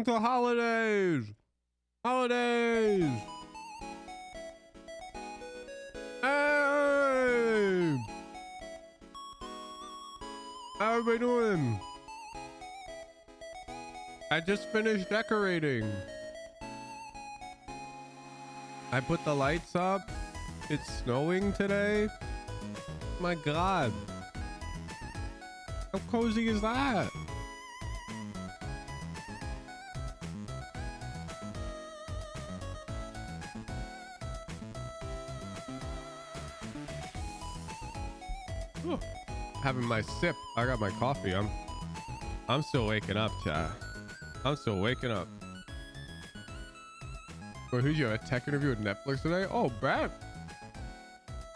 Welcome to holidays. Holidays. Hey. How are we doing? I just finished decorating. I put the lights up. It's snowing today. My God. How cozy is that? Oh, having my sip. I got my coffee. I'm still waking up, chat. I'm still waking up. Wait, who'd you have a tech interview with Netflix today? Oh, Brad.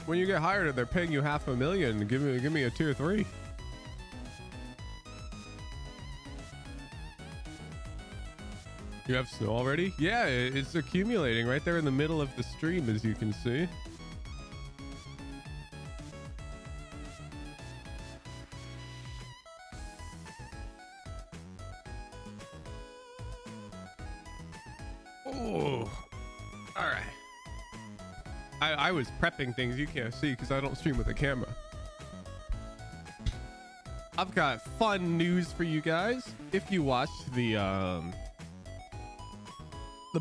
When you get hired, they're paying you $500,000. Give me a tier 3. You have snow already? Yeah, it's accumulating right there in the middle of the stream, as you can see. Oh, all right. I was prepping things you can't see because I don't stream with a camera. I've got fun news for you guys. If you watched the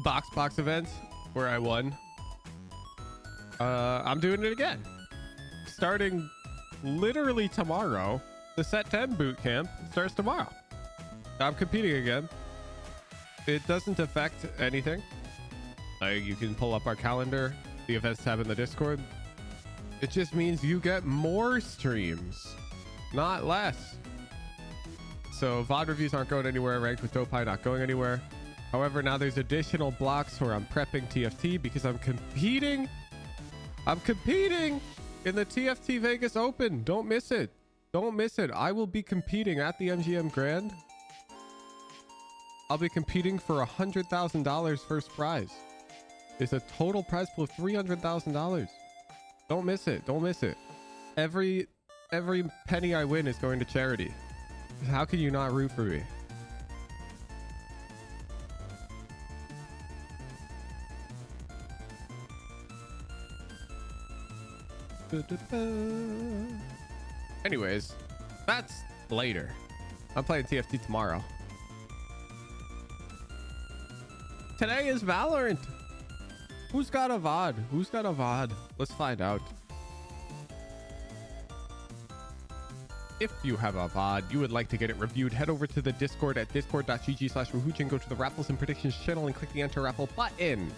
box event where I won, I'm doing it again. Starting literally tomorrow. The Set 10 boot camp starts tomorrow. I'm competing again. It doesn't affect anything. You can pull up our calendar, the events tab in the Discord. It just means you get more streams, not less. So VOD reviews aren't going anywhere. Ranked with Dopeye not going anywhere. However, now there's additional blocks where I'm prepping TFT because I'm competing. I'm competing in the TFT Vegas Open. Don't miss it. Don't miss it. I will be competing at the MGM Grand. I'll be competing for $100,000 first prize. It's a total prize pool of $300,000. Don't miss it. Don't miss it. Every penny I win is going to charity. How can you not root for me? Anyways, that's later. I'm playing TFT tomorrow. Today is Valorant. Who's got a VOD? Who's got a VOD? Let's find out. If you have a VOD, you would like to get it reviewed, head over to the Discord at discord.gg/Rahuj, go to the Raffles and Predictions channel and click the Enter Raffle button.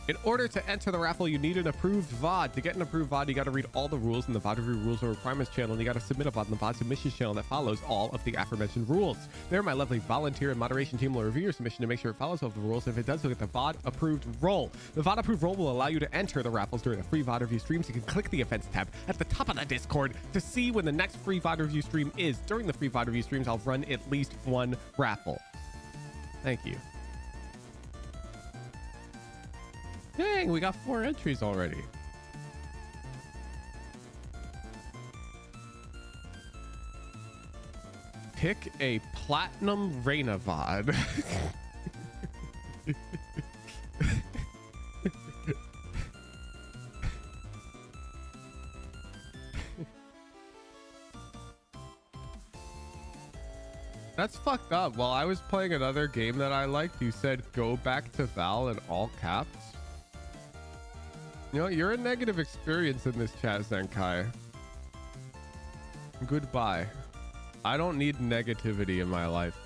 In order to enter the raffle, you need an approved VOD. To get an approved VOD, you got to read all the rules in the VOD review rules and requirements channel, and you got to submit a VOD in the VOD submissions channel that follows all of the aforementioned rules. There, my lovely volunteer and moderation team will review your submission to make sure it follows all of the rules. And if it does, you'll get the VOD approved role. The VOD approved role will allow you to enter the raffles during the free VOD review streams. You can click the events tab at the top of the Discord to see when the next free VOD review stream is. During the free VOD review streams, I'll run at least one raffle. Thank you. Dang, we got 4 entries already. Pick a platinum Reyna VOD. That's fucked up. While I was playing another game that I liked, you said go back to Val in all caps. You know, you're a negative experience in this chat, Zenkai. Goodbye. I don't need negativity in my life.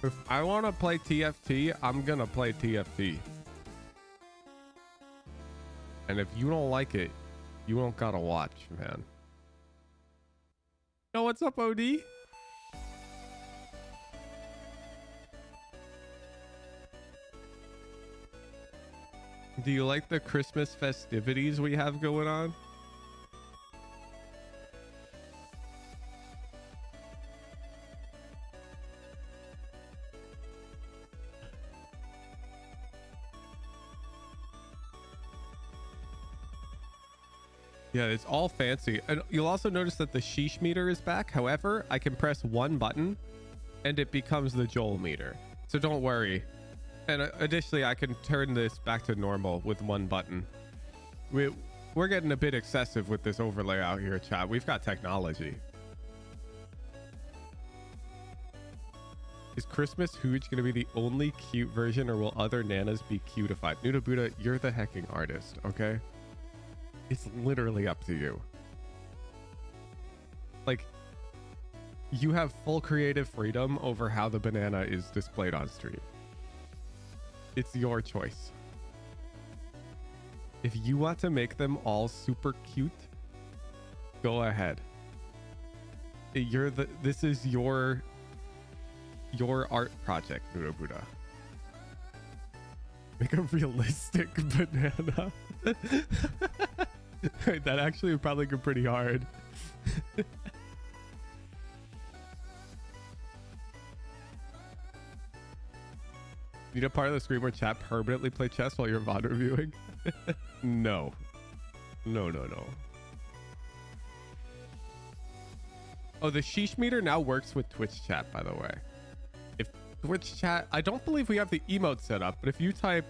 If I want to play TFT, I'm gonna play TFT. And if you don't like it, you don't gotta watch, man. Yo, what's up, OD? Do you like the Christmas festivities we have going on? Yeah, it's all fancy. And you'll also notice that the sheesh meter is back. However, I can press one button and it becomes the Joel meter. So don't worry. And additionally, I can turn this back to normal with one button. We're getting a bit excessive with this overlay out here, chat. We've got technology. Is Christmas Hooch going to be the only cute version, or will other nanas be cutified? Nuda Buddha, you're the hecking artist, okay? It's literally up to you. Like, you have full creative freedom over how the banana is displayed on stream. It's your choice. If you want to make them all super cute, go ahead. This is your art project, Nuda Buddha. Make a realistic banana. That actually would probably go pretty hard. Need a part of the screen where chat permanently play chess while you're VOD reviewing? No. No. Oh, the sheesh meter now works with Twitch chat, by the way. If Twitch chat, I don't believe we have the emote set up, but if you type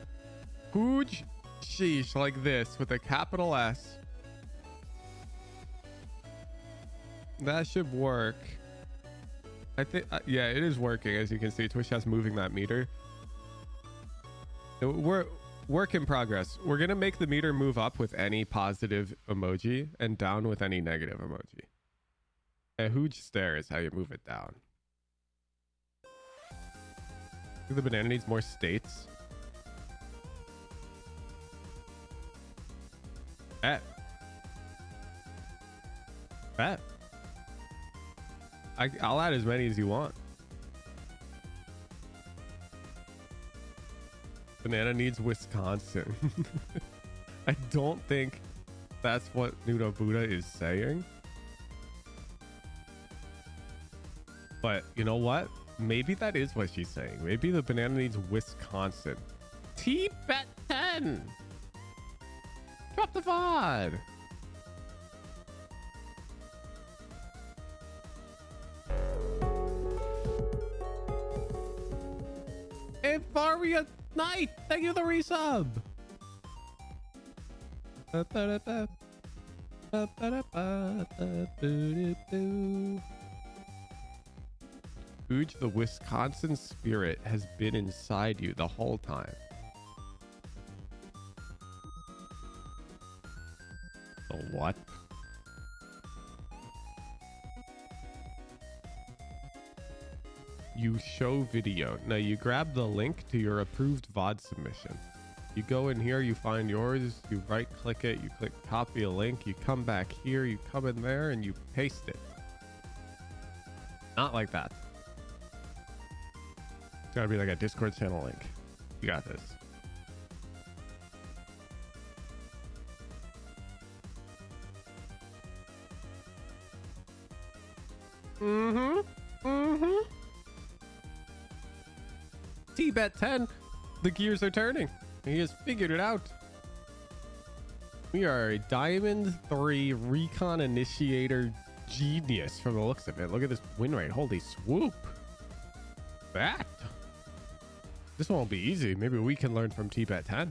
huge sheesh like this with a capital S, that should work. I think, yeah, it is working. As you can see, Twitch chat's moving that meter. We're work in progress. We're gonna make the meter move up with any positive emoji and down with any negative emoji. A huge stare is how you move it down. I think the banana needs more states. Bet. I'll add as many as you want. Banana needs Wisconsin. I don't think that's what Nuda Buddha is saying. But you know what? Maybe that is what she's saying. Maybe the banana needs Wisconsin. T-Bet 10! Drop the VOD! And Varia Knight, thank you for the resub. Hooch, the Wisconsin spirit has been inside you the whole time. The what? You show video. Now you grab the link to your approved VOD submission. You go in here, you find yours, you right click it, you click copy a link, you come back here, you come in there and you paste it. Not like that. It's gotta be like a Discord channel link. You got this. T-Bet 10, the gears are turning. He has figured it out. We are a Diamond 3 Recon Initiator genius from the looks of it. Look at this win rate. Holy swoop. That. This won't be easy. Maybe we can learn from T-Bet 10.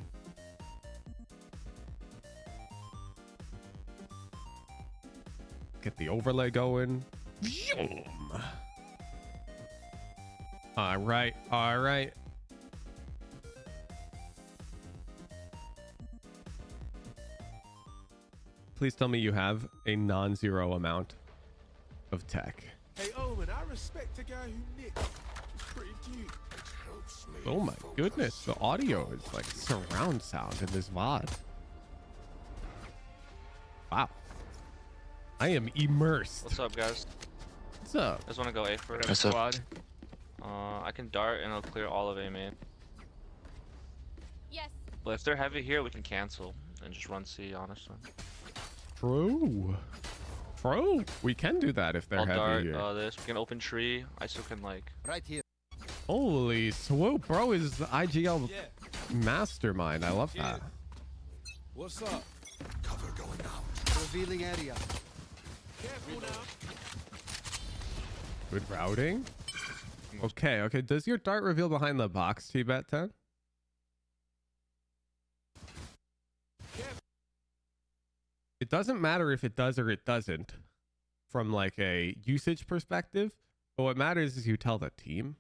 Get the overlay going. All right. Please tell me you have a non-zero amount of tech. Hey Owen, I respect a guy who nicks. It's pretty cute. Oh my goodness, the audio is like surround sound in this VOD. Wow. I am immersed. What's up, guys? What's up? I just want to go A for What's up? squad. I can dart and I'll clear all of A main. Yes. But if they're heavy here, we can cancel and just run C, honestly. True. We can do that if they're I'll heavy dart here. this. We can open tree. I still can like. Right here. Holy swoop, bro is the IGL mastermind. I love that. What's up? Cover going out. Revealing area. Careful now. Good routing. Okay, okay. Does your dart reveal behind the box, T-Bet 10? It doesn't matter if it does or it doesn't from like a usage perspective, but what matters is you tell the team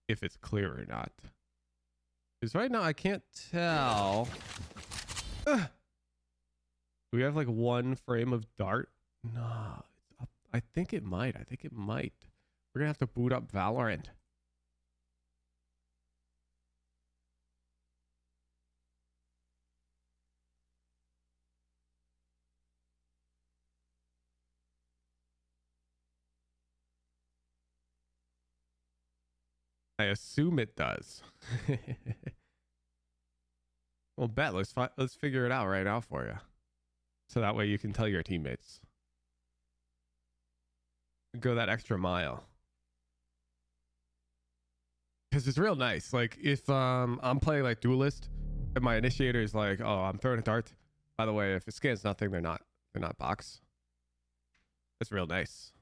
if it's clear or not. Because right now I can't tell. Ugh. Do we have like one frame of dart? No, it's up. I think it might. I think it might. We're gonna have to boot up Valorant. I assume it does. Well, bet let's figure it out right now for you, so that way you can tell your teammates. Go that extra mile, because it's real nice. Like if I'm playing like duelist, and my initiator is like, "Oh, I'm throwing a dart. By the way, if it scans nothing, they're not box." It's real nice.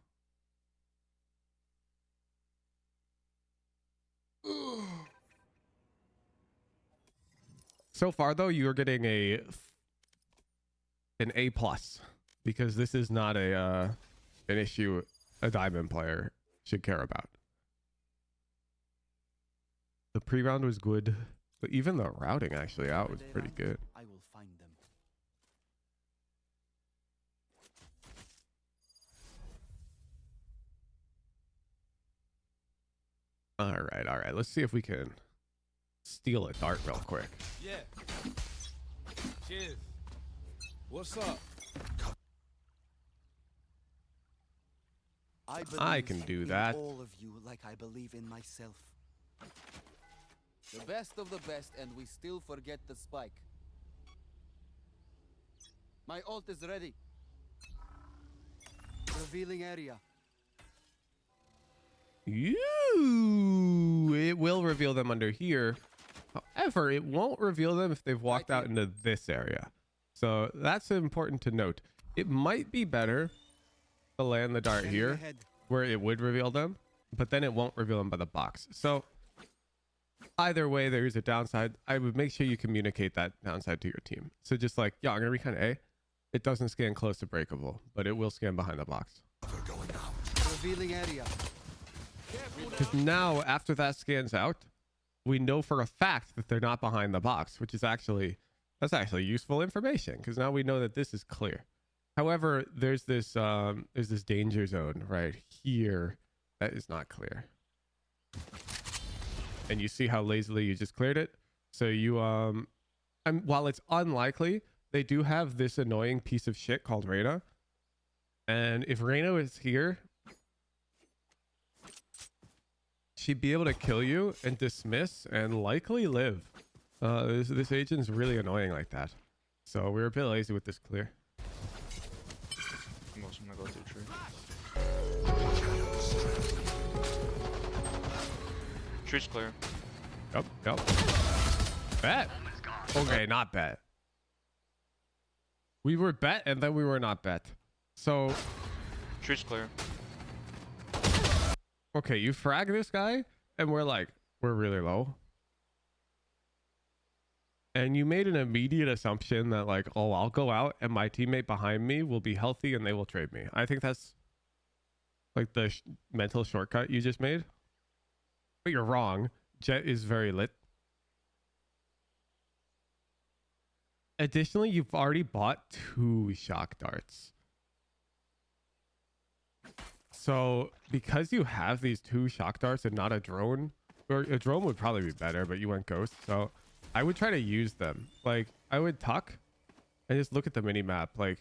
So far though, you're getting an A plus, because this is not an issue a diamond player should care about. The pre-round was good, but even the routing actually out was pretty good. I will find them. All right. Let's see if we can steal a dart real quick. Yeah. Cheers. What's up? I can do that. All of you like I believe in myself. The best of the best, and we still forget the spike. My ult is ready. Revealing area. It will reveal them under here. However, it won't reveal them if they've walked out into this area. So that's important to note. It might be better to land the dart here Ahead. where it would reveal them, but then it won't reveal them by the box. So either way, there's a downside. I would make sure you communicate that downside to your team. So just like, yeah, I'm going to recon A. It doesn't scan close to breakable, but it will scan behind the box. Revealing area. Because now, after that scans out, we know for a fact that they're not behind the box, which is actually useful information, because now we know that this is clear. However, there's this danger zone right here that is not clear, and you see how lazily you just cleared it. So you while it's unlikely, they do have this annoying piece of shit called Reyna, and if Reyna is here, she'd be able to kill you and dismiss and likely live. This agent's really annoying like that. So we're a bit lazy with this clear. I'm also gonna go through tree. Tree's clear. Yep. Bet. Okay, not bet. We were bet and then we were not bet. So Tree's clear. okay, you frag this guy and we're really low. And you made an immediate assumption that like, oh, I'll go out and my teammate behind me will be healthy and they will trade me. I think that's like the mental shortcut you just made. But you're wrong. Jett is very lit. Additionally, you've already bought 2 shock darts. So because you have these 2 shock darts and not a drone, or a drone would probably be better, but you went ghost. So I would try to use them. Like I would tuck and just look at the mini map. Like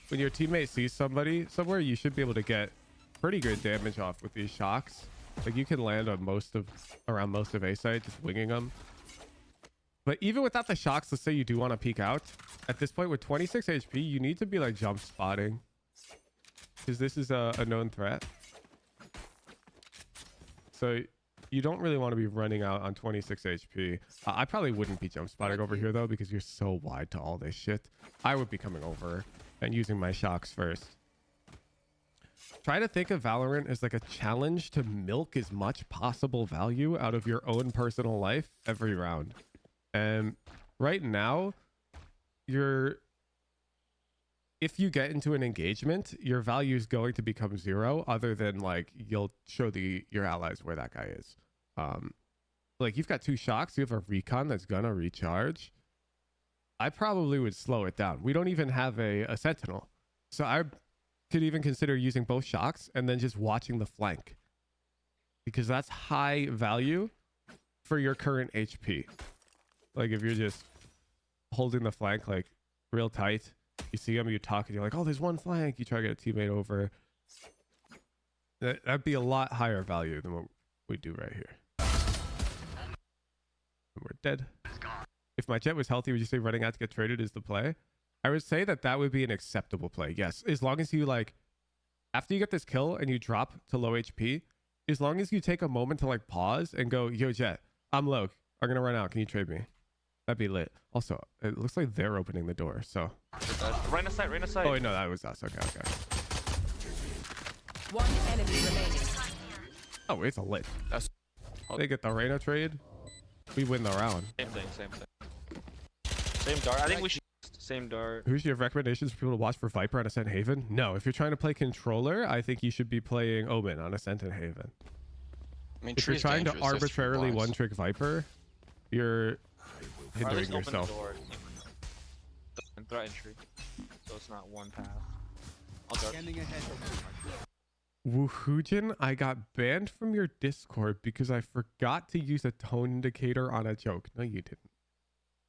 when your teammate sees somebody somewhere, you should be able to get pretty good damage off with these shocks. Like you can land on around most of A site, just winging them. But even without the shocks, let's say you do want to peek out. At this point with 26 HP, you need to be like jump spotting, because this is a known threat. So you don't really want to be running out on 26 HP. I probably wouldn't be jump spotting over here though, because you're so wide to all this shit. I would be coming over and using my shocks first. try to think of Valorant as like a challenge to milk as much possible value out of your own personal life every round. And right now, if you get into an engagement, your value is going to become 0, other than like you'll show your allies where that guy is. Like you've got 2 shocks, you have a recon that's gonna recharge. I probably would slow it down. We don't even have a sentinel, so I could even consider using both shocks and then just watching the flank, because that's high value for your current HP. Like if you're just holding the flank like real tight, you see him, you talk, and you're like, oh, there's one flank. You try to get a teammate over. That'd be a lot higher value than what we do right here. And we're dead. If my Jett was healthy, would you say running out to get traded is the play? I would say that would be an acceptable play. Yes, as long as you like, after you get this kill and you drop to low HP, as long as you take a moment to like pause and go, yo Jett, I'm low. I'm gonna run out. Can you trade me? That'd be lit. Also, it looks like they're opening the door. So. Right in sight, right in sight. Oh wait, no, that was us. Okay. One enemy remaining. Oh, it's a lit. That's They get the Reyna trade. We win the round. same thing. Same dart. I think we should same dart. Who's your recommendations for people to watch for Viper on Ascent Haven? No, if you're trying to play controller, I think you should be playing Omen on Ascent and Haven. I mean, If you're Tree's trying to dangerous, that's arbitrarily wise. one-trick Viper, you're Or at hindering least open yourself. the door and threat entry, so it's not one path. I'll dart. Scanning ahead. Woohoojin, I got banned from your Discord because I forgot to use a tone indicator on a joke. No, you didn't.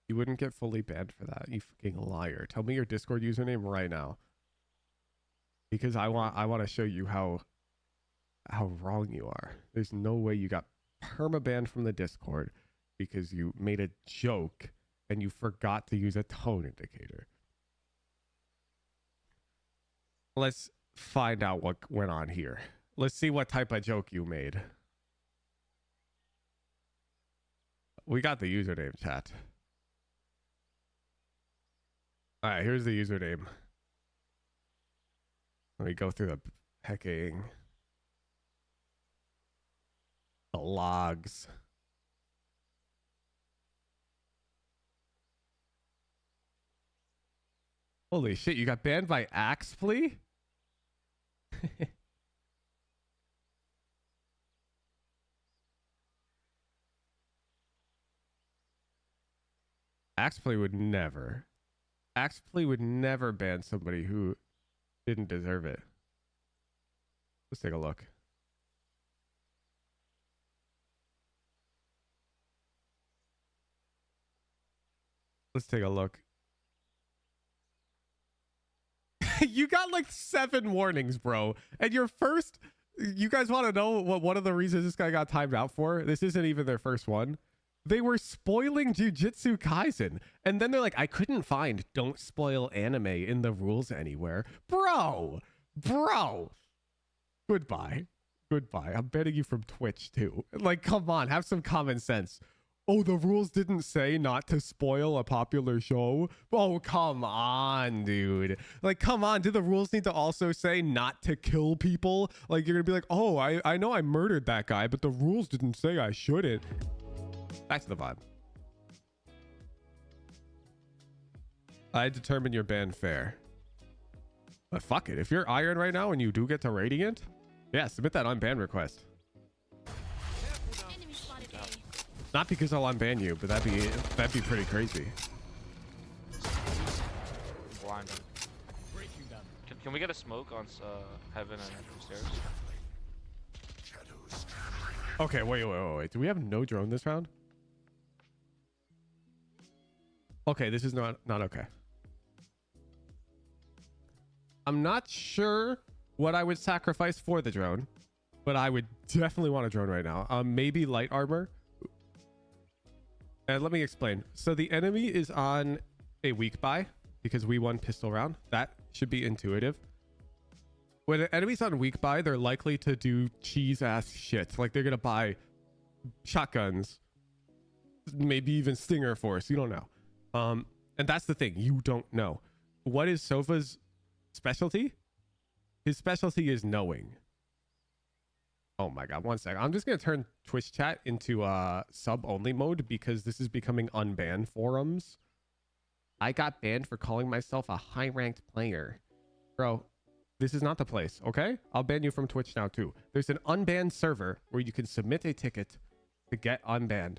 You wouldn't get fully banned for that, you fucking liar. Tell me your Discord username right now, because I want to show you how wrong you are. There's no way you got perma-banned from the Discord because you made a joke and you forgot to use a tone indicator. Let's find out what went on here. Let's see what type of joke you made. We got the username, chat. All right, here's the username. Let me go through the hacking. The logs. Holy shit, you got banned by Axpley? Axpley would never. Axpley would never ban somebody who didn't deserve it. Let's take a look. Let's take a look. You got like 7 warnings, bro. And your first, you guys want to know what one of the reasons this guy got timed out for? This isn't even their first one. They were spoiling Jujutsu Kaisen. And then they're like, I couldn't find don't spoil anime in the rules anywhere. Bro. Goodbye. I'm banning you from Twitch too. Like, come on, have some common sense. Oh, the rules didn't say not to spoil a popular show? Oh, come on, dude. Like, come on. Do the rules need to also say not to kill people? Like, you're going to be like, oh, I know I murdered that guy, but the rules didn't say I shouldn't. Back to the VOD. I determine your ban fair. But fuck it. If you're Iron right now and you do get to Radiant, yeah, submit that unban request. Not because I'll unban you, but that'd be pretty crazy. Blind. Can we get a smoke on Heaven and upstairs? Okay, wait. Do we have no drone this round? Okay, this is not okay. I'm not sure what I would sacrifice for the drone, but I would definitely want a drone right now. Maybe light armor. And let me explain. So the enemy is on a weak buy because we won pistol round. That should be intuitive. When an enemy's on weak buy, they're likely to do cheese ass shit. Like they're going to buy shotguns, maybe even Stinger Force. You don't know. And that's the thing. You don't know. What is Sova's specialty? His specialty is knowing. Oh my god, one sec. I'm just gonna turn Twitch chat into sub only mode because this is becoming unbanned forums. I got banned for calling myself a high ranked player. Bro, this is not the place, okay? I'll ban you from Twitch now too. There's an unbanned server where you can submit a ticket to get unbanned,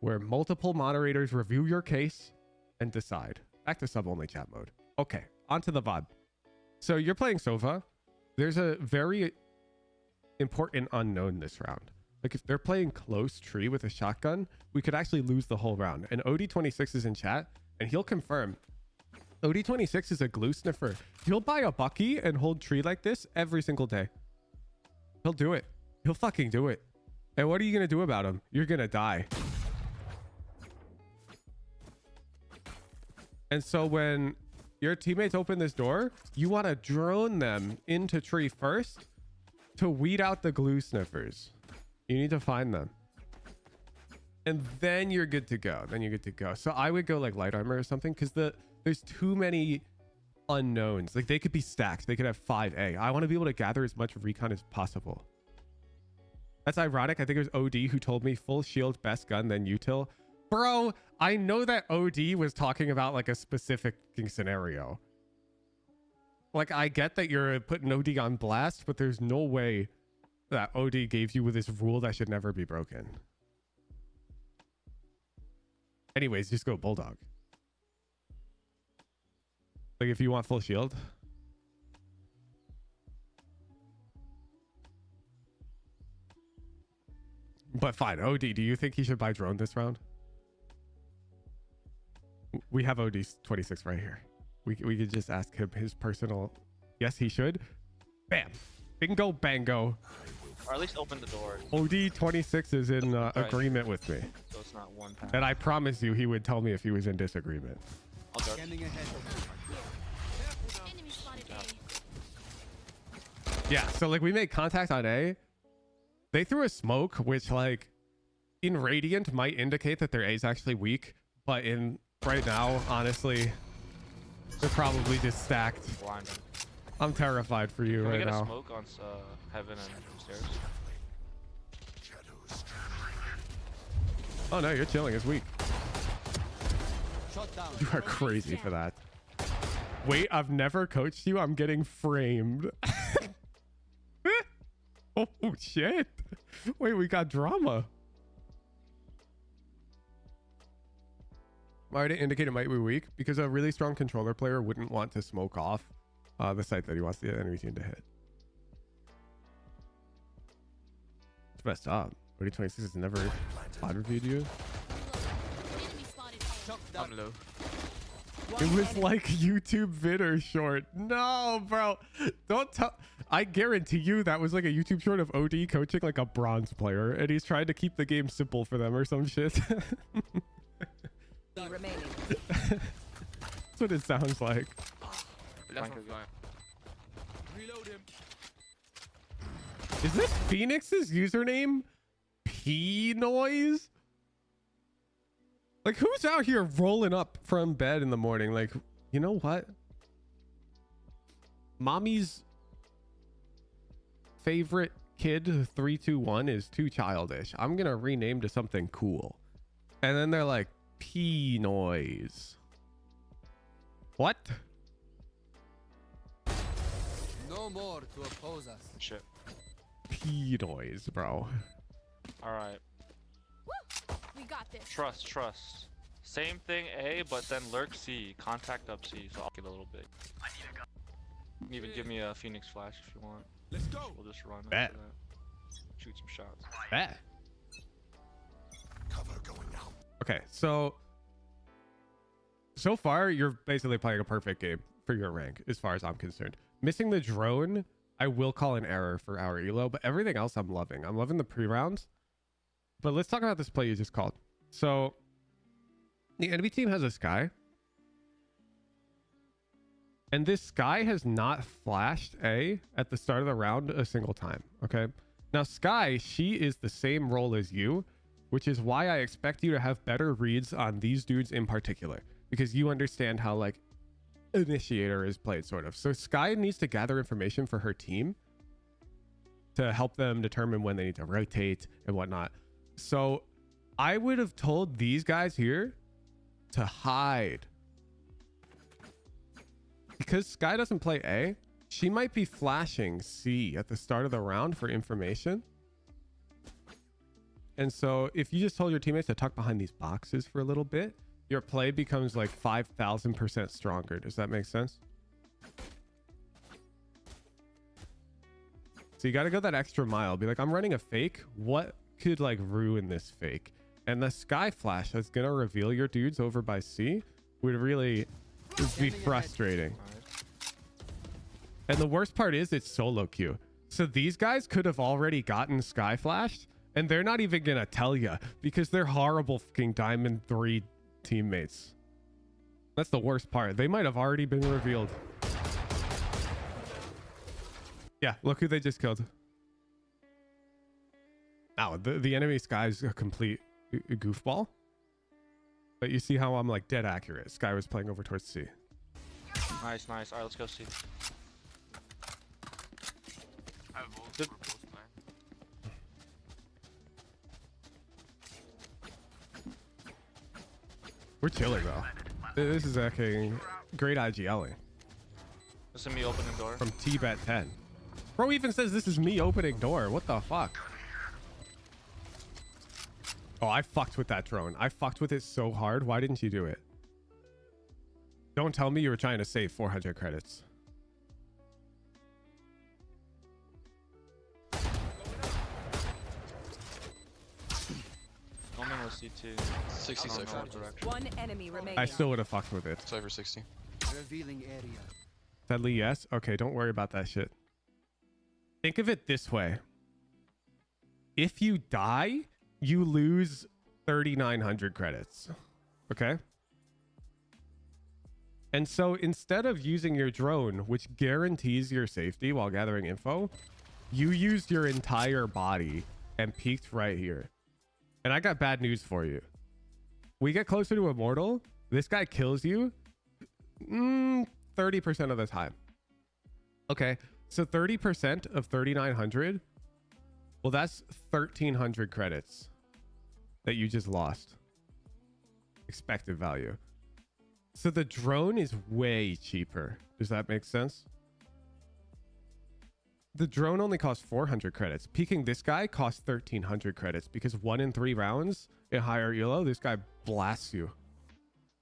where multiple moderators review your case and decide. Back to sub only chat mode. Okay, onto the VOD. So you're playing Sova. There's a very important unknown this round. Like if they're playing close tree with a shotgun, we could actually lose the whole round. And OD26 is in chat and he'll confirm. OD26 is a glue sniffer. He'll buy a Bucky and hold tree like this every single day. He'll do it. He'll fucking do it. And what are you gonna do about him? You're gonna die. And so when your teammates open this door, you want to drone them into tree first to weed out the glue sniffers. You need to find them. And then you're good to go. Then you're good to go. So I would go like light armor or something because there's too many unknowns. Like they could be stacked. They could have 5A. I want to be able to gather as much recon as possible. That's ironic. I think it was OD who told me full shield, best gun, then util. Bro, I know that OD was talking about like a specific scenario. Like I get that you're putting OD on blast, but there's no way that OD gave you with this rule that should never be broken. Anyways, just go Bulldog. Like if you want full shield. But fine, OD, do you think he should buy drone this round? We have OD 26 right here. We could just ask him his personal. Yes, he should. Bam. Bingo bango. Or at least open the door. OD 26 is in agreement with me. So it's not one pass. And I promise you he would tell me if he was in disagreement. I'll dart. Scanning ahead. Enemy spotted A. Yeah, so like we made contact on A. They threw a smoke, which like in Radiant might indicate that their A is actually weak. But in right now, honestly, they're probably just stacked. Blind him. I'm terrified for you Can we right get a now. smoke on heaven and stairs? Oh no, you're chilling. It's weak. Shot down. You are crazy for that. Wait, I've never coached you. I'm getting framed. Oh shit. Wait, we got drama. Why did it indicate it might be weak? Because a really strong controller player wouldn't want to smoke off the site that he wants the enemy team to hit. It's messed up. 26 has never live reviewed you. Enemy spotted A. Shot I'm down. low. It was like YouTube vid or short. No, bro. Don't tell. I guarantee you that was like a YouTube short of OD coaching like a bronze player. And he's trying to keep the game simple for them or some shit. Remaining. That's what it sounds like. Flanker guy. Reload him. Is this Phoenix's username? P noise? Like who's out here rolling up from bed in the morning? Like, you know what? Mommy's favorite kid 321 is too childish. I'm gonna rename to something cool. And then they're like, P noise. What? No more to oppose us. Shit. P noise, bro. Alright. We got this. Trust. Same thing A, but then lurk C. Contact up C, so I'll get a little bit. You can even give me a Phoenix flash if you want. Let's go. We'll just run Bet. after that. Shoot some shots. Bet. Cover going out. Okay, so far you're basically playing a perfect game for your rank as far as I'm concerned. Missing the drone, I will call an error for our elo, but everything else I'm loving. I'm loving the pre-rounds. But let's talk about this play you just called. So the enemy team has a Sky. And this Sky has not flashed A at the start of the round a single time. Okay. Now Sky, she is the same role as you, which is why I expect you to have better reads on these dudes in particular, because you understand how like initiator is played, sort of. So Sky needs to gather information for her team to help them determine when they need to rotate and whatnot. So I would have told these guys here to hide. Because Sky doesn't play A, she might be flashing C at the start of the round for information. And so if you just told your teammates to tuck behind these boxes for a little bit, your play becomes like 5,000% stronger. Does that make sense? So you got to go that extra mile. Be like, I'm running a fake. What could like ruin this fake? And the Sky flash that's going to reveal your dudes over by C would really be frustrating. And the worst part is it's solo queue. So these guys could have already gotten Sky flashed and they're not even going to tell you because they're horrible fucking Diamond 3 teammates. That's the worst part. They might have already been revealed. Yeah, look who they just killed. Now, the enemy Sky's a complete goofball. But you see how I'm like dead accurate. Sky was playing over towards C. Nice, nice. All right, let's go see. Good. We're chilling though. This is actually great IGLing. This is me opening door. From T-Bet 10. Bro even says this is me opening door. What the fuck? Oh, I fucked with that drone. I fucked with it so hard. Why didn't you do it? Don't tell me you were trying to save 400 credits. Omen was C2. 60 I don't know seconds. what direction. One enemy remaining. I still would have fucked with it. Cypher 60. Revealing area. Sadly, yes. Okay, don't worry about that shit. Think of it this way. If you die, you lose 3,900 credits. Okay? And so instead of using your drone, which guarantees your safety while gathering info, you used your entire body and peeked right here. And I got bad news for you. We get closer to Immortal, this guy kills you 30% of the time. Okay, so 30% of 3,900, well, that's 1,300 credits that you just lost. Expected value. So the drone is way cheaper. Does that make sense? The drone only costs 400 credits. Peeking this guy costs 1,300 credits because 1 in 3 rounds in higher elo, this guy blasts you.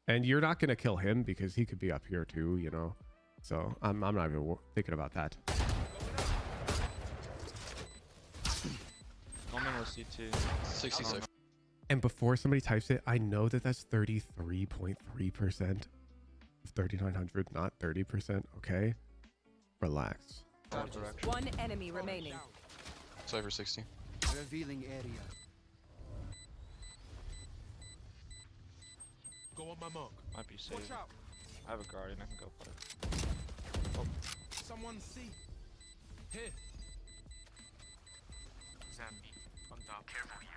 And you're not going to kill him because he could be up here too, you know. So I'm not even thinking about that. Omen was C2. 60 seconds. And before somebody types it, I know that that's 33.3% of 3,900, not 30%. Okay, relax. What direction? One enemy remaining. Cypher 60. Revealing area. Go on my mark. Might be safe. Watch out. I have a guardian. I can go play. Someone see. Here. On top. Careful here.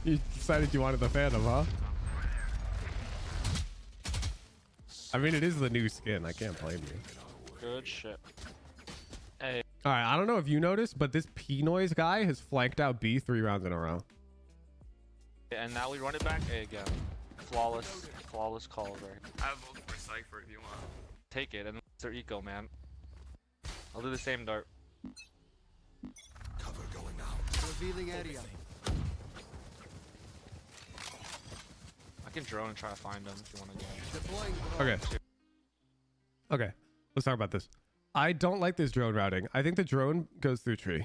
You decided you wanted the Phantom, huh? I mean, it is the new skin. I can't blame you. Good shit. Hey. All right, I don't know if you noticed, but this P-Noise guy has flanked out B 3 rounds in a row. And now we run it back A again. Flawless call right here. I have ult for Cypher if you want. Take it, and it's their eco, man. I'll do the same dart. Cover going out. Revealing area. I can drone and try to find them if you want to go. Deploying drone. Okay. Okay, let's talk about this. I don't like this drone routing. I think the drone goes through tree.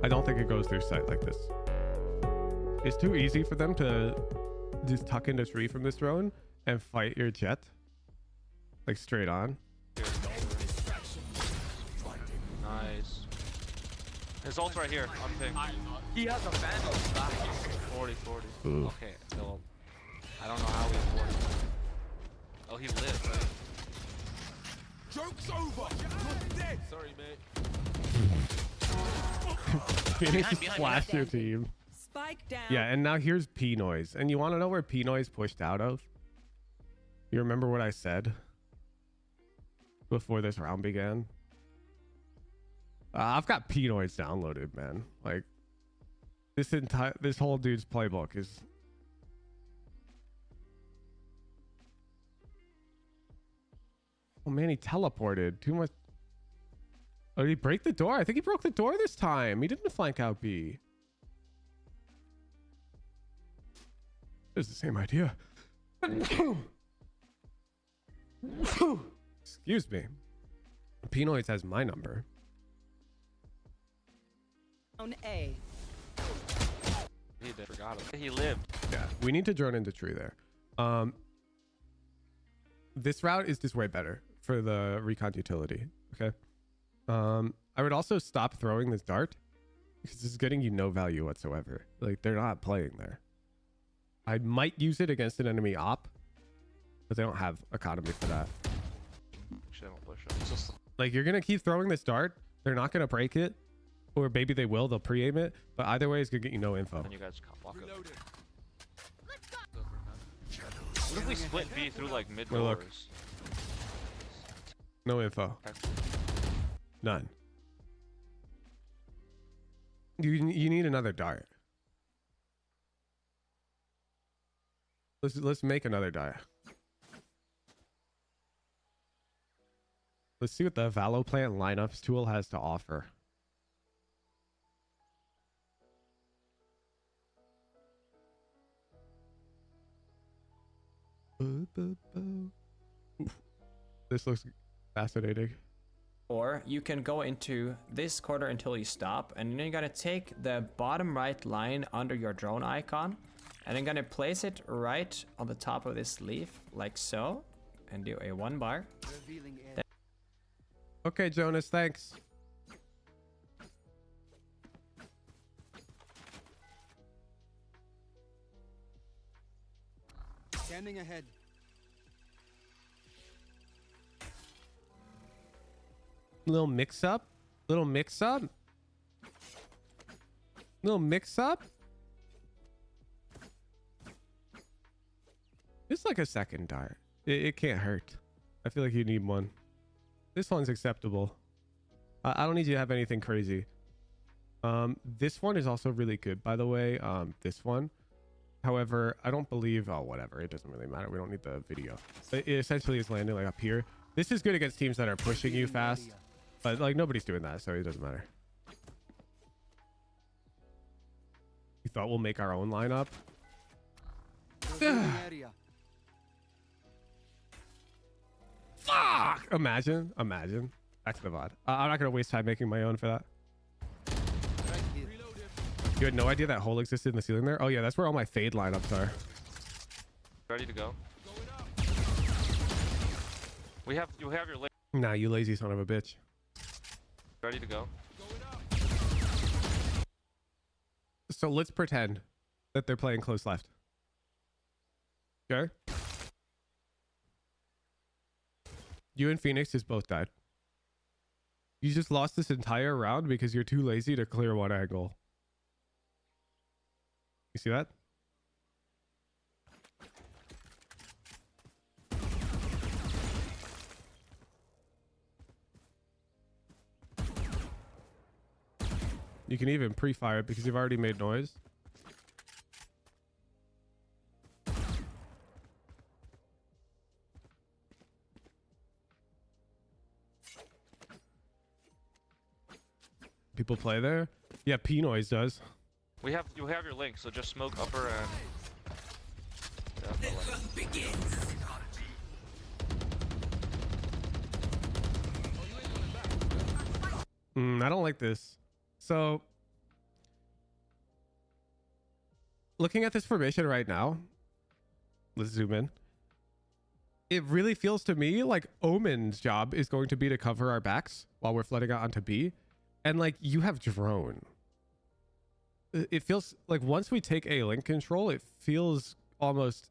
I don't think it goes through site like this. It's too easy for them to just tuck into tree from this drone and fight your Jett. Like straight on. Nice. His ult's right here on ping. He has a Phantom back here. 40, 40. Ooh. Okay, so I don't know how he afforded it. Oh, he lived, right? Joke's over. You're dead. Sorry, mate. Phoenix just flashed your team. Spike down. Yeah, and now here's P noise. And you want to know where P noise pushed out of? You remember what I said before this round began? I've got P noise downloaded, man. Like this whole dude's playbook is. Oh man, he teleported. Too much. Oh, did he break the door? I think he broke the door this time. He didn't flank out B. It's the same idea. Excuse me. Pinoids has my number. On A. He did. Forgot him. He lived. Yeah, we need to drone into tree there. This route is just way better for the recon utility. Okay. I would also stop throwing this dart because it's getting you no value whatsoever. Like they're not playing there. I might use it against an enemy op, but they don't have economy for that. Actually, I don't push him. Like you're gonna keep throwing this dart. They're not gonna break it, or maybe they will. They'll pre-aim it, but either way, it's gonna get you no info. And you guys walk up. Reloading. What if we split B through like mid No look. doors? No info. Okay. None. You need another dart. Let's make another dart. Let's see what the Valo Plant lineups tool has to offer. Oof. This looks fascinating. Or you can go into this corner until you stop, and then you're gonna take the bottom right line under your drone icon, and then gonna place it right on the top of this leaf, like so, and do a 1 bar. Revealing area. Okay, Jonas, thanks. Scanning ahead. Little mix up. Little mix up. Little mix up. It's like a second dart. It can't hurt. I feel like you need one. This one's acceptable. I don't need you to have anything crazy. This one is also really good, by the way. This one. However, I don't believe... Oh, whatever. It doesn't really matter. We don't need the video. It essentially is landing like up here. This is good against teams that are pushing you fast. But like nobody's doing that, so it doesn't matter. You thought we'll make our own lineup? Revealing area. Fuck! Imagine. Back to the VOD. I'm not gonna waste time making my own for that. Right here. You had no idea that hole existed in the ceiling there? Oh yeah, that's where all my fade lineups are. Ready to go? You have your leg. Nah, you lazy son of a bitch. Ready to go? So let's pretend that they're playing close left. Okay? You and Phoenix just both died. You just lost this entire round because you're too lazy to clear one angle. You see that? You can even pre-fire it because you've already made noise. People play there? Yeah, P noise does. You have your link, so just smoke upper and. I don't like this. So, looking at this formation right now, let's zoom in. It really feels to me like Omen's job is going to be to cover our backs while we're flooding out onto B. And like you have drone. It feels like once we take A link control, it feels almost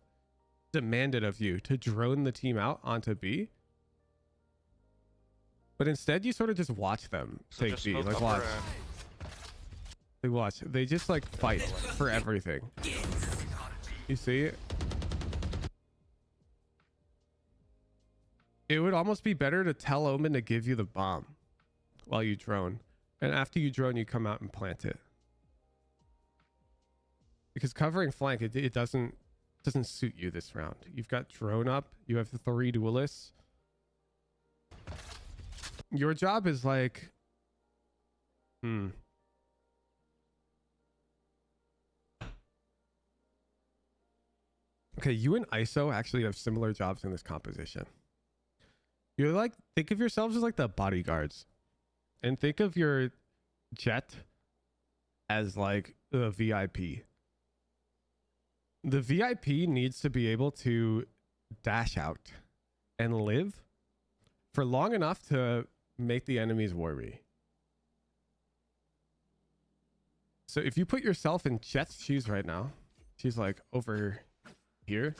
demanded of you to drone the team out onto B. But instead you sort of just watch them So take just B. smoke Like upper watch. and- Like watch, they just like fight for everything. You see? It would almost be better to tell Omen to give you the bomb while you drone. And after you drone, you come out and plant it. Because covering flank, it doesn't suit you this round. You've got drone up. You have the 3 duelists. Your job is like... Okay, you and ISO actually have similar jobs in this composition. You're like, think of yourselves as like the bodyguards. And think of your Jett as like the VIP. The VIP needs to be able to dash out and live for long enough to make the enemies worry. So if you put yourself in Jett's shoes right now, she's like over here.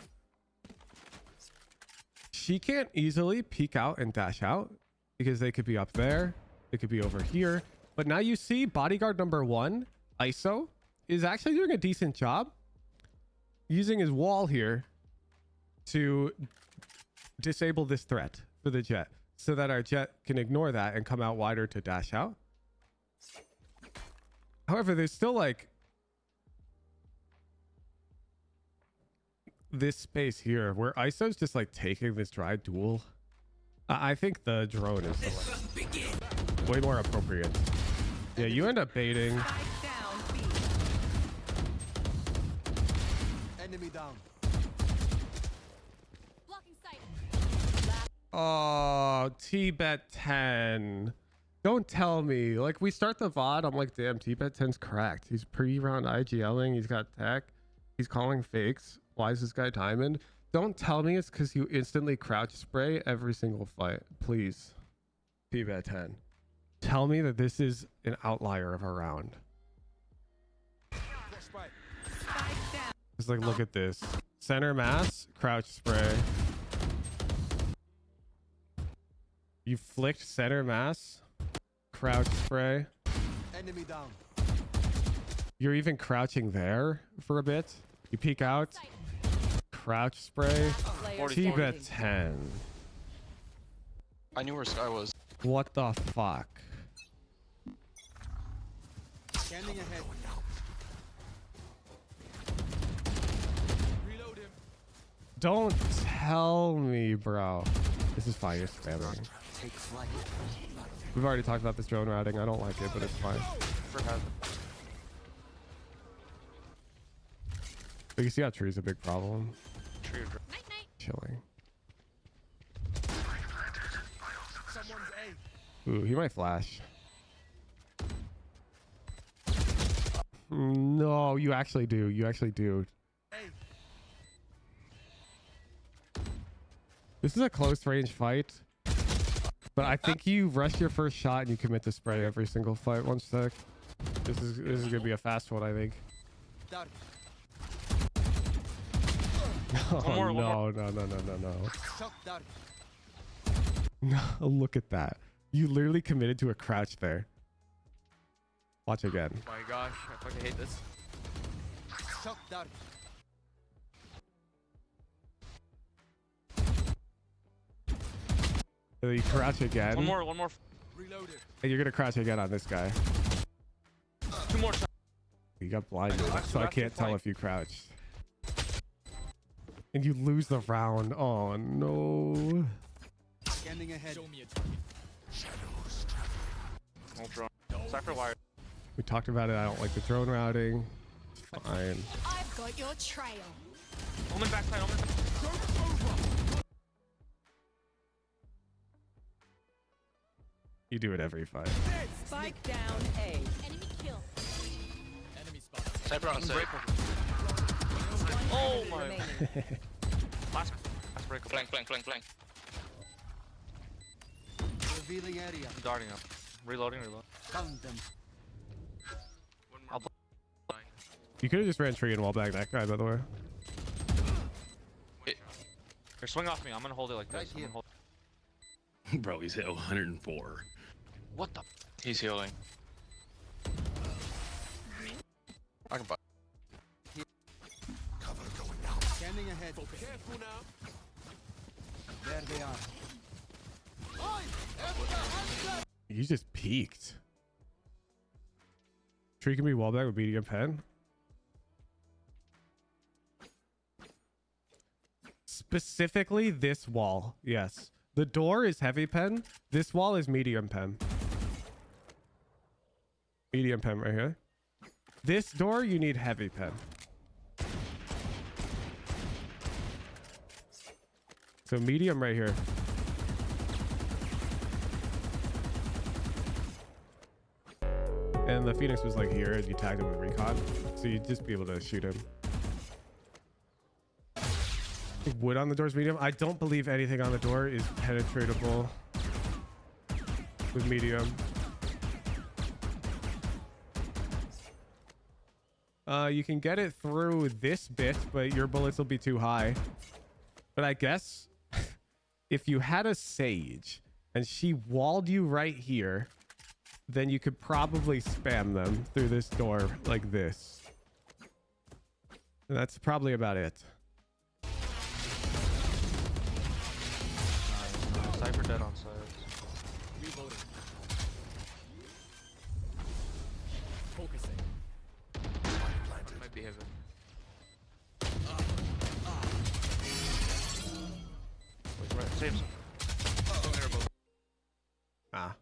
She can't easily peek out and dash out because they could be up there. They could be over here. But now you see bodyguard number 1, ISO, is actually doing a decent job using his wall here to disable this threat for the Jett so that our Jett can ignore that and come out wider to dash out. However, there's still like this space here where ISO's just like taking this dry duel. I think the drone is like way more appropriate. Yeah, you end up baiting. Spike down B. Enemy down. Blocking sight. Oh, T-Bet 10. Don't tell me. Like, we start the VOD, I'm like, damn, T-Bet 10's cracked. He's pre-round IGLing. He's got tech. He's calling fakes. Why is this guy diamond? Don't tell me it's because you instantly crouch spray every single fight. Please. T-Bet 10. Tell me that this is an outlier of a round. Spike down. Just like, look at this. Center mass, crouch spray. You flicked center mass, crouch spray. Enemy down. You're even crouching there for a bit. You peek out, crouch spray. Player T-Bet standing. 10. I knew where Sky was. What the fuck? Scanning ahead. Reload him. Don't tell me, bro. This is fine. You're spamming. Take flight. We've already talked about this drone routing. I don't like it, but it's fine. For hazard. But you see how tree's a big problem. Tree or dr- Night night. Chilling. Someone's A. Ooh, he might flash. No, you actually do. You actually do. A. This is a close range fight. But I think you rush your first shot and you commit to spray every single fight. 1 sec. This is gonna be a fast one, I think. Dark. Oh, more, one no, no, no, no, no, no. Shot dark. No, look at that. You literally committed to a crouch there. Watch again. Oh my gosh, I fucking hate this. Shot dark. So you crouch again. One more. Reload it. And you're gonna crouch again on this guy. 2 more shots. You got blinded, That's so I your can't tell flank. if you crouched. And you lose the round. Oh no. Scanning ahead. Show me a target. Hold drone. Cypher wire. We talked about it. I don't like the drone routing. It's fine. I've got your trail. Omen backside. Omen backside. You do it every fight. Spike down A. Enemy kill. Enemy spotted. Sniper on site. Oh Enemy my. remaining. Last break. Flank. Revealing area. I'm darting up. Reloading. Found them. One more. I'll pl- You could have just ran tree and wall back that guy, by the way. Here, swing off me. I'm gonna hold it like Right this. I'm here. gonna hold. Bro, he's hit 104. What the? He's healing. I can buy. Scanning ahead. Careful now. There they are. You just peeked. Tree can be wall back with medium pen. Specifically this wall. Yes. The door is heavy pen. This wall is medium pen. Medium pen right here. This door, you need heavy pen. So medium right here. And the Phoenix was like here, and you tagged him with recon. So you'd just be able to shoot him. Wood on the door's medium. I don't believe anything on the door is penetratable with medium. You can get it through this bit, but your bullets will be too high. But I guess if you had a Sage and she walled you right here, then you could probably spam them through this door like this. And that's probably about it. Cypher dead on sides. Reloading. Focusing. Might be heaven. Wait, right. Save some. Oh, they're both. Ah.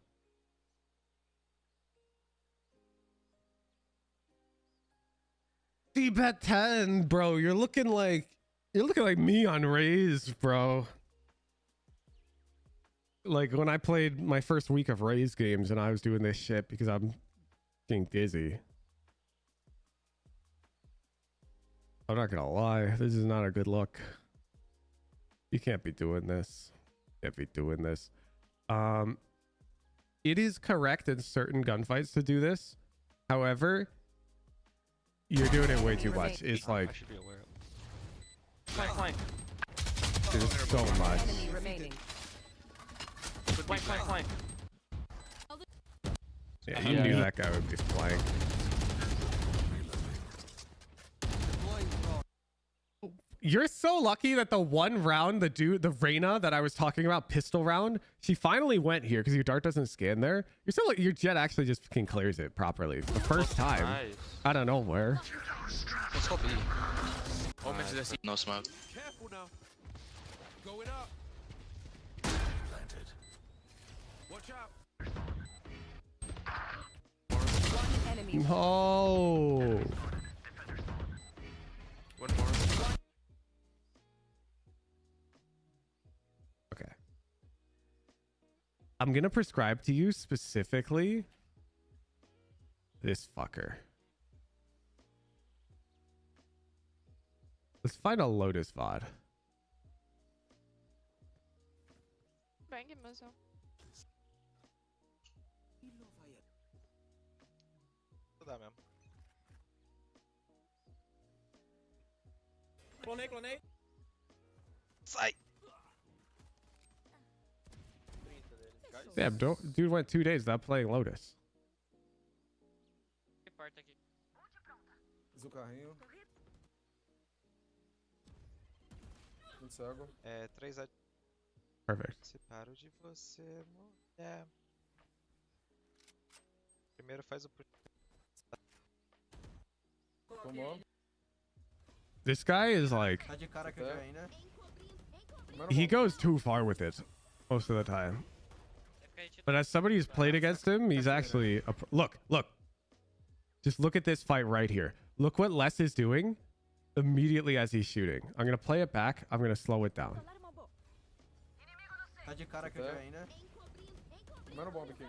D-bet 10, bro. You're looking like me on Raze, bro. Like when I played my first week of Raze games and I was doing this shit because I'm getting dizzy. I'm not gonna lie, this is not a good look. You can't be doing this. Can't be doing this. It is correct in certain gunfights to do this. However, you're doing it way too much. It's like I should be aware of. Flank. there's so much. Enemy remaining. Flank. Yeah, you knew that guy would be flying. Deploying drone. You're so lucky that the one round, the Reyna that I was talking about, pistol round, she finally went here because your dart doesn't scan there. You're so like your Jett actually just fucking clears it properly the first time. Nice. Out of nowhere. Let's go B. Omen to the C. No smoke. Careful now. Going up. Planted. Watch out. One enemy. No. One more. Okay. I'm gonna prescribe to you specifically this fucker. Let's find a Lotus VOD. Bang muzzle. Dá mesmo. Clonei. Sai. Damn, dude went 2 days without playing Lotus. Usa o carrinho. Um cego. É, 3 a... Perfect. Separo de você, mulher. Primeiro faz o... Tomou. This guy is like, Tá de cara que eu vi ainda. he goes too far with it most of the time. But as somebody who's played against him, he's actually look. Just look at this fight right here. Look what Les is doing immediately as he's shooting. I'm gonna play it back. I'm gonna slow it down. Tá de cara que eu vi ainda. Primeiro bomba aqui.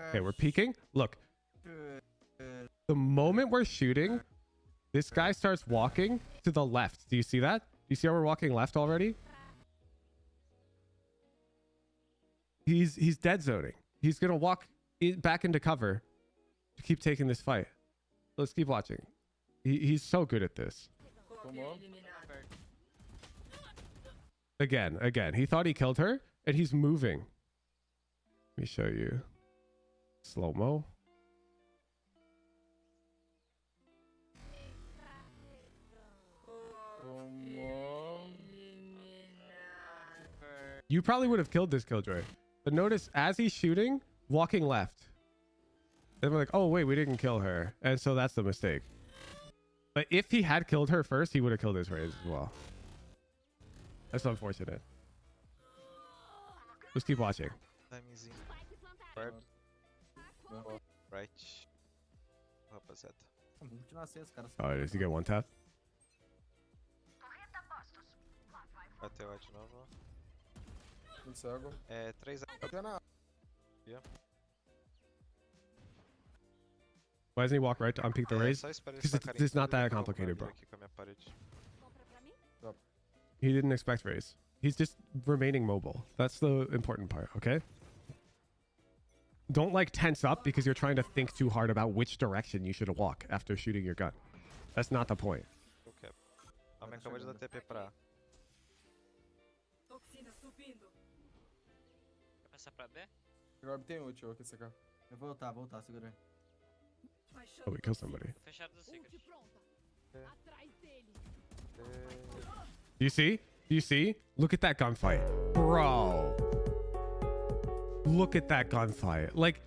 Okay, we're peeking. Look, the moment we're shooting, this guy starts walking to the left. Do you see that? Do you see how we're walking left already? He's dead zoning. He's gonna walk back into cover to keep taking this fight. Let's keep watching. He's so good at this. Tomou. Again. He thought he killed her, and he's moving. Let me show you. Slow-mo. You probably would have killed this Killjoy. But notice, as he's shooting, walking left. Then we're like, oh, wait, we didn't kill her. And so that's the mistake. But if he had killed her first, he would have killed his Raze as well. That's unfortunate. Let's keep watching. Timezinho. Perto. Right. Rapaziada. Vamos continuar assim, os caras. Oh, does he get one tap? Bateu A de novo. Um cego. É, 3 Why doesn't he walk right to unpeak the Raze? Só espera eles Because sacarem it's not tudo e that eu vou complicated, bro. abrir aqui com a minha parede. He didn't expect Raze. He's just remaining mobile. That's the important part, okay? Don't like tense up because you're trying to think too hard about which direction you should walk after shooting your gun. That's not the point. Ok. A minha acabou de dar TP pra A. Vai passar pra B? Agora tem ult, ô, QCK. Eu vou voltar, segura aí. Oh, we kill somebody. Fechado do Secret. Do you see? Do you see? Look at that gunfight. Bro. Look at that gunfight. Like,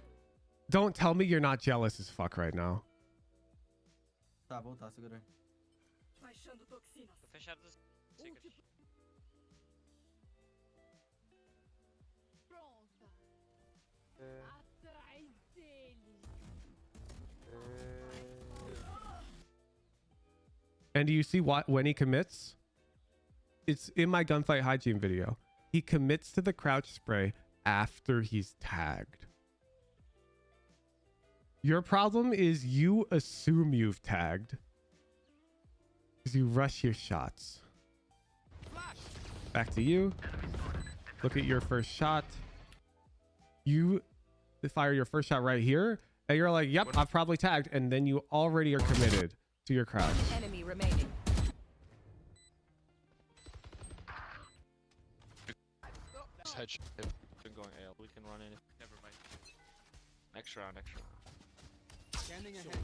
don't tell me you're not jealous as fuck right now. Tá, voltar, segura aí. Tô fechado do Secret. And do you see what when he commits? It's in my gunfight hygiene video. He commits to the crouch spray after he's tagged. Your problem is you assume you've tagged because you rush your shots. Back to you. Look at your first shot. You fire your first shot right here, and you're like, yep, I've probably tagged, and then you already are committed to your crouch. Enemy remaining. Headshot. Been going AL. We can run in. Never mind. Next round. Scanning ahead.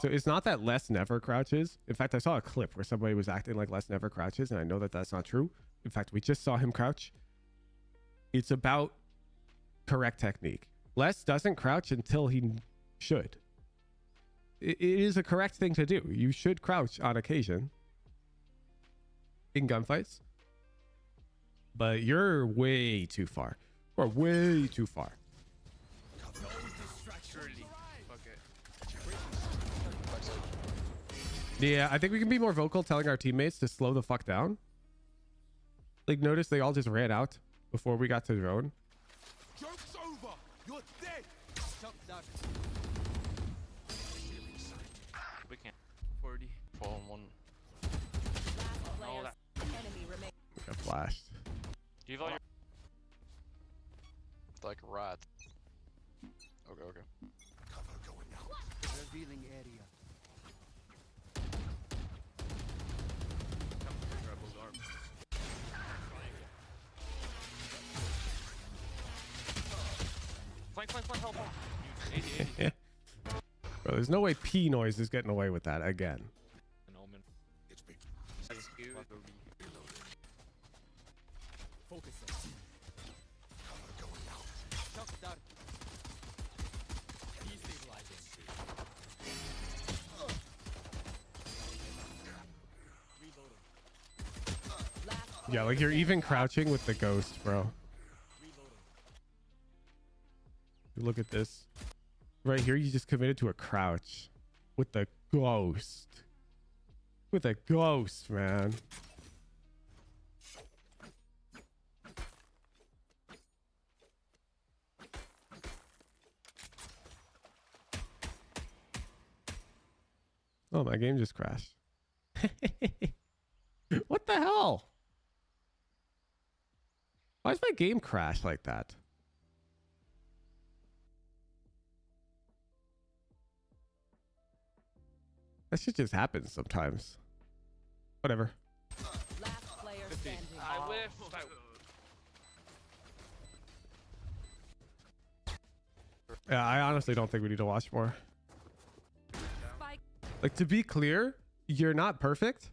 So it's not that Les never crouches. In fact, I saw a clip where somebody was acting like Les never crouches, and I know that that's not true. In fact, we just saw him crouch. It's about correct technique. Les doesn't crouch until he should. It is a correct thing to do. You should crouch on occasion in gunfights, but you're way too far. Or way too far. Surely. Fuck it. Yeah, I think we can be more vocal telling our teammates to slow the fuck down. Like, notice they all just ran out before we got to drone. Joke's over! You're dead! Shock dart. We can't. 40. 4-on-1. Last player. that- Enemy remaining. Got flashed. Do you have all your Like rat. Okay. Revealing area. Rebel's arm. flank, help. 80. Bro, there's no way P noise is getting away with that again. An omen. Has a skew. Go B. Shock dart. Last Yeah, like you're even crouching with the ghost, bro. Look at this. Right here, you just committed to a crouch with the ghost. With a ghost, man. Oh, my game just crashed. What the hell? Why does my game crash like that? That shit just happens sometimes. Whatever. Last player 50. standing. I whiffed. Yeah, I honestly don't think we need to watch more. Spike. Like, to be clear, you're not perfect.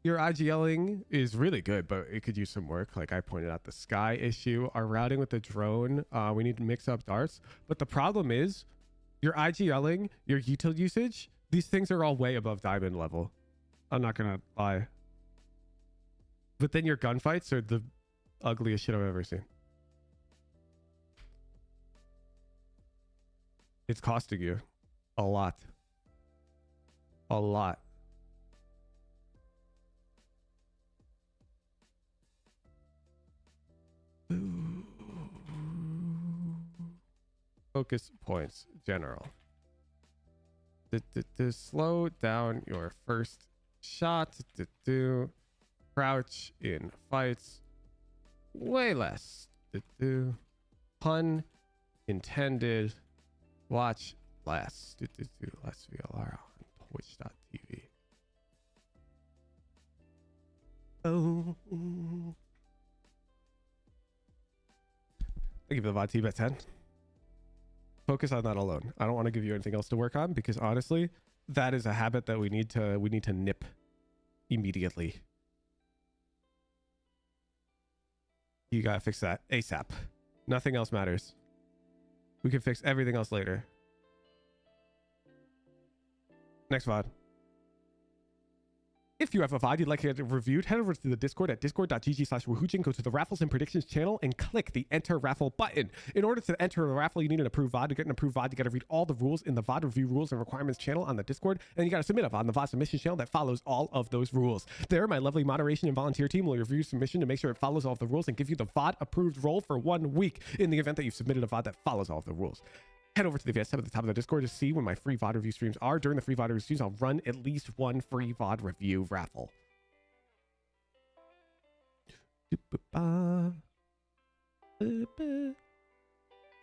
Your IGLing is really good, but it could use some work. Like I pointed out, the sky issue, our routing with the drone. We need to mix up darts. But the problem is your IGLing, your util usage, these things are all way above diamond level. I'm not going to lie. But then your gunfights are the ugliest shit I've ever seen. It's costing you a lot. A lot. Focus points, general. To slow down your first shot. Crouch in fights. Way less. Pun intended. Watch less. Less VLR on twitch.tv. Oh. Thank you for the VOD team at 10. Focus on that alone. I don't want to give you anything else to work on because honestly, that is a habit that we need to nip immediately. You gotta fix that ASAP. Nothing else matters. We can fix everything else later. Next VOD. If you have a VOD you'd like to get reviewed, head over to the Discord at discord.gg/wahujin, go to the Raffles and Predictions channel, and click the Enter Raffle button. In order to enter the raffle, you need an approved VOD. To get an approved VOD, you got to read all the rules in the VOD Review Rules and Requirements channel on the Discord, and you got to submit a VOD on the VOD Submission channel that follows all of those rules. There, my lovely moderation and volunteer team will review your submission to make sure it follows all of the rules and give you the VOD approved role for 1 week in the event that you've submitted a VOD that follows all of the rules. Head over to the advanced tab at the top of the Discord to see when my free VOD review streams are. During the free VOD review streams, I'll run at least one free VOD review raffle. We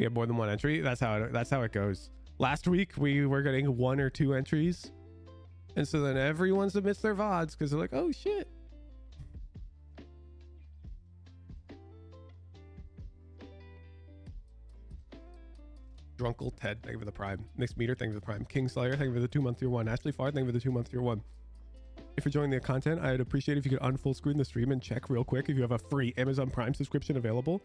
have more than one entry. That's how it goes. Last week we were getting 1 or 2 entries, and so then everyone submits their VODs because they're like, oh shit. Drunkle Ted, thank you for the prime. Mixed Meter, thank you for the prime. Kingslayer, thank you for the 2-month tier 1. Ashley Farr, thank you for the 2-month tier 1. If you're enjoying the content, I'd appreciate if you could unfull screen the stream and check real quick if you have a free Amazon Prime subscription available.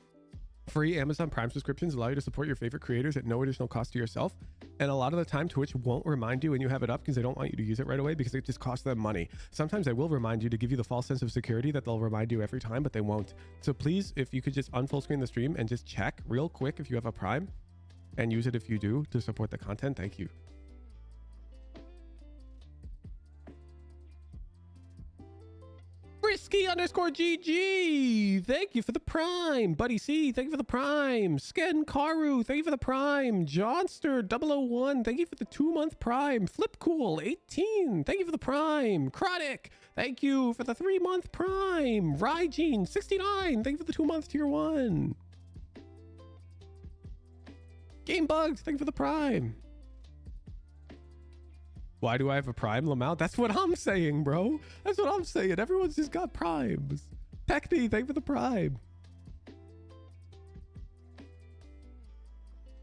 Free Amazon Prime subscriptions allow you to support your favorite creators at no additional cost to yourself. And a lot of the time, Twitch won't remind you when you have it up because they don't want you to use it right away because it just costs them money. Sometimes they will remind you to give you the false sense of security that they'll remind you every time, but they won't. So please, if you could just unfull screen the stream and just check real quick if you have a Prime and use it if you do to support the content. Thank you. Frisky_GG, thank you for the prime. Buddy C, thank you for the prime. Sken Karu, thank you for the prime. Johnster 001, thank you for the 2-month prime. Flip Cool 18, thank you for the prime. Chronic, thank you for the 3-month prime. Rygene 69, thank you for the 2-month tier 1. Game Bugged, thank you for the prime. Why do I have a prime, Lamau? That's what I'm saying, bro. That's what I'm saying. Everyone's just got primes. Peckney, thank you for the prime.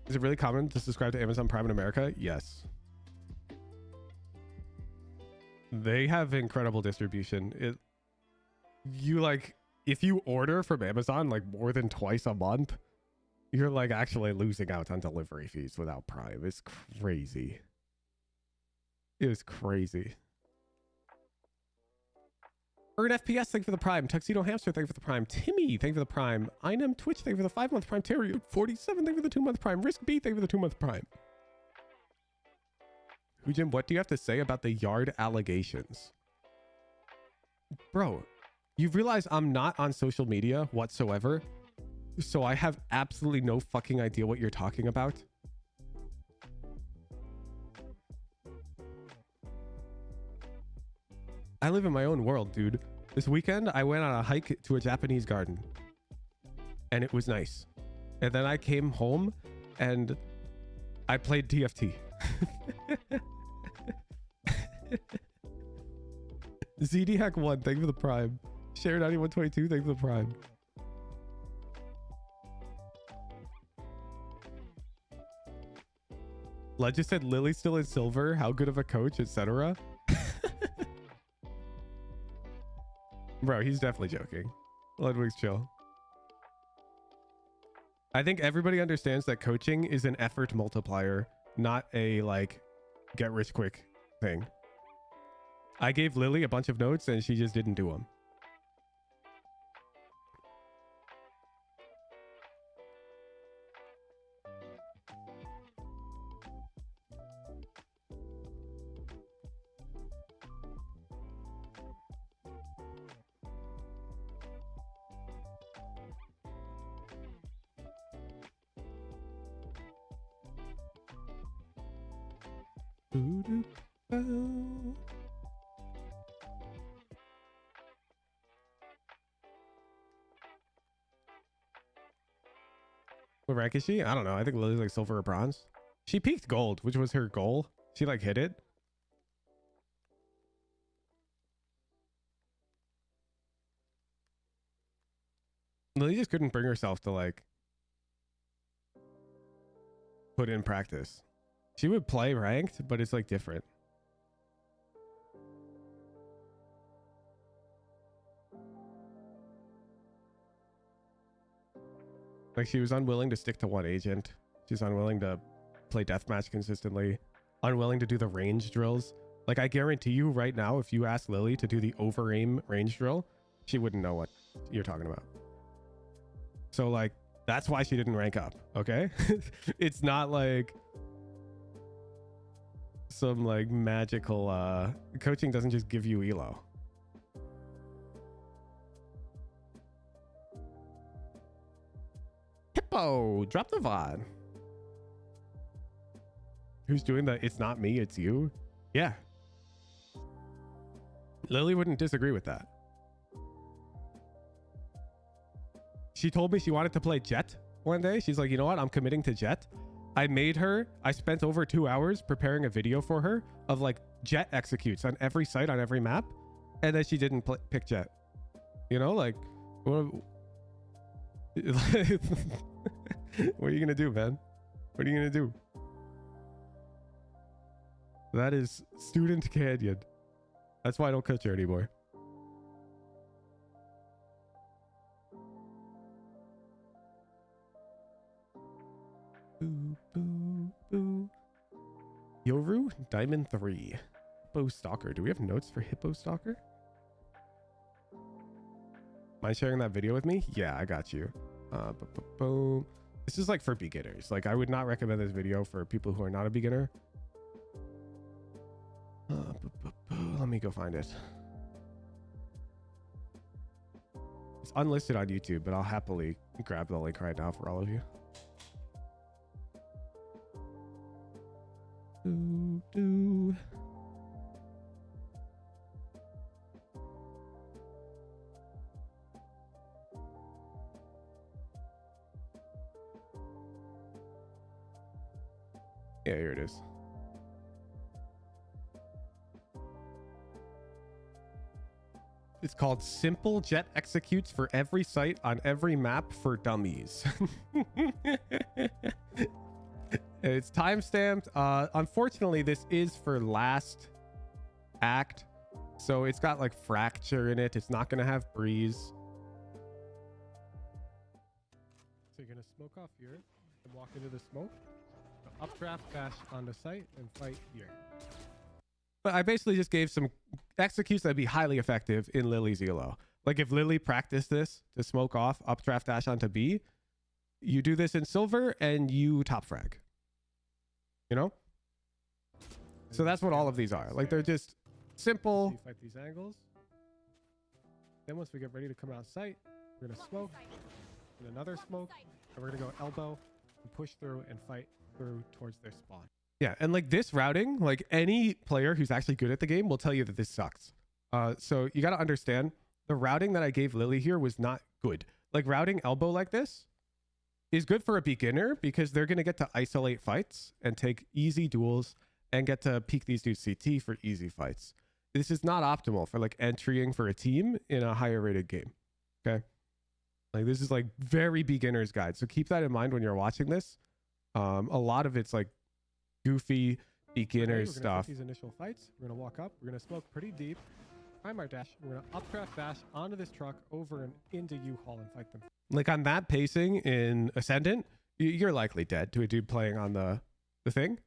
Is it really common to subscribe to Amazon Prime in America? Yes. They have incredible distribution. If you order from Amazon like more than twice a month, you're like actually losing out on delivery fees without Prime. It's crazy. It was crazy. Earn FPS, thank you for the prime. Tuxedo Hamster, thank you for the prime. Timmy, thank you for the prime. Inem Twitch, thank you for the 5-month prime. Terry 47, thank you for the 2-month prime. Risk B, thank you for the 2-month prime. Hujin, what do you have to say about the yard allegations? Bro, you realize I'm not on social media whatsoever, so I have absolutely no fucking idea what you're talking about. I live in my own world, dude. This weekend, I went on a hike to a Japanese garden. And it was nice. And then I came home and I played TFT. ZD Hack 1, thank you for the prime. Share 9122, thank you for the prime. Legend said Lily's still in silver. How good of a coach, etc. Bro, he's definitely joking. Ludwig's chill. I think everybody understands that coaching is an effort multiplier, not a like get rich quick thing. I gave Lily a bunch of notes and she just didn't do them. What rank is she? I don't know. I think Lily's like silver or bronze. She peaked gold, which was her goal. She like hit it. Lily just couldn't bring herself to like put in practice. She would play ranked, but it's like different. Like she was unwilling to stick to one agent. She's unwilling to play deathmatch consistently. Unwilling to do the range drills. Like I guarantee you right now, if you ask Lily to do the over aim range drill, she wouldn't know what you're talking about. So like, that's why she didn't rank up. Okay. It's not like some like magical, coaching doesn't just give you elo. Hippo, drop the VOD. Who's doing the it's not me, it's you? Yeah. Lily wouldn't disagree with that. She told me she wanted to play Jett one day. She's like, you know what? I'm committing to Jett. I spent over 2 hours preparing a video for her of like Jett executes on every site, on every map. And then she didn't pick Jett. You know, like, what are you gonna do, man? What are you gonna do? That is Student Canyon. That's why I don't coach her anymore. Boo, boo, boo. Yoru, Diamond 3. Hippo Stalker. Do we have notes for Hippo Stalker? Mind sharing that video with me? Yeah, I got you. Boom. This is like for beginners. Like I would not recommend this video for people who are not a beginner. Let me go find it. It's unlisted on YouTube, but I'll happily grab the link right now for all of you. Doo. Yeah, here it is. It's called Simple Jett Executes for Every Site on Every Map for Dummies. It's time-stamped. Unfortunately, this is for last act. So it's got like fracture in it. It's not going to have breeze. So you're going to smoke off here and walk into the smoke. Updraft dash on the site and fight here. But I basically just gave some executes that'd be highly effective in Lily's elo. Like if Lily practiced this to smoke off, updraft dash onto B, you do this in silver and you top frag. You know? So that's what all of these are. Like they're just simple. You fight these angles. Then once we get ready to come out sight, we're gonna smoke and another smoke, and we're gonna go elbow and push through and fight through towards their spawn. Yeah, and like this routing, like any player who's actually good at the game will tell you that this sucks. So you got to understand the routing that I gave Lily here was not good. Like routing elbow like this is good for a beginner because they're going to get to isolate fights and take easy duels and get to peek these dudes CT for easy fights. this is not optimal for like entering for a team in a higher rated game. Okay. Like this is like very beginner's guide. So keep that in mind when you're watching this. A lot of it's like goofy beginner's stuff. These initial fights. We're gonna walk up. We're gonna smoke pretty deep. Prime our dash. We're gonna upcraft dash onto this truck over and into U-Haul and fight them. Like on that pacing in Ascendant, you're likely dead to a dude playing on the thing.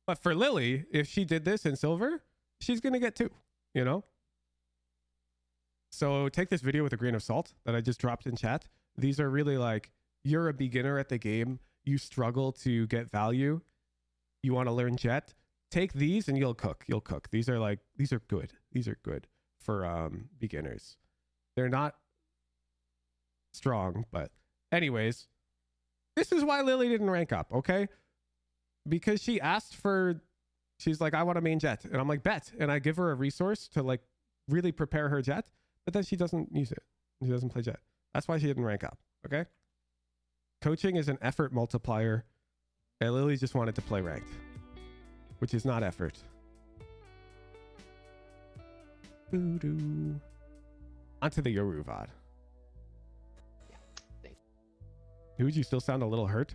But for Lily, if she did this in Silver, she's gonna get 2. You know. So take this video with a grain of salt that I just dropped in chat. These are really like, you're a beginner at the game. You struggle to get value. You want to learn Jett. Take these and you'll cook. You'll cook. These are good. These are good for beginners. They're not strong, but anyways, this is why Lily didn't rank up, okay? Because she asked for, she's like, I want a main Jett. And I'm like, bet. And I give her a resource to like really prepare her Jett. But then she doesn't use it. She doesn't play Jett. That's why she didn't rank up. Okay. Coaching is an effort multiplier. And Lily just wanted to play ranked, which is not effort. Boo-doo. Onto the Yoru VOD. Would you still sound a little hurt?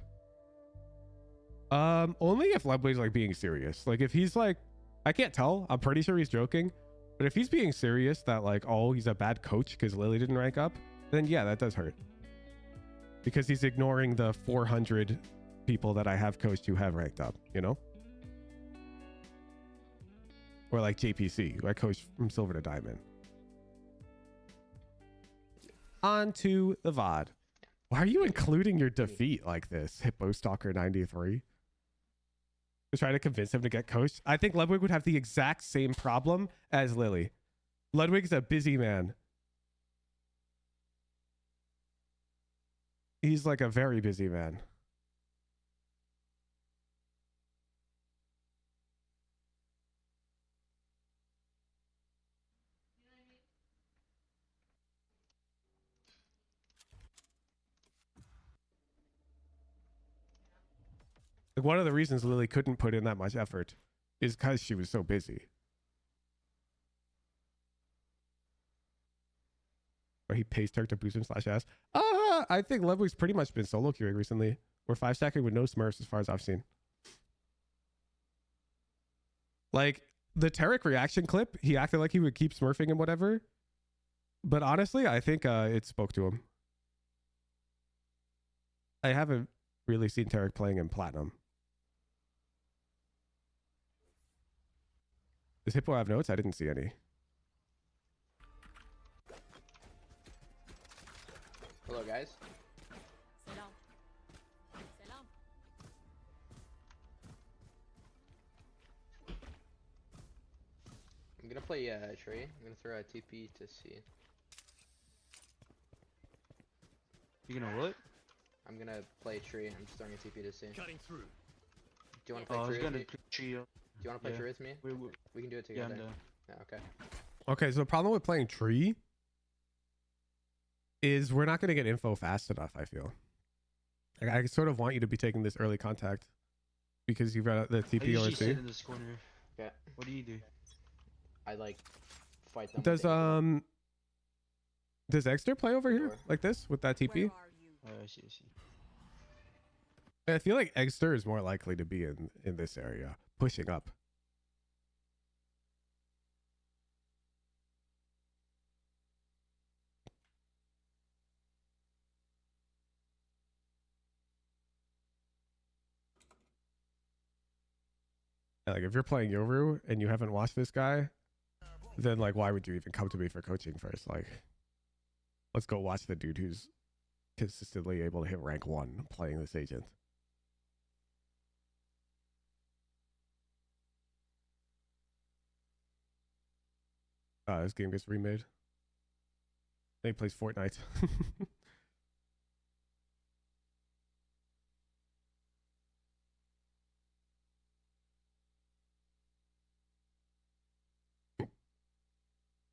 Only if Ludwig's like being serious. Like if he's like, I can't tell. I'm pretty sure he's joking. But if he's being serious that like, oh, he's a bad coach because Lily didn't rank up, then yeah, that does hurt. Because he's ignoring the 400 people that I have coached who have ranked up, you know? Or like JPC, who I coached from Silver to Diamond. On to the VOD. Why are you including your defeat like this, Hippo Stalker 93? To try to convince him to get coached. I think Ludwig would have the exact same problem as Lily. Ludwig's a busy man. He's like a very busy man. Like one of the reasons Lily couldn't put in that much effort is because she was so busy. Or he pays Turk to boost him /ass. I think Ludwig's pretty much been solo queuing recently. We're 5-stacking with no smurfs as far as I've seen. Like the Tarek reaction clip, he acted like he would keep smurfing and whatever. But honestly, I think it spoke to him. I haven't really seen Tarek playing in Platinum. Does Hippo have notes? I didn't see any. Hello, guys. Salam. Salam. I'm gonna play tree. I'm gonna throw a TP to C. You gonna what? I'm gonna play tree. I'm just throwing a TP to C. Cutting through. Do you want to play tree with me? Do you want to play Yeah. tree with me? We can do it together. Yeah, okay. Okay, so the problem with playing tree is we're not going to get info fast enough, I feel. Like, I sort of want you to be taking this early contact because you've got the TP or C. in this corner. Yeah. What do you do? I like fight them. Does Exter play over here Sure. like this with that TP? Where are you? I see. I feel like Exter is more likely to be in this area, pushing up. Like if you're playing Yoru and you haven't watched this guy, then like why would you even come to me for coaching first? Like, let's go watch the dude who's consistently able to hit rank 1 playing this agent. This game gets remade. Then he plays Fortnite.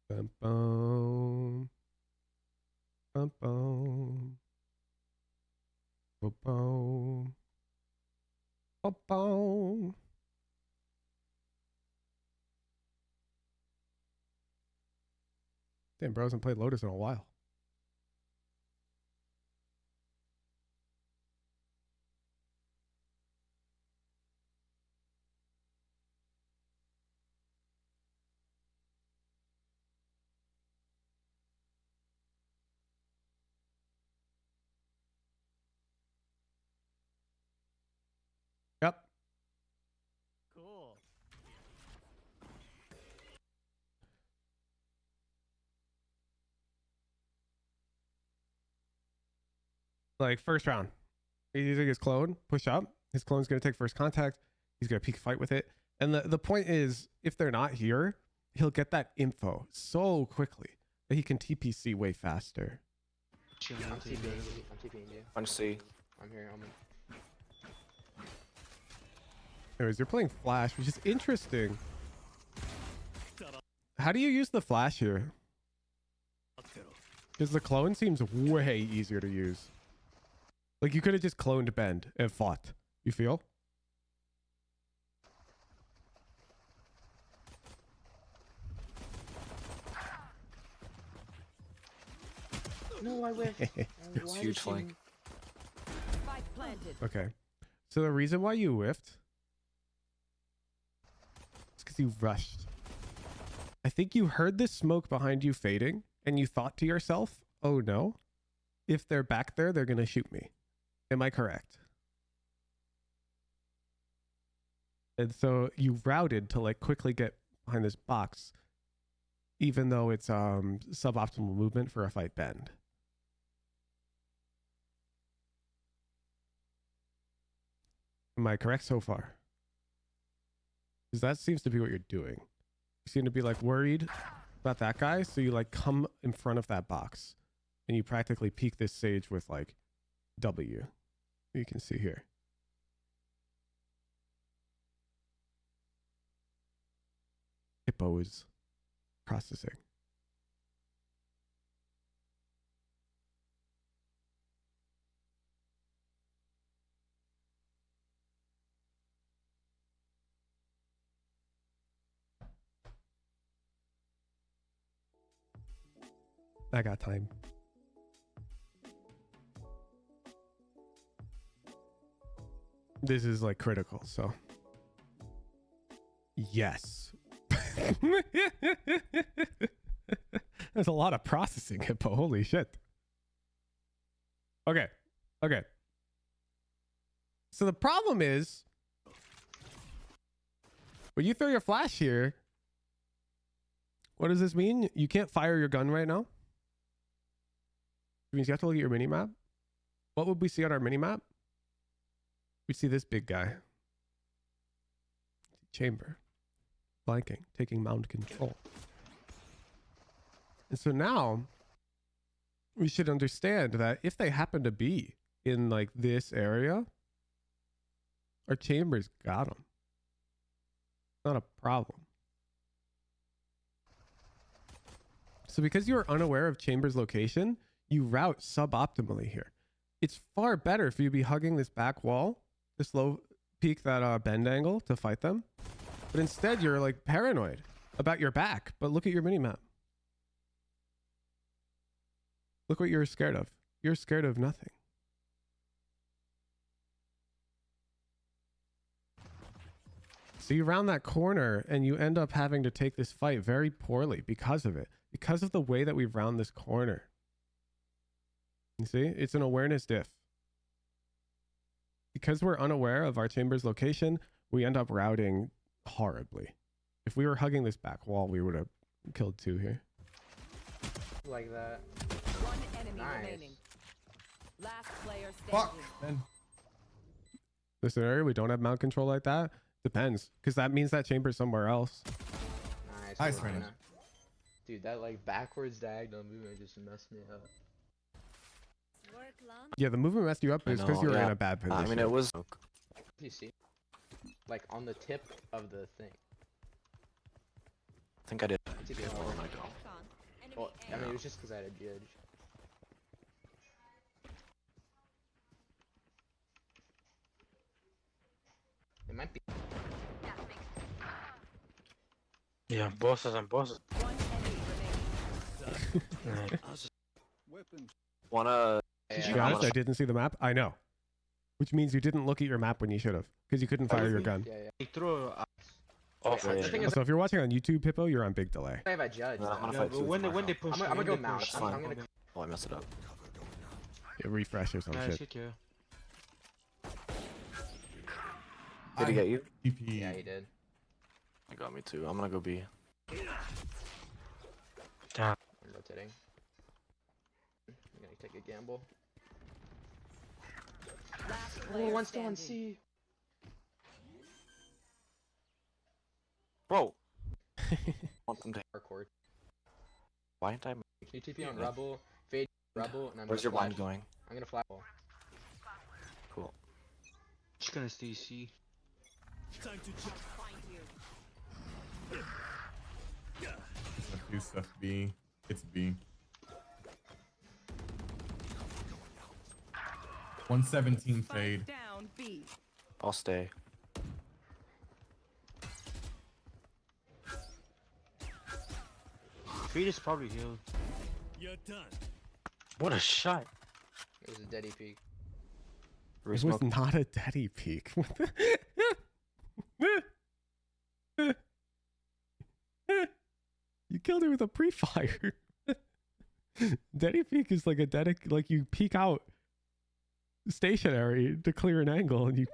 Bum, bum. Bum, bum. Bum, bum. Bum, bum. Damn, bro hasn't played Lotus in a while. Yep. Cool. Like first round, he's using his clone, push up. His clone's gonna take first contact. He's gonna peek fight with it. And the point is, if they're not here, he'll get that info so quickly that he can TPC way faster. Chilling I'm out here. TPing you. I'm TPing you. On C. I'm here. Anyways, you're playing Flash, which is interesting. How do you use the Flash here? Because the clone seems way easier to use. Like you could have just cloned Bend and fought. You feel? No, I whiffed. It's huge flank. Spike planted. Okay. So the reason why you whiffed is because you rushed. I think you heard the smoke behind you fading and you thought to yourself, oh no, if they're back there, they're going to shoot me. Am I correct? And so you routed to like quickly get behind this box, even though it's suboptimal movement for a fight Bend. Am I correct so far? Because that seems to be what you're doing. You seem to be like worried about that guy, so you like come in front of that box and you practically peek this sage with like W. You can see here. Hippo is processing. I got time. This is like critical, so. Yes. There's a lot of processing, Hippo. Holy shit. Okay. Okay. So the problem is, when you throw your flash here, what does this mean? You can't fire your gun right now. It means you have to look at your mini map. What would we see on our mini map? We see this big guy. Chamber. Flanking. Taking mound control. And so now we should understand that if they happen to be in like this area, our chambers got them. Not a problem. So because you are unaware of chamber's location, you route suboptimally here. It's far better for you to be hugging this back wall, this low peak, that bend angle to fight them. But instead you're like paranoid about your back. But look at your minimap. Look what you're scared of. You're scared of nothing. So you round that corner and you end up having to take this fight very poorly because of it. Because of the way that we round this corner. You see? It's an awareness diff. Because we're unaware of our chamber's location, we end up routing horribly. If we were hugging this back wall, we would have killed two here. Like that. One enemy Nice. remaining. Last player standing. Fuck, man. This area, we don't have mount control like that. Depends, because that means that chamber's somewhere else. Nice. Nice, work, Renan. Renan. Dude, that like backwards diagonal movement just messed me up. Work long. Yeah, the movement messed you up is because you were in a bad position. I mean, it was. You see? Like on the tip of the thing. I think I did. TP. Oh my god. Enemy Well, I A. mean, it was just because I had a judge. It might be. Yeah, bosses and bosses. One enemy remaining. Wanna? To be honest, I didn't see the map. I know. Which means you didn't look at your map when you should have. Because you couldn't fire your gun. Yeah, yeah. He threw. So if you're watching on YouTube, Hippo, you're on big delay. I have a judge. Yeah, but when they push, I'm gonna go mouse. I'm gonna. Oh, I messed it up. Yeah, refresh or some Nice, shit. yeah. Did he get you? Yeah, he did. I got me too. I'm gonna go B. I'm rotating. I'm gonna take a gamble. Last Oh, player one's still on standing. C. Bro. Want them to Hardcore. why ain't I? Can you TP on Rebel? Fade Rebel, and I'm Where's your gonna blind flash. going? I'm gonna flash. Cool. Just gonna stay C. Find you. Do stuff B. It's B. 117 fade. Spike down B. I'll stay. Fade is probably healed. What a shot. It was a deady peek. It was Resmoke. not a daddy peek. You killed her with a pre-fire. Daddy peek is like a like you peek out stationary to clear an angle and you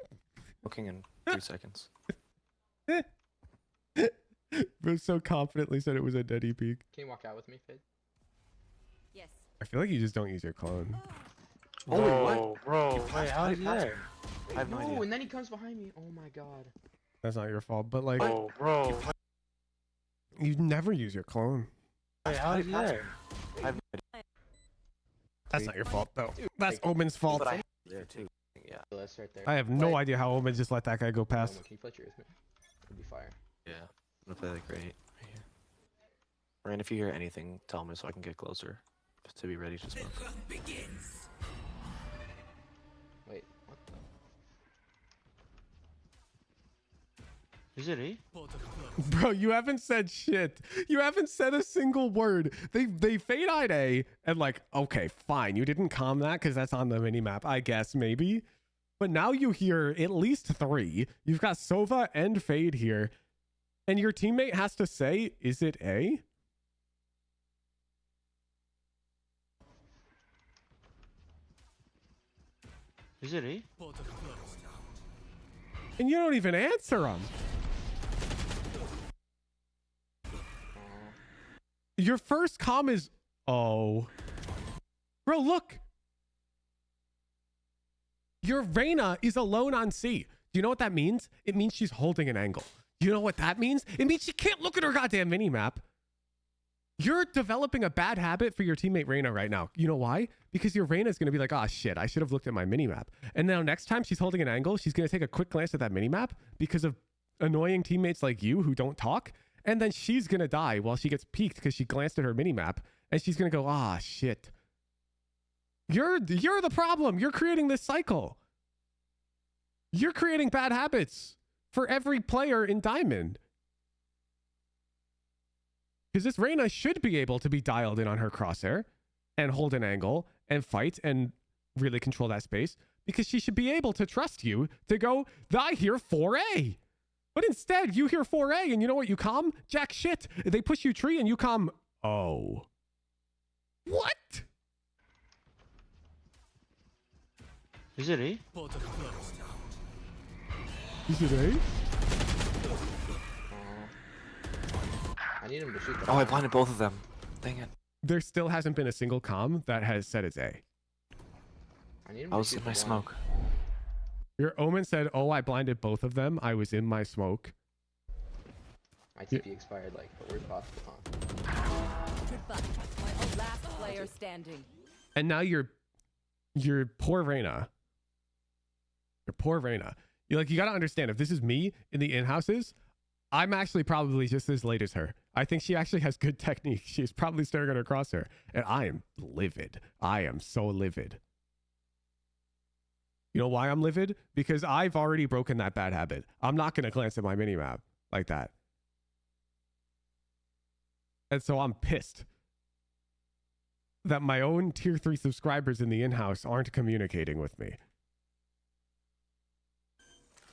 Looking in 3 seconds. Bro so confidently said it was a daddy peek. Can you walk out with me, Fade? Yes. I feel like you just don't use your clone. Oh, bro. Wait, how did he there? I have no No, idea. and then he comes behind me. Oh my god. That's not your fault, but like bro. you never use your clone. Wait, how did he there? I have no idea. That's not your fault though. That's Omen's fault. But I there too. Yeah. That's right there. I have no idea how Omen just let that guy go Omen, past. can you fletch yours, man? It'd be fire. Yeah. I'm gonna play like right here. Ryan, if you hear anything, tell me so I can get closer. Just to be ready to smoke. Wait, what the? Is it A? Bro, you haven't said shit. You haven't said a single word. They fade-eyed A and like, okay, fine. You didn't calm that because that's on the minimap, I guess, maybe. But now you hear at least 3. You've got Sova and Fade here. And your teammate has to say, is it A? Is it A? And you don't even answer him. Your first comm is, oh. Bro, look. Your Reyna is alone on C. Do you know what that means? It means she's holding an angle. You know what that means? It means she can't look at her goddamn minimap. You're developing a bad habit for your teammate Reyna right now. You know why? Because your Reyna is going to be like, oh shit, I should have looked at my minimap. And now next time she's holding an angle, she's going to take a quick glance at that minimap because of annoying teammates like you who don't talk. And then she's going to die while she gets peeked because she glanced at her minimap. And she's going to go, ah, shit. You're the problem. You're creating this cycle. You're creating bad habits for every player in Diamond. Because this Reyna should be able to be dialed in on her crosshair and hold an angle and fight and really control that space because she should be able to trust you to go, I hear 4A. But instead, you hear 4A and you know what you come? Jack shit. They push you tree and you come, oh. What? Is it A? Is it A? I need him to shoot the Oh, I blinded both of them. Dang it. There still hasn't been a single comm that has said it's A. I need him I to was shoot in the my blind. smoke. Your Omen said, oh, I blinded both of them. I was in my smoke. My TP expired, like, but we're possible, huh? Goodbye. Last player standing. And now your poor Reyna. Your poor Reyna. You got to understand, if this is me in the in-houses, I'm actually probably just as late as her. I think she actually has good technique. She's probably staring at her crosshair. And I am livid. I am so livid. You know why I'm livid? Because I've already broken that bad habit. I'm not going to glance at my minimap like that. And so I'm pissed. that my own tier 3 subscribers in the in-house aren't communicating with me.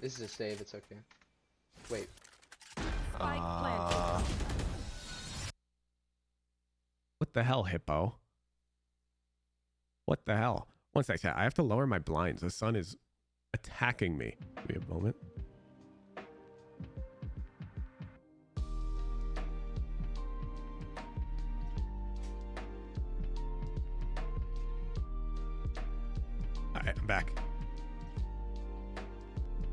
This is a save, it's okay. Wait. What the hell, Hippo? What the hell? One sec, chat. I have to lower my blinds. The sun is attacking me. Give me a moment. Alright, I'm back.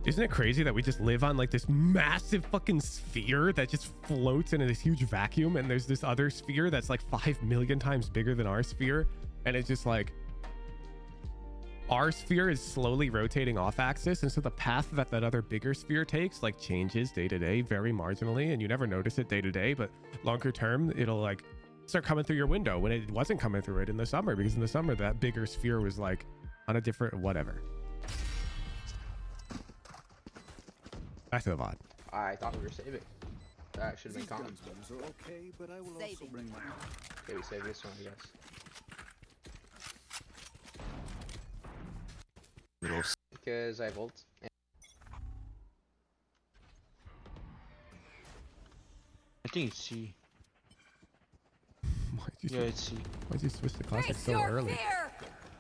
Isn't it crazy that we just live on like this massive fucking sphere that just floats in this huge vacuum, and there's this other sphere that's like 5 million times bigger than our sphere, and it's just like our sphere is slowly rotating off axis, and so the path that that other bigger sphere takes like changes day to day very marginally, and you never notice it day to day, but longer term it'll like start coming through your window when it wasn't coming through it in the summer, because in the summer that bigger sphere was like on a different whatever. Back to the VOD. I thought we were saving. That should have been common. Okay, but I will also bring my... Okay, we save this one, I guess. Because I have ult. I think it's C. Yeah, it's C. Why'd you switch the classic so early?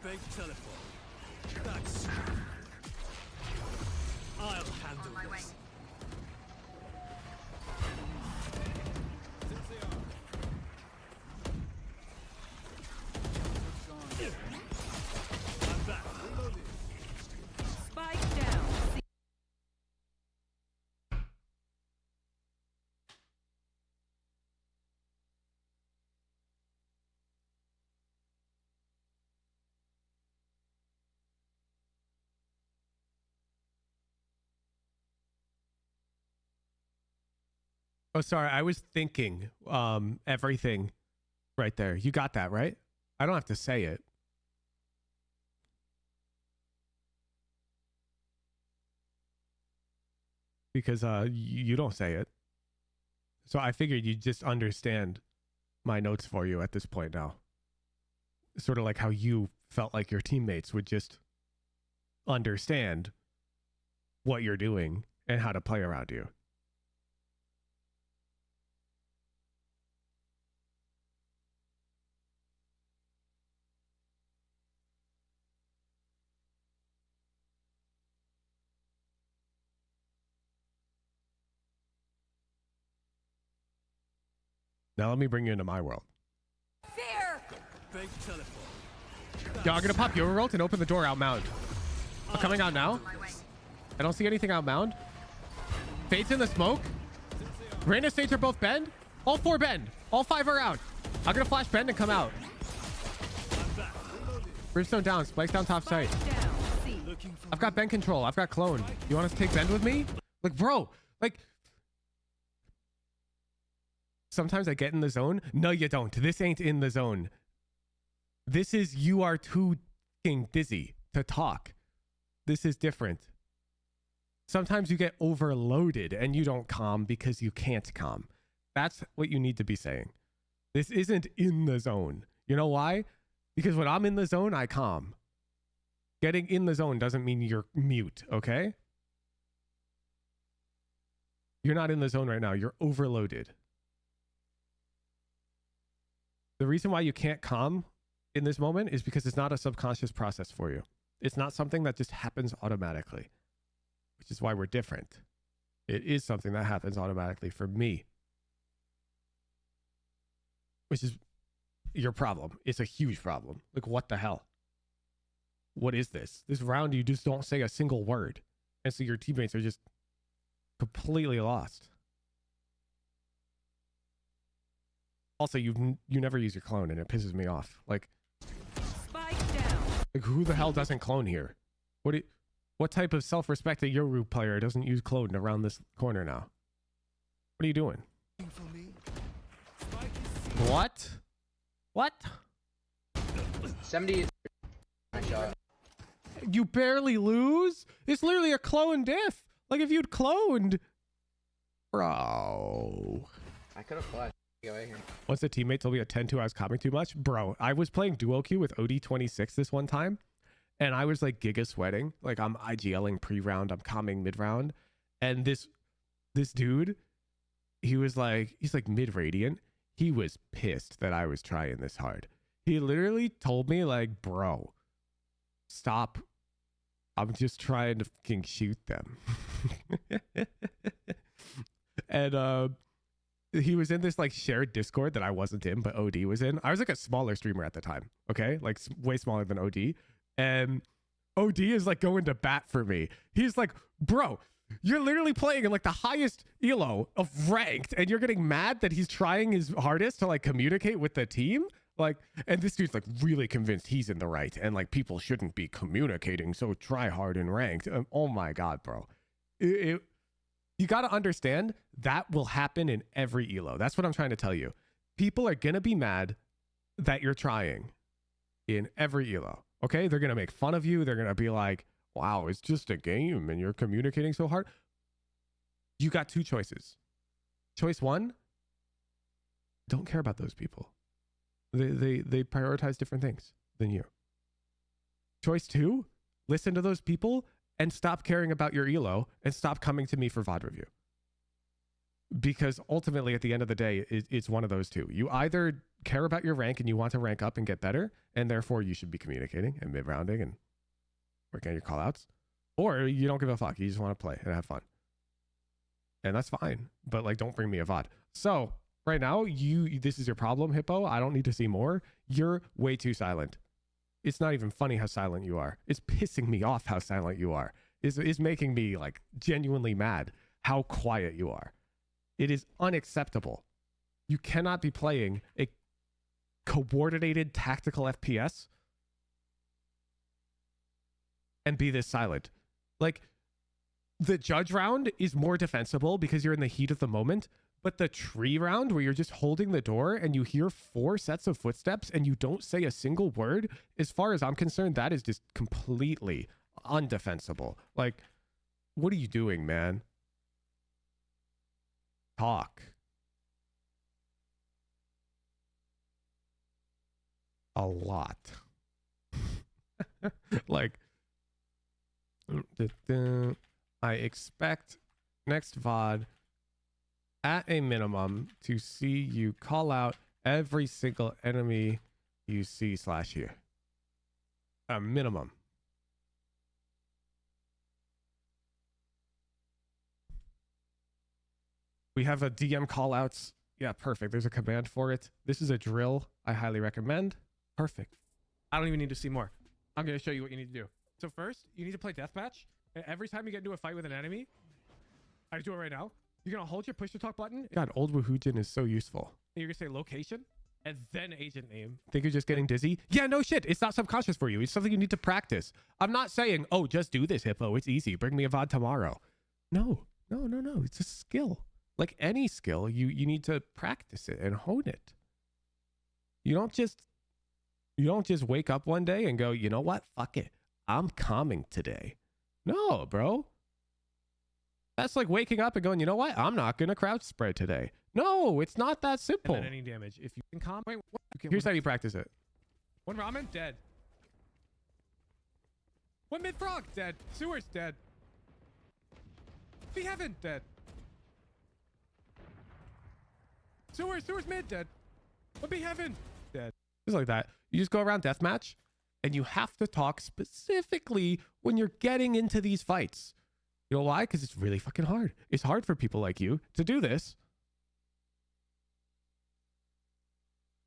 Big teleport. That's... I'll handle this. Spike down. Oh, sorry. I was thinking everything right there. You got that, right? I don't have to say it. Because you don't say it. So I figured you'd just understand my notes for you at this point now. Sort of like how you felt like your teammates would just understand what you're doing and how to play around you. Now let me bring you into my world. Fear. Big teleport. Yo, I'm gonna pop Yoru ult and open the door out mound. I'm coming out now. I don't see anything out mound. Fate's in the smoke. Rain and Sage are both bend. All 4 bend. All 5 are out. I'm gonna flash bend and come out. Brimstone down. Spike's down top site. I've got bend control. I've got clone. You want us to take bend with me? Like, bro, like... Sometimes I get in the zone. No, you don't. This ain't in the zone. This is you are too fucking dizzy to talk. This is different. Sometimes you get overloaded and you don't calm because you can't calm. That's what you need to be saying. This isn't in the zone. You know why? Because when I'm in the zone, I calm. Getting in the zone doesn't mean you're mute, okay? You're not in the zone right now. You're overloaded. The reason why you can't calm in this moment is because it's not a subconscious process for you. It's not something that just happens automatically, which is why we're different. It is something that happens automatically for me, which is your problem. It's a huge problem. Like, what the hell? What is this? This round, you just don't say a single word. And so your teammates are just completely lost. Also, you never use your clone, and it pisses me off. Like, Spike down. Like, who the hell doesn't clone here? What type of self-respecting Yoru player doesn't use clone around this corner now? What are you doing? What? What? 70. Nice shot. You barely lose? It's literally a clone diff. Like, if you'd cloned, bro. I could have flashed. Go right here. Once a teammate told me at 10-2 I was coming too much. Bro, I was playing duo queue with OD26 this one time, and I was like giga sweating. Like I'm IGLing pre-round, I'm calming mid-round. And this dude, he's like mid-radiant. He was pissed that I was trying this hard. He literally told me like, bro, stop. I'm just trying to fucking shoot them. And he was in this like shared Discord that I wasn't in, but OD was in. I was like a smaller streamer at the time. Okay. Like way smaller than OD. And OD is like going to bat for me. He's like, bro, you're literally playing in like the highest elo of ranked and you're getting mad that he's trying his hardest to like communicate with the team. Like, and this dude's like really convinced he's in the right and like people shouldn't be communicating so try hard in ranked. Oh my God, bro. You got to understand that will happen in every elo. That's what I'm trying to tell you. People are going to be mad that you're trying in every elo. Okay. They're going to make fun of you. They're going to be like, wow, it's just a game and you're communicating so hard. You got two choices. Choice one, don't care about those people. They prioritize different things than you. Choice two, listen to those people and stop caring about your elo and stop coming to me for VOD review. Because ultimately at the end of the day, it's one of those two. You either care about your rank and you want to rank up and get better, and therefore you should be communicating and mid-rounding and working on your callouts, or you don't give a fuck. You just want to play and have fun. And that's fine. But like, don't bring me a VOD. So right now, this is your problem, Hippo. I don't need to see more. You're way too silent. It's not even funny how silent you are. It's pissing me off how silent you are. It's making me like genuinely mad how quiet you are. It is unacceptable. You cannot be playing a coordinated tactical FPS and be this silent. Like, the judge round is more defensible because you're in the heat of the moment. But the tree round where you're just holding the door and you hear 4 sets of footsteps and you don't say a single word, as far as I'm concerned, that is just completely undefensible. Like, what are you doing, man? Talk. A lot. Like, I expect next VOD at a minimum to see you call out every single enemy you see / hear. A minimum. We have a DM callouts. Yeah, perfect. There's a command for it. This is a drill I highly recommend. Perfect. I don't even need to see more. I'm going to show you what you need to do. So first, you need to play deathmatch. Every time you get into a fight with an enemy, I do it right now. You're going to hold your push to talk button. God, old Woohoojin is so useful. You're going to say location and then agent name. Think you're just getting dizzy? Yeah, no shit. It's not subconscious for you. It's something you need to practice. I'm not saying, oh, just do this, Hippo. It's easy. Bring me a VOD tomorrow. No. It's a skill. Like any skill, you need to practice it and hone it. You don't just wake up one day and go, you know what? Fuck it. I'm calming today. No, bro. That's like waking up and going, you know what? I'm not going to crouch spread today. No, it's not that simple. And then any damage. If you can calm... Wait, what? Here's how you practice it. One ramen, dead. One mid-frog, dead. Sewer's dead. Be heaven, dead. Sewer's mid, dead. One be heaven, dead. Just like that. You just go around deathmatch, and you have to talk specifically when you're getting into these fights. You know why? Because it's really fucking hard. It's hard for people like you to do this.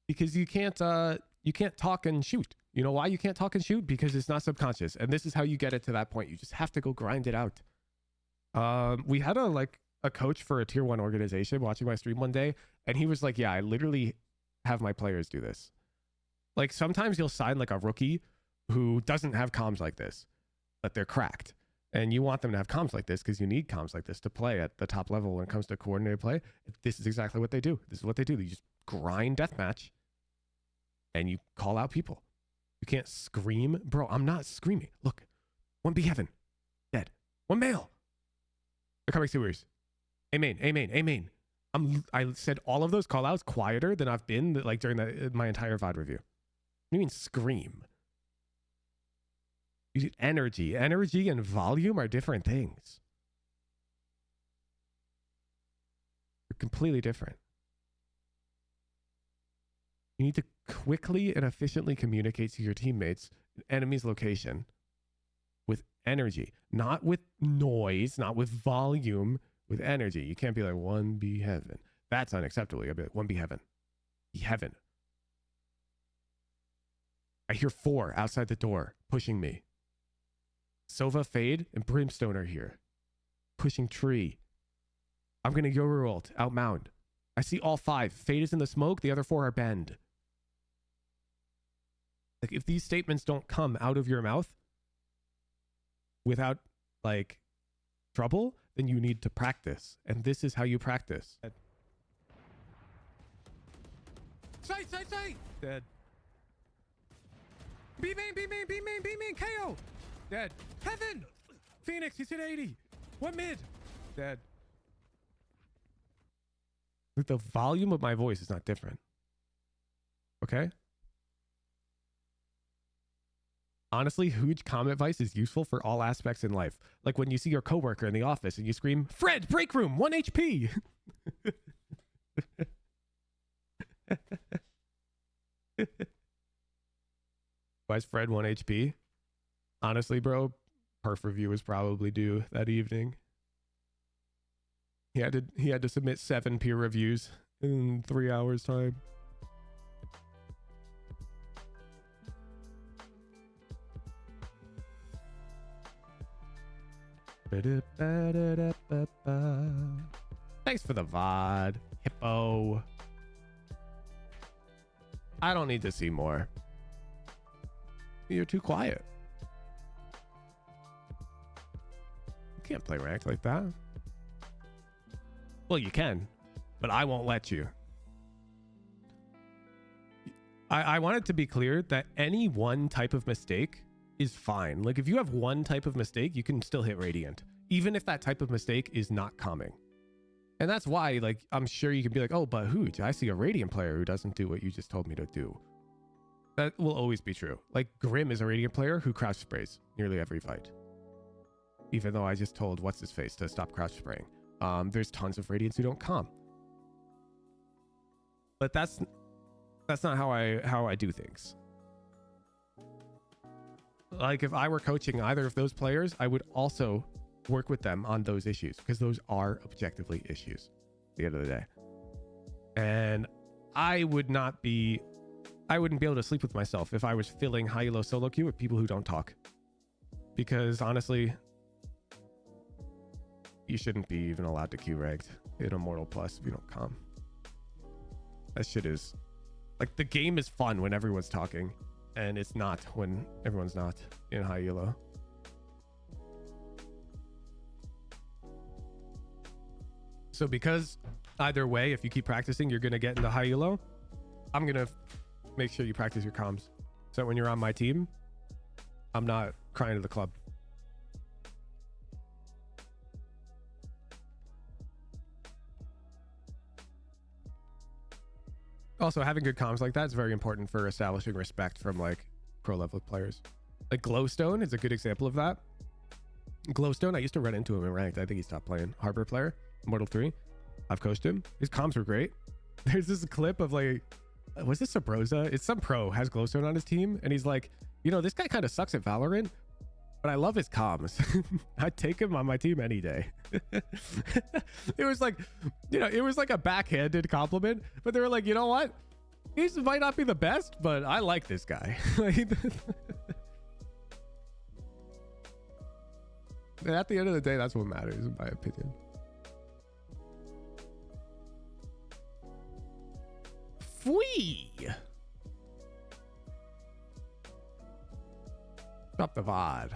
Because you can't talk and shoot. You know why you can't talk and shoot? Because it's not subconscious. And this is how you get it to that point. You just have to go grind it out. We had a coach for a tier 1 organization watching my stream one day, and he was like, yeah, I literally have my players do this. Like, sometimes you'll sign like a rookie who doesn't have comms like this, but they're cracked. And you want them to have comms like this because you need comms like this to play at the top level when it comes to coordinated play. This is exactly what they do. This is what they do. You just grind deathmatch and you call out people. You can't scream. Bro, I'm not screaming. Look, one be heaven, dead. One male. They're coming sewers. Amen. I said all of those call outs quieter than I've been like during my entire VOD review. What do you mean scream? You need energy. Energy and volume are different things. They're completely different. You need to quickly and efficiently communicate to your teammates an enemy's location with energy, not with noise, not with volume, with energy. You can't be like, one be heaven. That's unacceptable. You'll be like, one be heaven. Be heaven. I hear 4 outside the door pushing me. Sova, Fade, and Brimstone are here. Pushing tree. I'm going to Yoru ult, out mound. I see all 5. Fade is in the smoke. The other 4 are bend. Like, if these statements don't come out of your mouth without, like, trouble, then you need to practice. And this is how you practice. Sight! Dead. B main, KO! Dead. Heaven! Phoenix, he's hit 80. One mid. Dead. The volume of my voice is not different. Okay? Honestly, huge comment advice is useful for all aspects in life. Like when you see your coworker in the office and you scream, Fred, break room, 1 HP. Why is Fred 1 HP? Honestly, bro, perf review was probably due that evening. He had to submit 7 peer reviews in 3 hours time. Thanks for the VOD, Hippo. I don't need to see more. You're too quiet. You can't play ranked like that. Well, you can, but I won't let you. I want it to be clear that any one type of mistake is fine. Like if you have one type of mistake, you can still hit Radiant, even if that type of mistake is not calming. And that's why, like, I'm sure you can be like, oh, but Hooch, I see a Radiant player who doesn't do what you just told me to do. That will always be true. Like Grim is a Radiant player who crouch sprays nearly every fight. Even though I just told what's his face to stop crouch spraying. There's tons of Radiants who don't calm. But that's not how I do things. Like if I were coaching either of those players, I would also work with them on those issues because those are objectively issues at the end of the day. And I wouldn't be able to sleep with myself if I was filling high elo solo queue with people who don't talk. Because honestly, you shouldn't be even allowed to queue ranked in Immortal Plus if you don't calm. That shit is like, the game is fun when everyone's talking, and it's not when everyone's not in high elo. So because either way, if you keep practicing, you're going to get into high elo, I'm going to make sure you practice your comms. So when you're on my team, I'm not crying to the club. Also, having good comms like that is very important for establishing respect from like pro level players. Like Glowstone is a good example of that. Glowstone, I used to run into him in ranked. I think he stopped playing. Harbor player, Immortal 3. I've coached him. His comms were great. There's this clip of like, was this Sabrosa? It's some pro has Glowstone on his team, and he's like, you know, this guy kind of sucks at Valorant, but I love his comms. I'd take him on my team any day. It was like, you know, it was like a backhanded compliment, but they were like, you know what? He might not be the best, but I like this guy. At the end of the day, that's what matters, in my opinion. Fwee! Drop the VOD.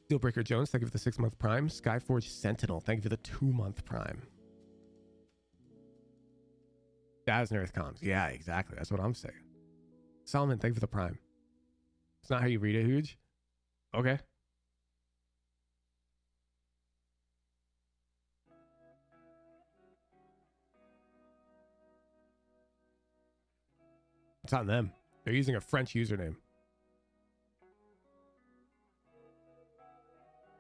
Dealbreaker Jones, thank you for the 6-month prime. Skyforge Sentinel, thank you for the 2-month prime. Jazz and Earth comms. Yeah, exactly. That's what I'm saying. Solomon, thank you for the prime. It's not how you read it, Huge. Okay. It's on them. They're using a French username.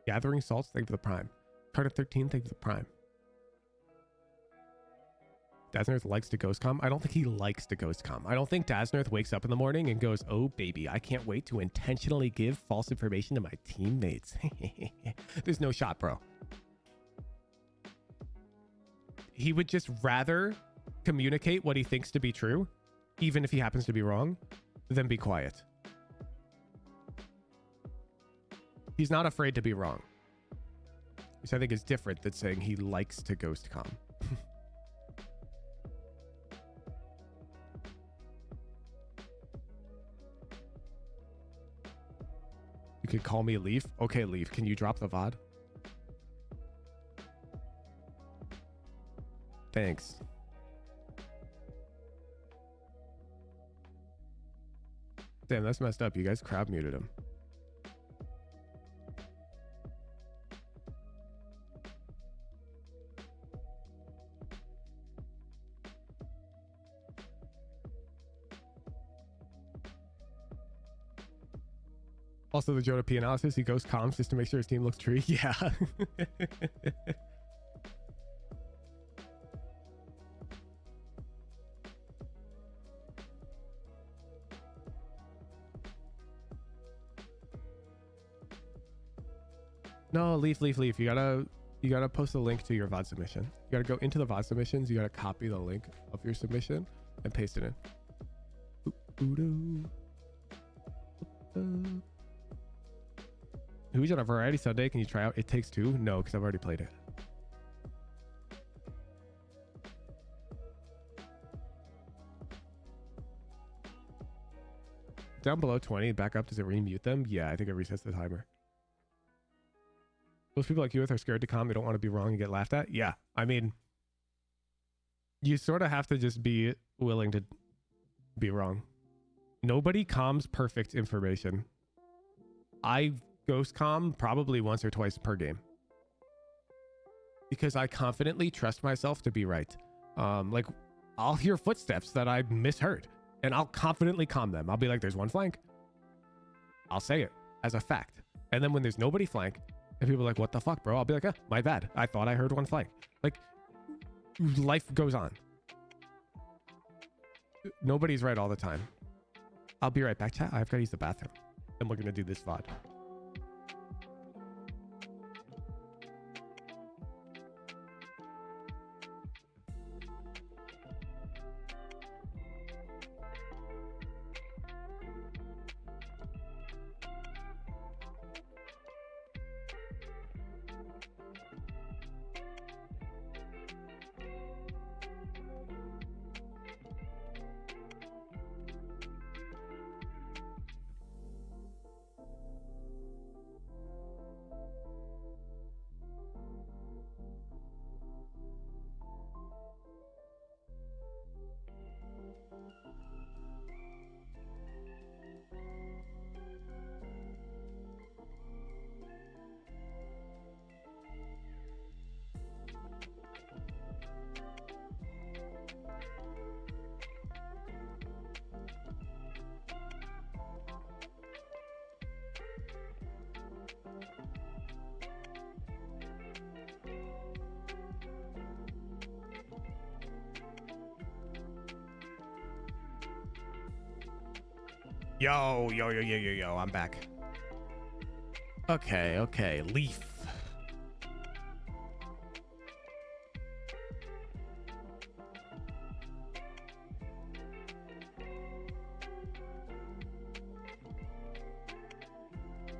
Gathering Salts, thank you for the Prime. Carter 13, thank you for the Prime. Daznarth likes to ghost com. I don't think he likes to ghost com. I don't think Daznarth wakes up in the morning and goes, oh baby, I can't wait to intentionally give false information to my teammates. There's no shot, bro. He would just rather communicate what he thinks to be true, even if he happens to be wrong, than be quiet. He's not afraid to be wrong, which I think is different than saying he likes to ghost com. You could call me Leaf. Okay, Leaf, can you drop the VOD? Thanks. Damn, that's messed up. You guys crowd muted him. Also, the Joda P analysis, he ghost comms just to make sure his team looks tree. Yeah. No, Leaf. You gotta post a link to your VOD submission. You gotta go into the VOD submissions. You gotta copy the link of your submission and paste it in. Who's on a variety Sunday? Can you try out It Takes Two? No, because I've already played it. Down below 20, back up. Does it remute them? Yeah, I think it resets the timer. Those people like you are scared to come. They don't want to be wrong and get laughed at. Yeah, I mean, you sort of have to just be willing to be wrong. Nobody comms perfect information. I ghost comm probably once or twice per game because I confidently trust myself to be right. Like, I'll hear footsteps that I misheard and I'll confidently comm them. I'll be like, there's one flank. I'll say it as a fact. And then when there's nobody flank and people are like, what the fuck, bro? I'll be like, my bad. I thought I heard one flank. Like, life goes on. Nobody's right all the time. I'll be right back, chat. I've got to use the bathroom. And we're going to do this VOD. Yo, I'm back. Okay, Leaf.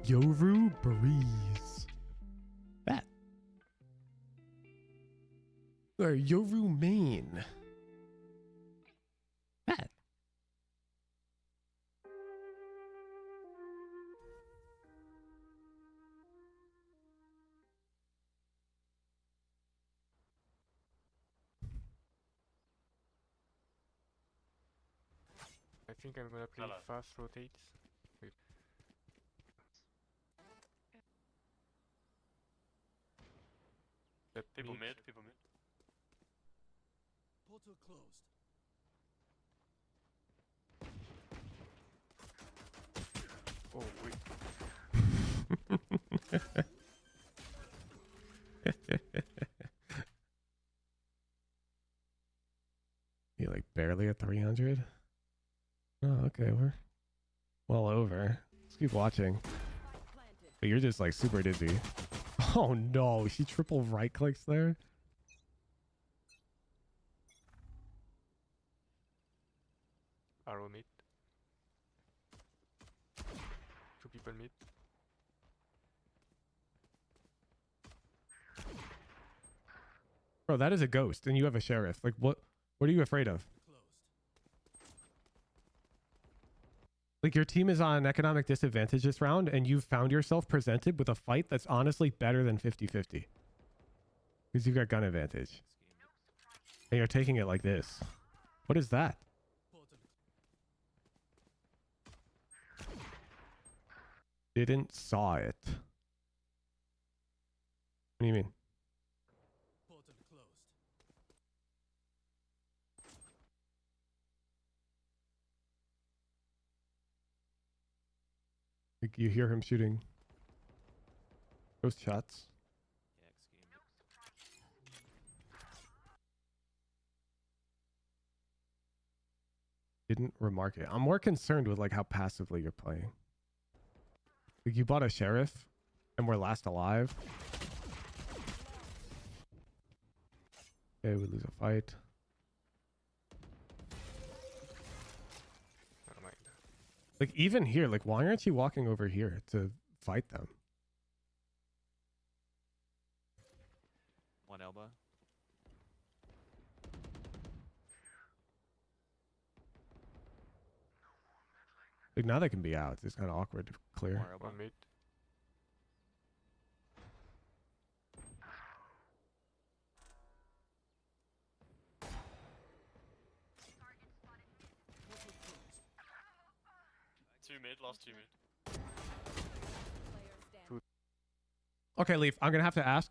Yoru Breeze. That. Or Yoru Main. That. I think I'm gonna play fast rotates. Wait. People mid. Portal closed. Oh, wait. You like barely at 300? Oh, okay, we're well over. Let's keep watching. But you're just like super dizzy. Oh no, she triple right clicks there. Arrow mid. Two people mid. Bro, that is a ghost and you have a sheriff. Like what are you afraid of? Like your team is on an economic disadvantage this round and you've found yourself presented with a fight that's honestly better than 50-50. Because you've got gun advantage. And you're taking it like this. What is that? Didn't saw it. What do you mean? Like you hear him shooting ghost shots. Didn't remark it. I'm more concerned with like how passively you're playing. Like you bought a sheriff and we're last alive. Okay, we lose a fight. Never mind. Like even here, like why aren't you walking over here to fight them? One elbow. Like now they can be out. It's kind of awkward to clear. More elbow. One mid. Two mid, last two mid. Okay, Leaf, I'm gonna have to ask,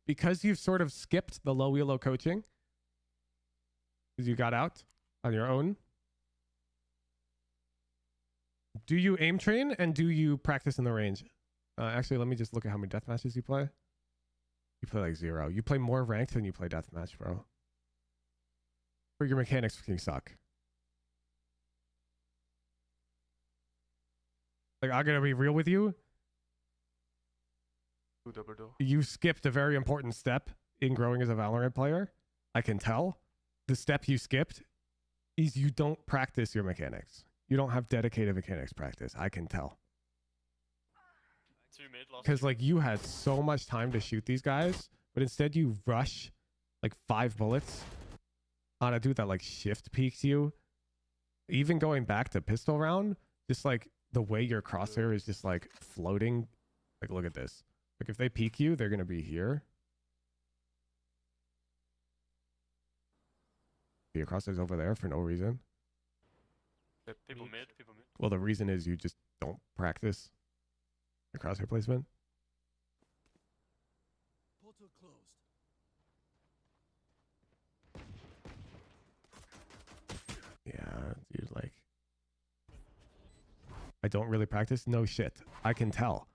because you've sort of skipped the low elo coaching, because you got out on your own. Do you aim train and do you practice in the range? Actually, let me just look at how many death matches you play. You play like 0. You play more ranked than you play deathmatch, bro. Or your mechanics fucking suck. Like, I'm gonna be real with you. Two double door. You skipped a very important step in growing as a Valorant player. I can tell. The step you skipped is you don't practice your mechanics. You don't have dedicated mechanics practice. I can tell. Two mid, last Because like you had so much time to shoot these guys, but instead you rush like 5 bullets on a dude that like shift peeks you. Even going back to pistol round, just like the way your crosshair is just like floating. Like look at this. Like if they peek you, they're gonna be here. Your crosshair's over there for no reason. People mid, people mid. Well, the reason is you just don't practice your crosshair placement. Portal closed. Yeah, dude, like I don't really practice. No shit. I can tell.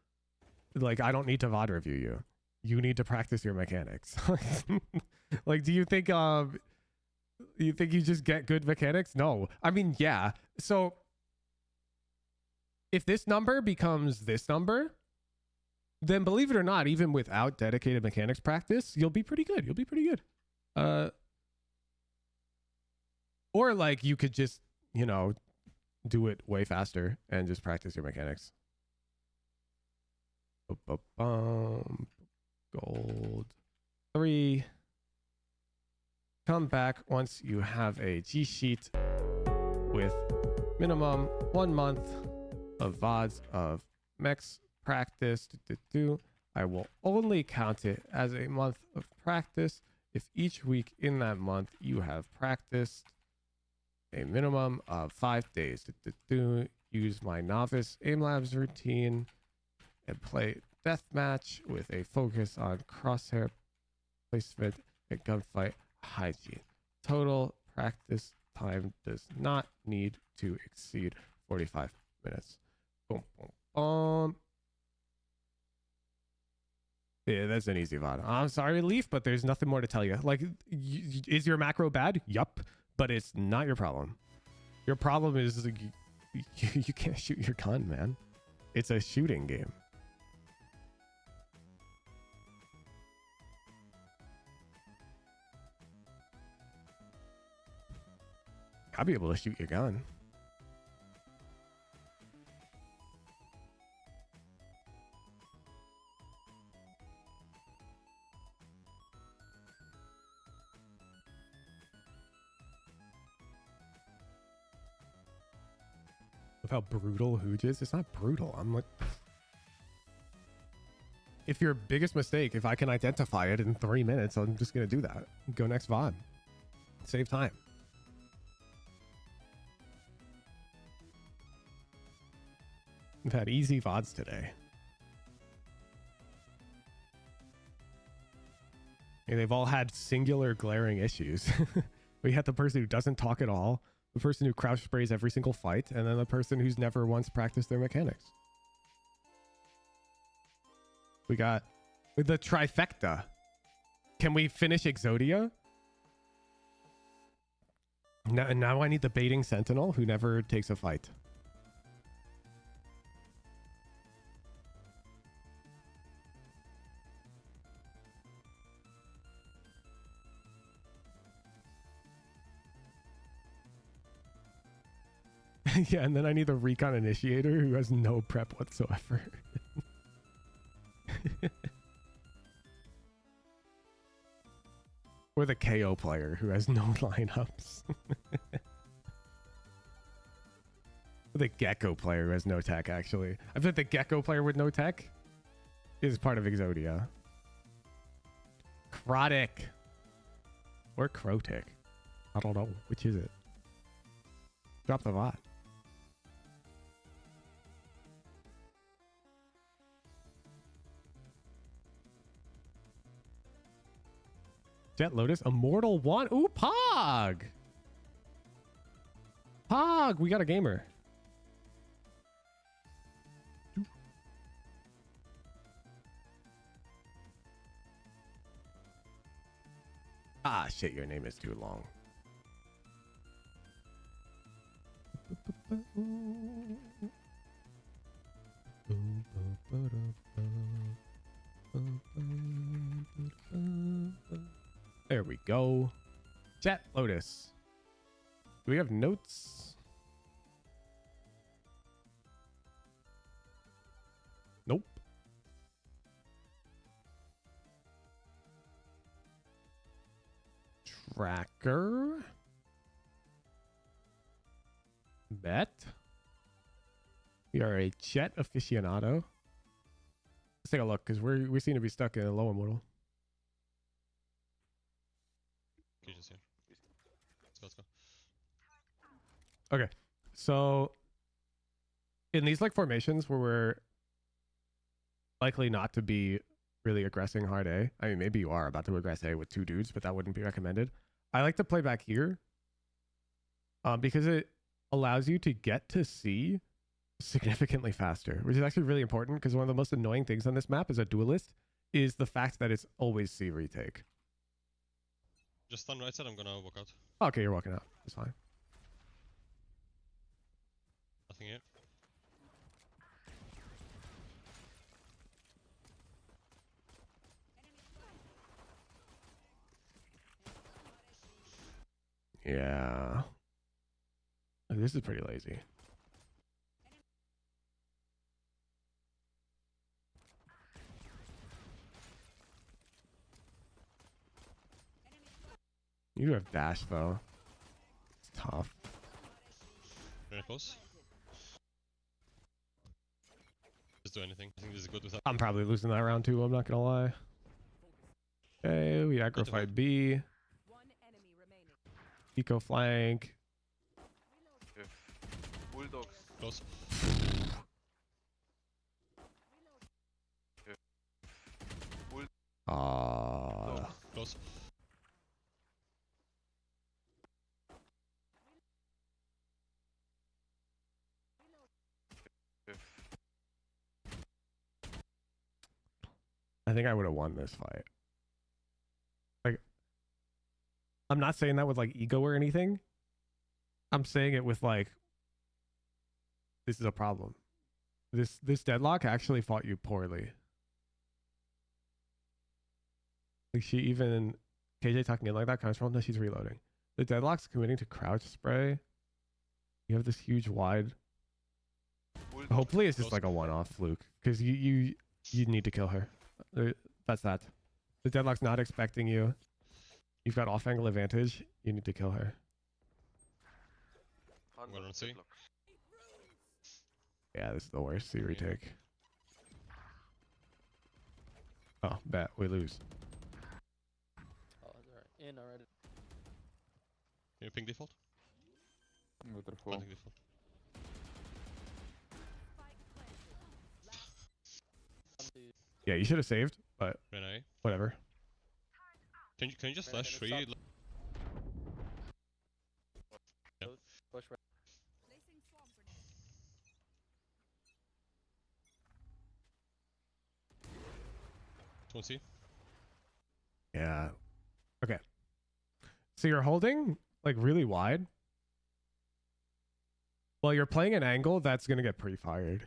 Like I don't need to VOD review you. You need to practice your mechanics. Like, do you think you just get good mechanics? No. I mean, yeah. So if this number becomes this number, then believe it or not, even without dedicated mechanics practice, you'll be pretty good. You'll be pretty good. Or like you could just, you know, do it way faster and just practice your mechanics. Gold 3. Come back once you have a G sheet with minimum 1 month of VODs of mechs practice. I will only count it as a month of practice if each week in that month you have practiced a minimum of 5 days. Use my novice aim labs routine and play deathmatch with a focus on crosshair placement and gunfight hygiene. Total practice time does not need to exceed 45 minutes. Boom, boom, Yeah, that's an easy VOD. I'm sorry, Leaf, but there's nothing more to tell you. Like, is your macro bad? Yup, but it's not your problem. Your problem is you can't shoot your gun, man. It's a shooting game. I'll be able to shoot your gun. Of how brutal Hooge is. It's not brutal. I'm like, if your biggest mistake, if I can identify it in 3 minutes, I'm just gonna do that. Go next VOD. Save time. We've had easy VODs today. And they've all had singular glaring issues. We had the person who doesn't talk at all, the person who crouch sprays every single fight, and then the person who's never once practiced their mechanics. We got the trifecta. Can we finish Exodia? Now I need the baiting sentinel who never takes a fight. Yeah, and then I need the recon initiator who has no prep whatsoever. Or the KO player who has no lineups. The Gecko player who has no tech, actually. I bet the Gecko player with no tech is part of Exodia. Crotic. Or Crotic. I don't know. Which is it? Drop the VOD. Jett, Lotus, Immortal 1. Ooh, Pog! Pog! We got a gamer. Ah, shit, your name is too long. There we go. Jett, Lotus. Do we have notes? Nope. Tracker. Bet. We are a Jett aficionado. Let's take a look because we seem to be stuck in a low Immortal. Let's go. Okay, so in these like formations where we're likely not to be really aggressing hard A, I mean maybe you are about to aggress A with 2 dudes, but that wouldn't be recommended. I like to play back here because it allows you to get to C significantly faster, which is actually really important because one of the most annoying things on this map as a duelist is the fact that it's always C retake. Just stun right side, I'm gonna walk out. Okay, you're walking out. It's fine. Nothing here. Yeah. This is pretty lazy. You do have dash though. It's tough. Very close. Just do anything. I think this is good without. I'm probably losing that round too, I'm not gonna lie. Okay, we aggro fight B. Eco flank. Bulldogs. Close. Close. I think I would have won this fight. Like, I'm not saying that with like ego or anything. I'm saying it with like, this is a problem. This deadlock actually fought you poorly. Like she even, KJ talking in like that kind of trouble. No, she's reloading. The deadlock's committing to crouch spray. You have this huge wide. Hopefully it's just like a one-off fluke because you need to kill her. That's that. The deadlock's not expecting you. You've got off-angle advantage. You need to kill her. Well on C. Yeah, this is the worst C retake. Oh, bet we lose. Oh, they're in already. Can you ping default? Waterfall. Planting default. Yeah, you should have saved, but Renai. whatever. Can you just flash 3? Yeah. Push right. Don't see. Yeah. Okay. So you're holding like really wide. Well, you're playing an angle that's going to get pre-fired.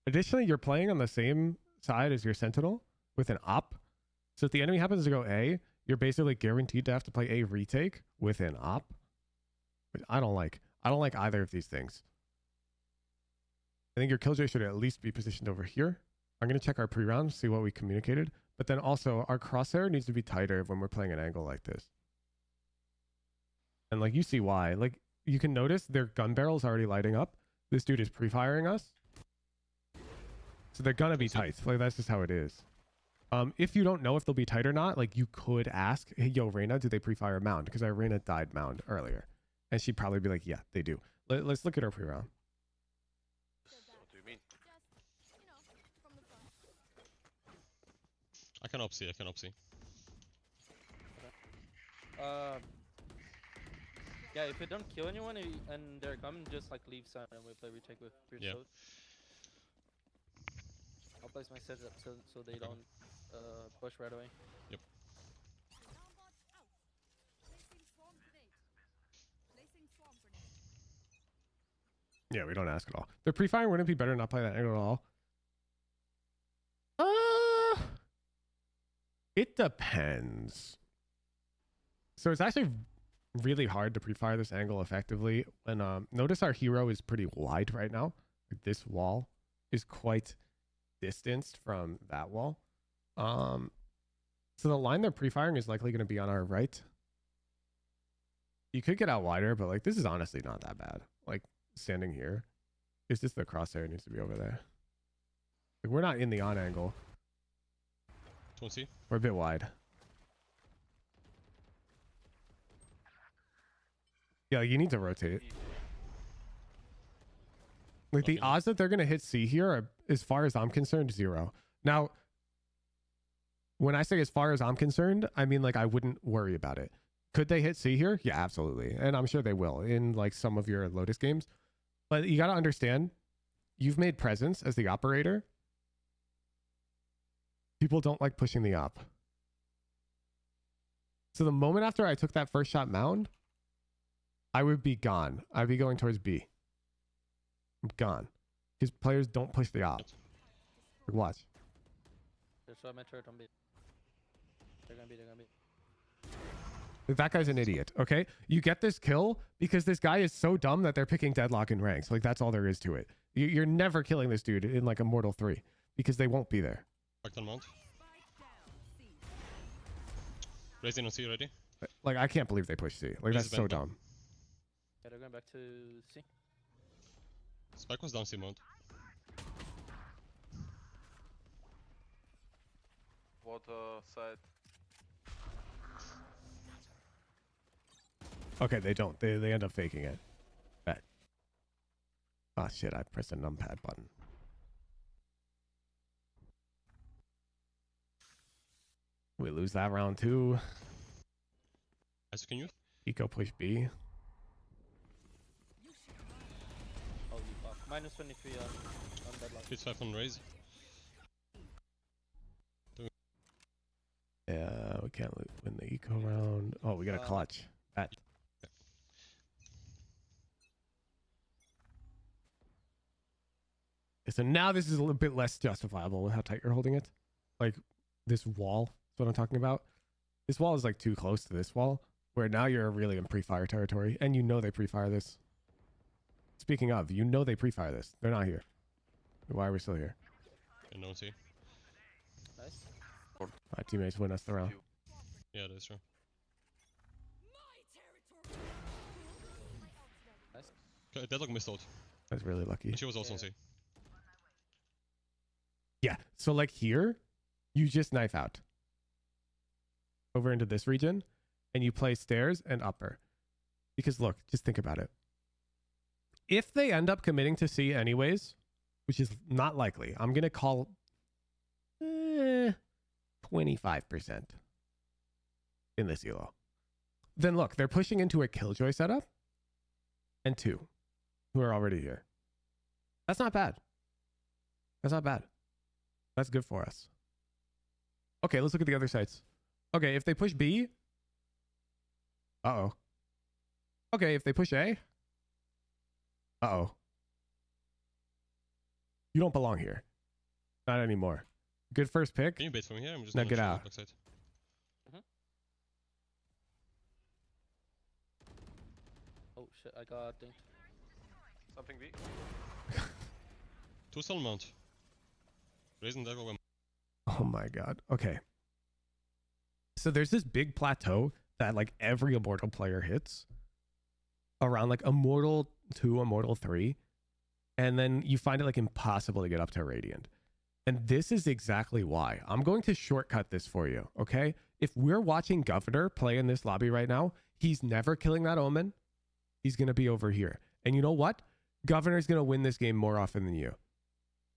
Additionally, you're playing on the same side as your sentinel with an op. So if the enemy happens to go A, you're basically guaranteed to have to play a retake with an op. Which I don't like. I don't like either of these things. I think your killjoy should at least be positioned over here. I'm going to check our pre-round, see what we communicated. But then also, our crosshair needs to be tighter when we're playing an angle like this. And like, you see why. Like, you can notice their gun barrel's already lighting up. This dude is pre-firing us. So they're gonna be tight. Like, that's just how it is. If you don't know if they'll be tight or not, like, you could ask, hey, yo, Reyna, do they pre-fire mound? Because Reyna died mound earlier. And she'd probably be like, yeah, they do. Let's look at our pre-round. What do you mean? I can op C. Yeah, if you don't kill anyone and they're coming, just like leave side and we play retake with Pierce. Yeah. I'll place my setup so they don't push right away. Yep. Yeah, we don't ask at all. The pre-fire wouldn't be better to not play that angle at all. It depends. So it's actually really hard to pre-fire this angle effectively. And notice our hero is pretty wide right now. Like, this wall is quite distanced from that wall. So the line they're pre-firing is likely going to be on our right. You could get out wider, but like, this is honestly not that bad. Like, standing here, it's just the crosshair needs to be over there. Like, we're not in the on angle. Don't see. We're a bit wide. Yeah, you need to rotate. Like, the odds that they're going to hit C here are, as far as I'm concerned, 0. Now, when I say as far as I'm concerned, I mean, like, I wouldn't worry about it. Could they hit C here? Yeah, absolutely. And I'm sure they will in, like, some of your Lotus games. But you got to understand, you've made presence as the operator. People don't like pushing the op. So the moment after I took that first shot mound, I would be gone. I'd be going towards B. I'm gone. Because players don't push the op. Like, watch. Just show my turret on B. They're gonna be. Like, that guy's an idiot, okay? You get this kill because this guy is so dumb that they're picking deadlock in ranks. Like, that's all there is to it. You're never killing this dude in, like, Immortal 3 because they won't be there. Back on mount. Raising on C already. Like, I can't believe they push C. Like, that's so dumb. Yeah, they're going back to C. Spike was down C mount. Water side. Okay, they don't. They end up faking it. Bet. Ah, shit, I pressed the numpad button. We lose that round too. As can you? Eco push B. Holy fuck. Minus 23 on deadlock. Hits 5 on raise. Yeah, we can't win the eco round. Oh, we got a clutch. Bet. So now this is a little bit less justifiable with how tight you're holding it. Like this wall is what I'm talking about. This wall is like too close to this wall, where now you're really in pre-fire territory, and you know they pre-fire this. Speaking of, you know they pre-fire this. They're not here. Why are we still here? And no one's here. Nice. My teammates win us the round. Yeah, that's true. Nice. Okay, Deadlock missed out. That's really lucky. And she was also on C. Yeah, so like here, you just knife out over into this region, and you play stairs and upper. Because look, just think about it. If they end up committing to C anyways, which is not likely, I'm going to call 25% in this elo. Then look, they're pushing into a Killjoy setup and 2 who are already here. That's not bad. That's not bad. That's good for us. Okay, let's look at the other sites. Okay, if they push B. Uh-oh. Okay, if they push A. Uh-oh. You don't belong here. Not anymore. Good first pick. Can you bait from here? I'm just Now gonna get show out. the backside. Oh shit, I got dinked. Something B. 2 stun mount. Raising that go. Oh my god. Okay. So there's this big plateau that like every Immortal player hits around like Immortal 2, Immortal 3. And then you find it like impossible to get up to Radiant. And this is exactly why. I'm going to shortcut this for you, okay? If we're watching Governor play in this lobby right now, he's never killing that Omen. He's going to be over here. And you know what? Governor's going to win this game more often than you.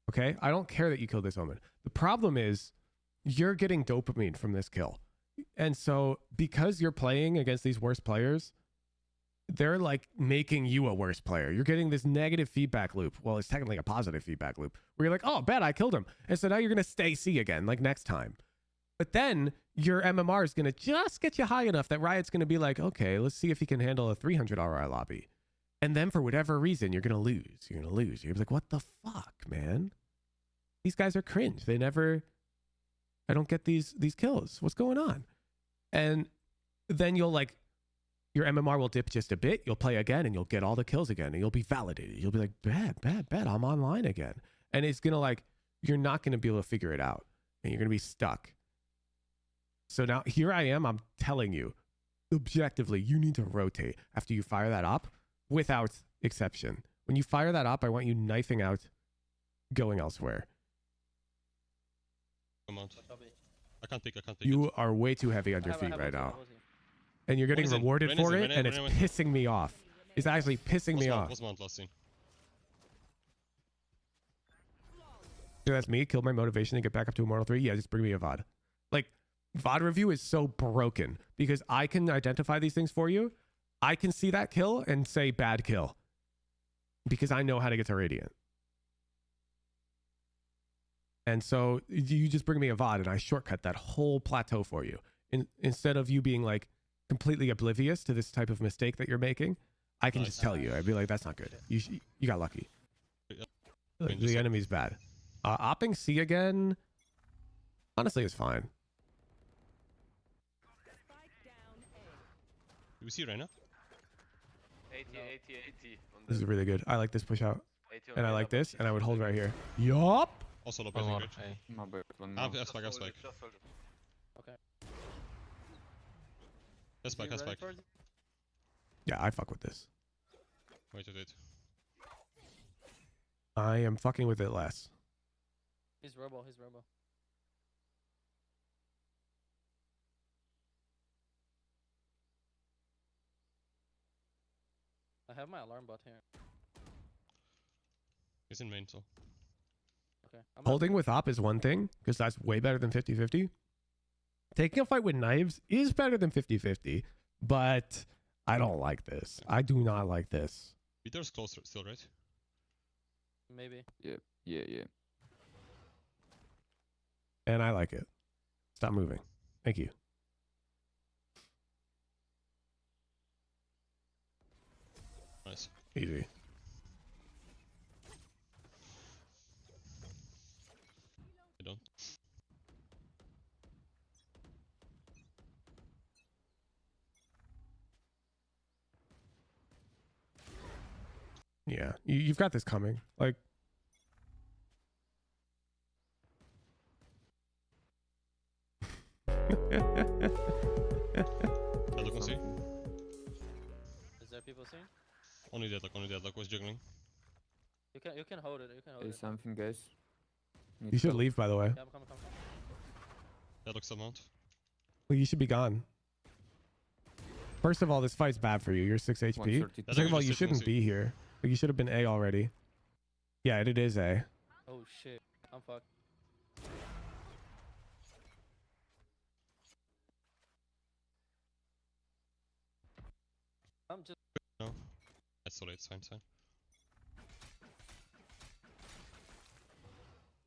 Okay? I don't care that you killed this Omen. The problem is you're getting dopamine from this kill. And so because you're playing against these worst players, they're like making you a worse player. You're getting this negative feedback loop. Well, it's technically a positive feedback loop where you're like, oh, bad, I killed him. And so now you're going to stay C again, like next time. But then your MMR is going to just get you high enough that Riot's going to be like, okay, let's see if he can handle a 300 RI lobby. And then for whatever reason, you're going to lose. You're going to lose. You're like, what the fuck, man? These guys are cringe. They never, I don't get these kills. What's going on? And then you'll like, your MMR will dip just a bit. You'll play again and you'll get all the kills again and you'll be validated. You'll be like, bad, I'm online again. And it's going to like, you're not going to be able to figure it out and you're going to be stuck. So now here I am. I'm telling you, objectively, you need to rotate after you fire that up without exception. When you fire that up, I want you knifing out, going elsewhere. Amount. I can't pick. You are way too heavy on your feet right now. And you're getting rewarded for it, and it's pissing me off. It's actually pissing me off. So that's me. Killed my motivation to get back up to Immortal 3. Yeah, just bring me a VOD. Like, VOD review is so broken because I can identify these things for you. I can see that kill and say bad kill because I know how to get to Radiant. And so you just bring me a VOD and I shortcut that whole plateau for you. Instead of you being like completely oblivious to this type of mistake that you're making, I can just tell you. I'd be like, that's not good. You got lucky. The enemy's bad. Opping C again, honestly, is fine. Do we see right now? 80. This is really good. I like this push out. 80 And I like this, and I would hold right here. Yup. Also low passing bridge. Have spike. Okay. Have spike. Yeah, I fuck with this. Wait. I am fucking with it less. He's robo. I have my alarm bot here. He's in main, so. Okay. Holding with op is one thing, because that's way better than 50-50. Taking a fight with knives is better than 50-50, but I don't like this. I do not like this. Peter's close still, right? Maybe. Yeah. And I like it. Stop moving. Thank you. Nice. Easy. I don't. Yeah, you've got this coming. Like, Deadlock on C. Is there people seeing? Only Deadlock was juggling. You can hold it. You can hold it. Something, guys. you should leave, by the way. Yeah, I'm coming. Deadlock still mount. Well, you should be gone. First of all, this fight's bad for you. You're 6 HP. Second of all, you shouldn't be here. Like, you should have been A already. Yeah, it is A. Oh shit, I'm fucked. I'm just. No. That's too late. It's fine. It's fine.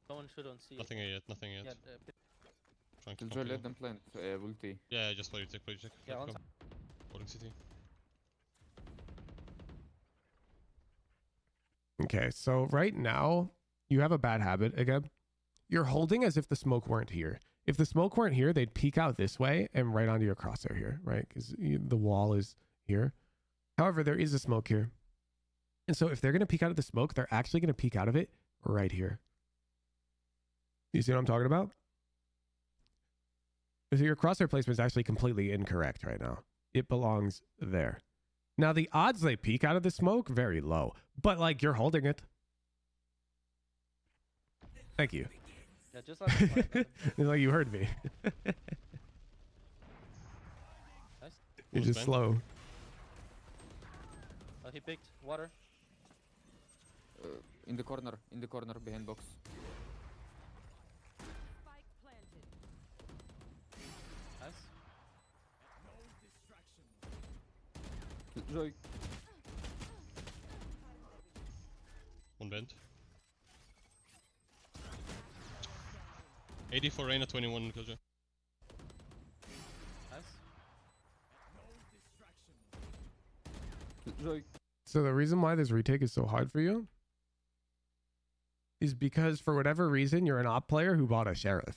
Someone should on C. Nothing yet. Nothing yet. Yeah, Trying to Killjoy, confirm. let them plant. Ulti. Yeah, just play check. Play check. Yeah, on Come. Holding CT. Okay, so right now, you have a bad habit again. You're holding as if the smoke weren't here. If the smoke weren't here, they'd peek out this way and right onto your crosshair here, right? Because the wall is here. However, there is a smoke here. And so if they're going to peek out of the smoke, they're actually going to peek out of it right here. You see what I'm talking about? So your crosshair placement is actually completely incorrect right now. It belongs there. Now, the odds they peek out of the smoke, very low. But, like, you're holding it. Thank you. Yeah, just like It's like you heard me. Nice. You're just slow. He picked water. In the corner behind box. Spike planted. Nice. Killjoy. One bend. 84 Reyna, 21 Killjoy. Nice. Killjoy. So the reason why this retake is so hard for you is because for whatever reason, you're an op player who bought a sheriff.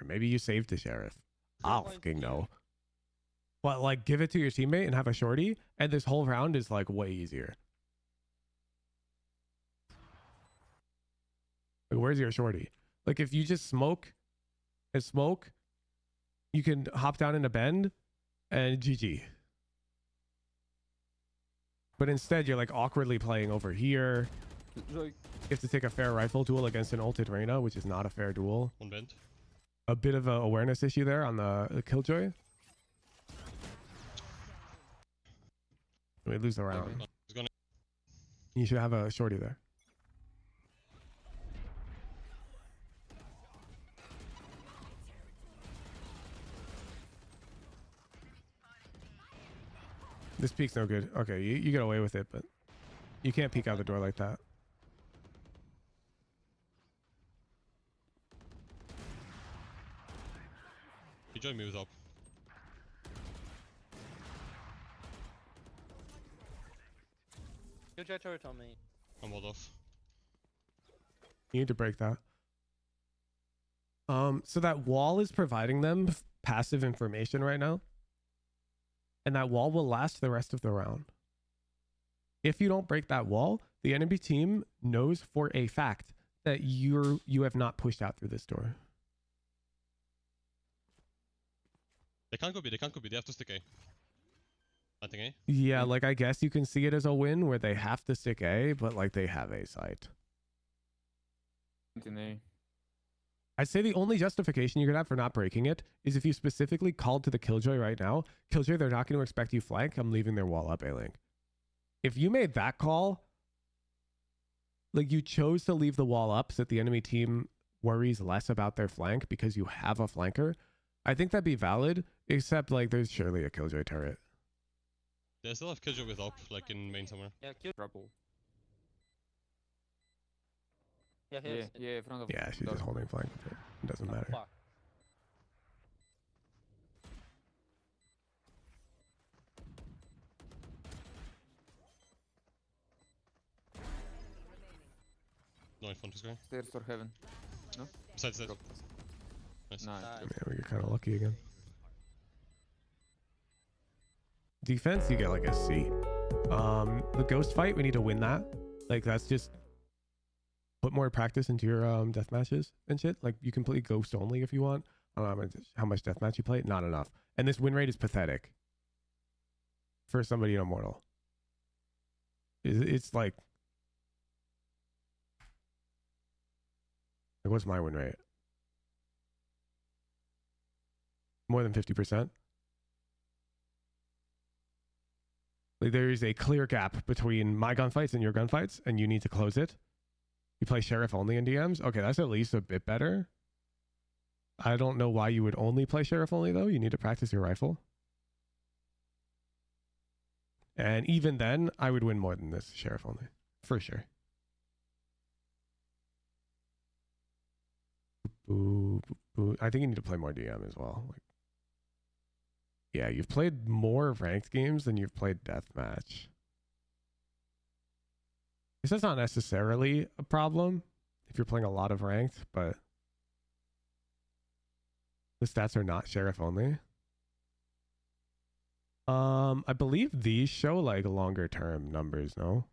Or maybe you saved a sheriff. I'll fucking know. But, like, give it to your teammate and have a shorty, and this whole round is, like, way easier. Like, where's your shorty? Like, if you just smoke and smoke, you can hop down in a bend and GG. But instead, you're, like, awkwardly playing over here. Killjoy. You have to take a fair rifle duel against an ulted Reyna, which is not a fair duel. One bend. A bit of an awareness issue there on the Killjoy. We lose the round. He's gonna. You should have a shorty there. This peek's no good. Okay, you get away with it, but you can't peek out the door like that. Killjoy moves up. You try turret on me. I'm walled off. You need to break that. So that wall is providing them passive information right now. And that wall will last the rest of the round. If you don't break that wall, the enemy team knows for a fact that you have not pushed out through this door. They can't go B. They can't go B. They have to stick A. Planting A. Yeah, like I guess you can see it as a win where they have to stick A, but like they have A site. I'd say the only justification you could have for not breaking it is if you specifically called to the Killjoy right now. Killjoy, they're not going to expect you flank. I'm leaving their wall up A-Link. If you made that call, like you chose to leave the wall up so that the enemy team worries less about their flank because you have a flanker, I think that'd be valid, except like there's surely a Killjoy turret. They still have Killjoy with up, like in main somewhere. Yeah, kill. Trouble. Yeah, Yeah, front of. Yeah, she's just holding flank with it. It doesn't matter. Fuck. Going front is going. Stairs or heaven. No? Side. Nice. Nice. Man, we get kind of lucky again. Defense, you get like a C. The ghost fight, we need to win that. Like, that's just put more practice into your death matches and shit. Like, you can play ghost only if you want. I don't know how much deathmatch you play. Not enough. And this win rate is pathetic for somebody in Immortal. It's like what's my win rate? More than 50%. Like, there is a clear gap between my gunfights and your gunfights, and you need to close it. You play sheriff only in DMs. Okay, that's at least a bit better. I don't know why you would only play sheriff only, though. You need to practice your rifle. And even then, I would win more than this sheriff only. For sure. Boo, boo, boo. I think you need to play more DM as well. Like, yeah, you've played more ranked games than you've played deathmatch. This is not necessarily a problem if you're playing a lot of ranked, but the stats are not sheriff only. I believe these show like longer term numbers, no?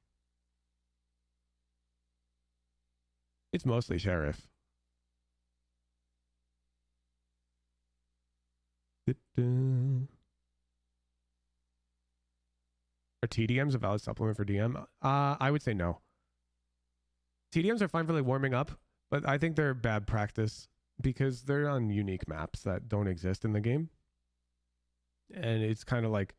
It's mostly sheriff. Are TDMs a valid supplement for DM? I would say no. TDMs are fine for like warming up, but I think they're bad practice because they're on unique maps that don't exist in the game. And it's kind of like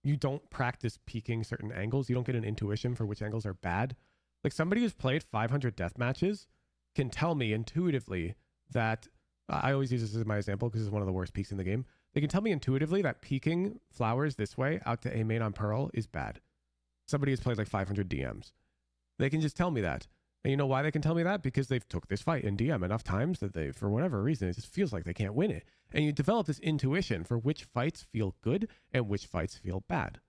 you don't practice peeking certain angles. You don't get an intuition for which angles are bad. Like, somebody who's played 500 death matches can tell me intuitively that I always use this as my example because it's one of the worst peaks in the game. They can tell me intuitively that peeking flowers this way out to A main on Pearl is bad. Somebody who's played like 500 DMs. They can just tell me that. And you know why they can tell me that? Because they've took this fight in DM enough times that they, for whatever reason, it just feels like they can't win it. And you develop this intuition for which fights feel good and which fights feel bad.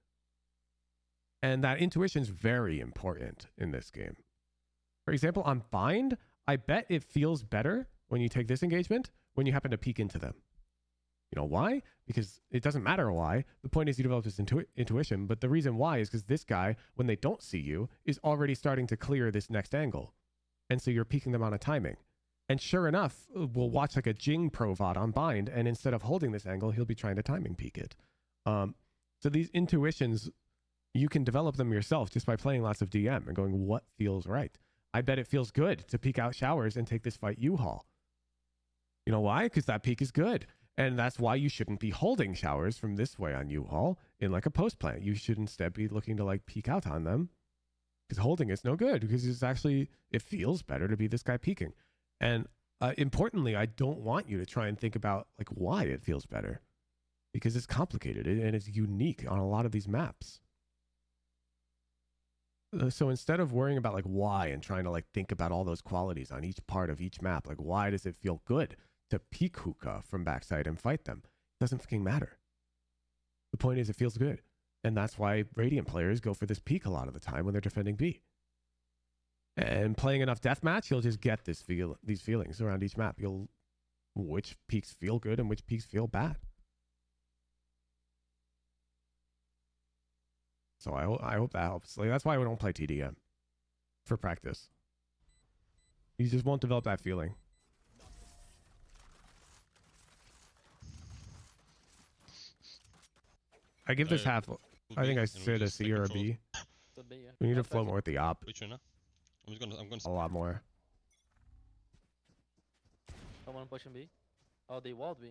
And that intuition is very important in this game. For example, on Bind, I bet it feels better when you take this engagement when you happen to peek into them. You know why? Because it doesn't matter why. The point is you develop this intuition, but the reason why is because this guy, when they don't see you, is already starting to clear this next angle. And so you're peeking them on a timing. And sure enough, we'll watch like a Jing Pro VOD on Bind, and instead of holding this angle, he'll be trying to timing peek it. So these intuitions, you can develop them yourself just by playing lots of DM and going, what feels right? I bet it feels good to peek out showers and take this fight U-Haul. You know why? Because that peek is good. And that's why you shouldn't be holding showers from this way on U-Haul in like a post plant. You should instead be looking to like peek out on them, because holding it's no good, because it's actually, it feels better to be this guy peeking. And importantly, I don't want you to try and think about like why it feels better, because it's complicated and it's unique on a lot of these maps. So instead of worrying about like why and trying to like think about all those qualities on each part of each map, like why does it feel good to peek hookah from backside and fight them? It doesn't fucking matter. The point is it feels good. And that's why Radiant players go for this peek a lot of the time when they're defending B. And playing enough deathmatch, you'll just get these feelings around each map. Which peaks feel good and which peaks feel bad. So I hope that helps. Like, that's why we don't play TDM for practice. You just won't develop that feeling. I give this half. I think I said a C or a B. We need to flow more with the op. Which one? I'm gonna a lot more. Someone pushing B. Oh, they walled B.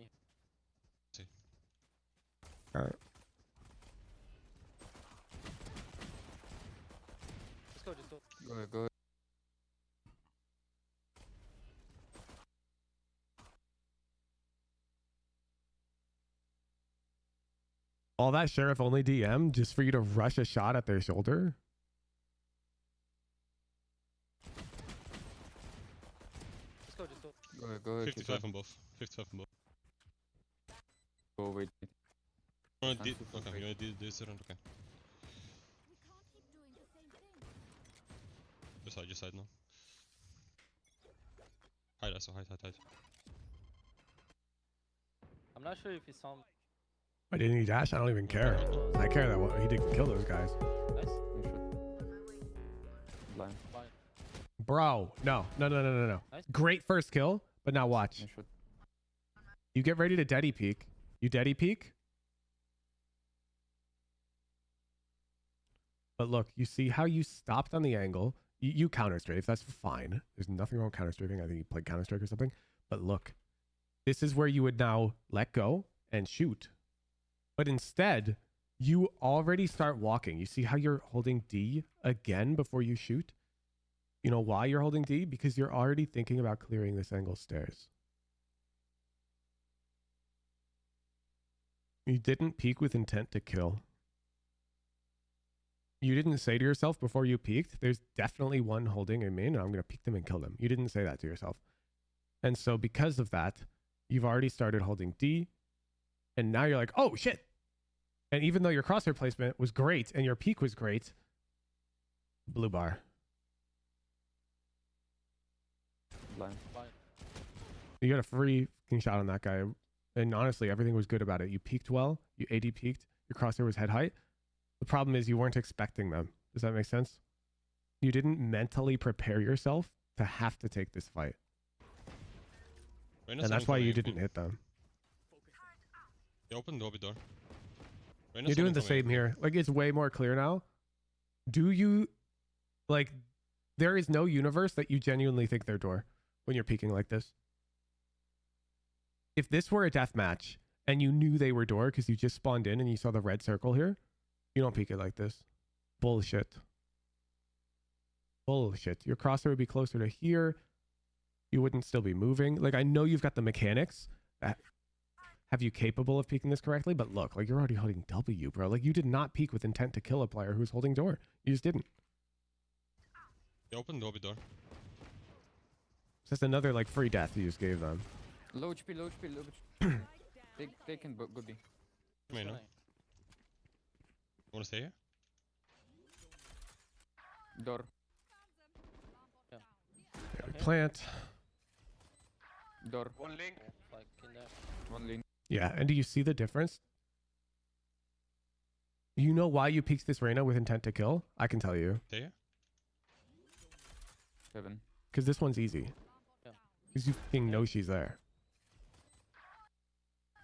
See. All right. Just go. Go. All that sheriff only DM just for you to rush a shot at their shoulder? Just go. Go. 55 on both. 55 on both. Go wait. Okay, you want to do this around, okay. Just side now. Hide, I saw, hide. I'm not sure if he saw me. Why didn't he dash? I don't even care. I care that he didn't kill those guys. Nice. Blind. Blind. Bro, no. Nice. Great first kill, but now watch. You get ready to Deddy peek. You Deddy peek. But look, you see how you stopped on the angle. You counter strafe. That's fine. There's nothing wrong with counter strafing. I think you played counter strike or something. But look, this is where you would now let go and shoot. But instead, you already start walking. You see how you're holding D again before you shoot? You know why you're holding D? Because you're already thinking about clearing this angle stairs. You didn't peek with intent to kill. You didn't say to yourself before you peeked, there's definitely one holding a main and I'm going to peek them and kill them. You didn't say that to yourself. And so because of that, you've already started holding D. And now you're like, oh shit. And even though your crosshair placement was great and your peek was great, blue bar. Blind. You got a free fucking shot on that guy. And honestly, everything was good about it. You peeked well. You AD peeked. Your crosshair was head height. The problem is you weren't expecting them. Does that make sense? You didn't mentally prepare yourself to have to take this fight. And that's why you didn't hit them. You open the lobby door. You're doing the same here. Like, it's way more clear now. Do you, like, there is no universe that you genuinely think they're door when you're peeking like this. If this were a death match and you knew they were door because you just spawned in and you saw the red circle here, you don't peek it like this. Bullshit. Bullshit. Your crosshair would be closer to here. You wouldn't still be moving. Like, I know you've got the mechanics that have you capable of peeking this correctly, but look, like, you're already holding W, bro. Like, you did not peek with intent to kill a player who's holding door. You just didn't. You open the lobby door. It's just another, like, free death you just gave them. Low HP, low HP, low HP. They can go B. Come here, no? You wanna stay here? Door. Plant. Door. One link. Like in there. One link. Yeah, and do you see the difference? You know why you peeked this Reyna with intent to kill? I can tell you. Stay here? 7. Because this one's easy. Yeah. Because you fucking know she's there.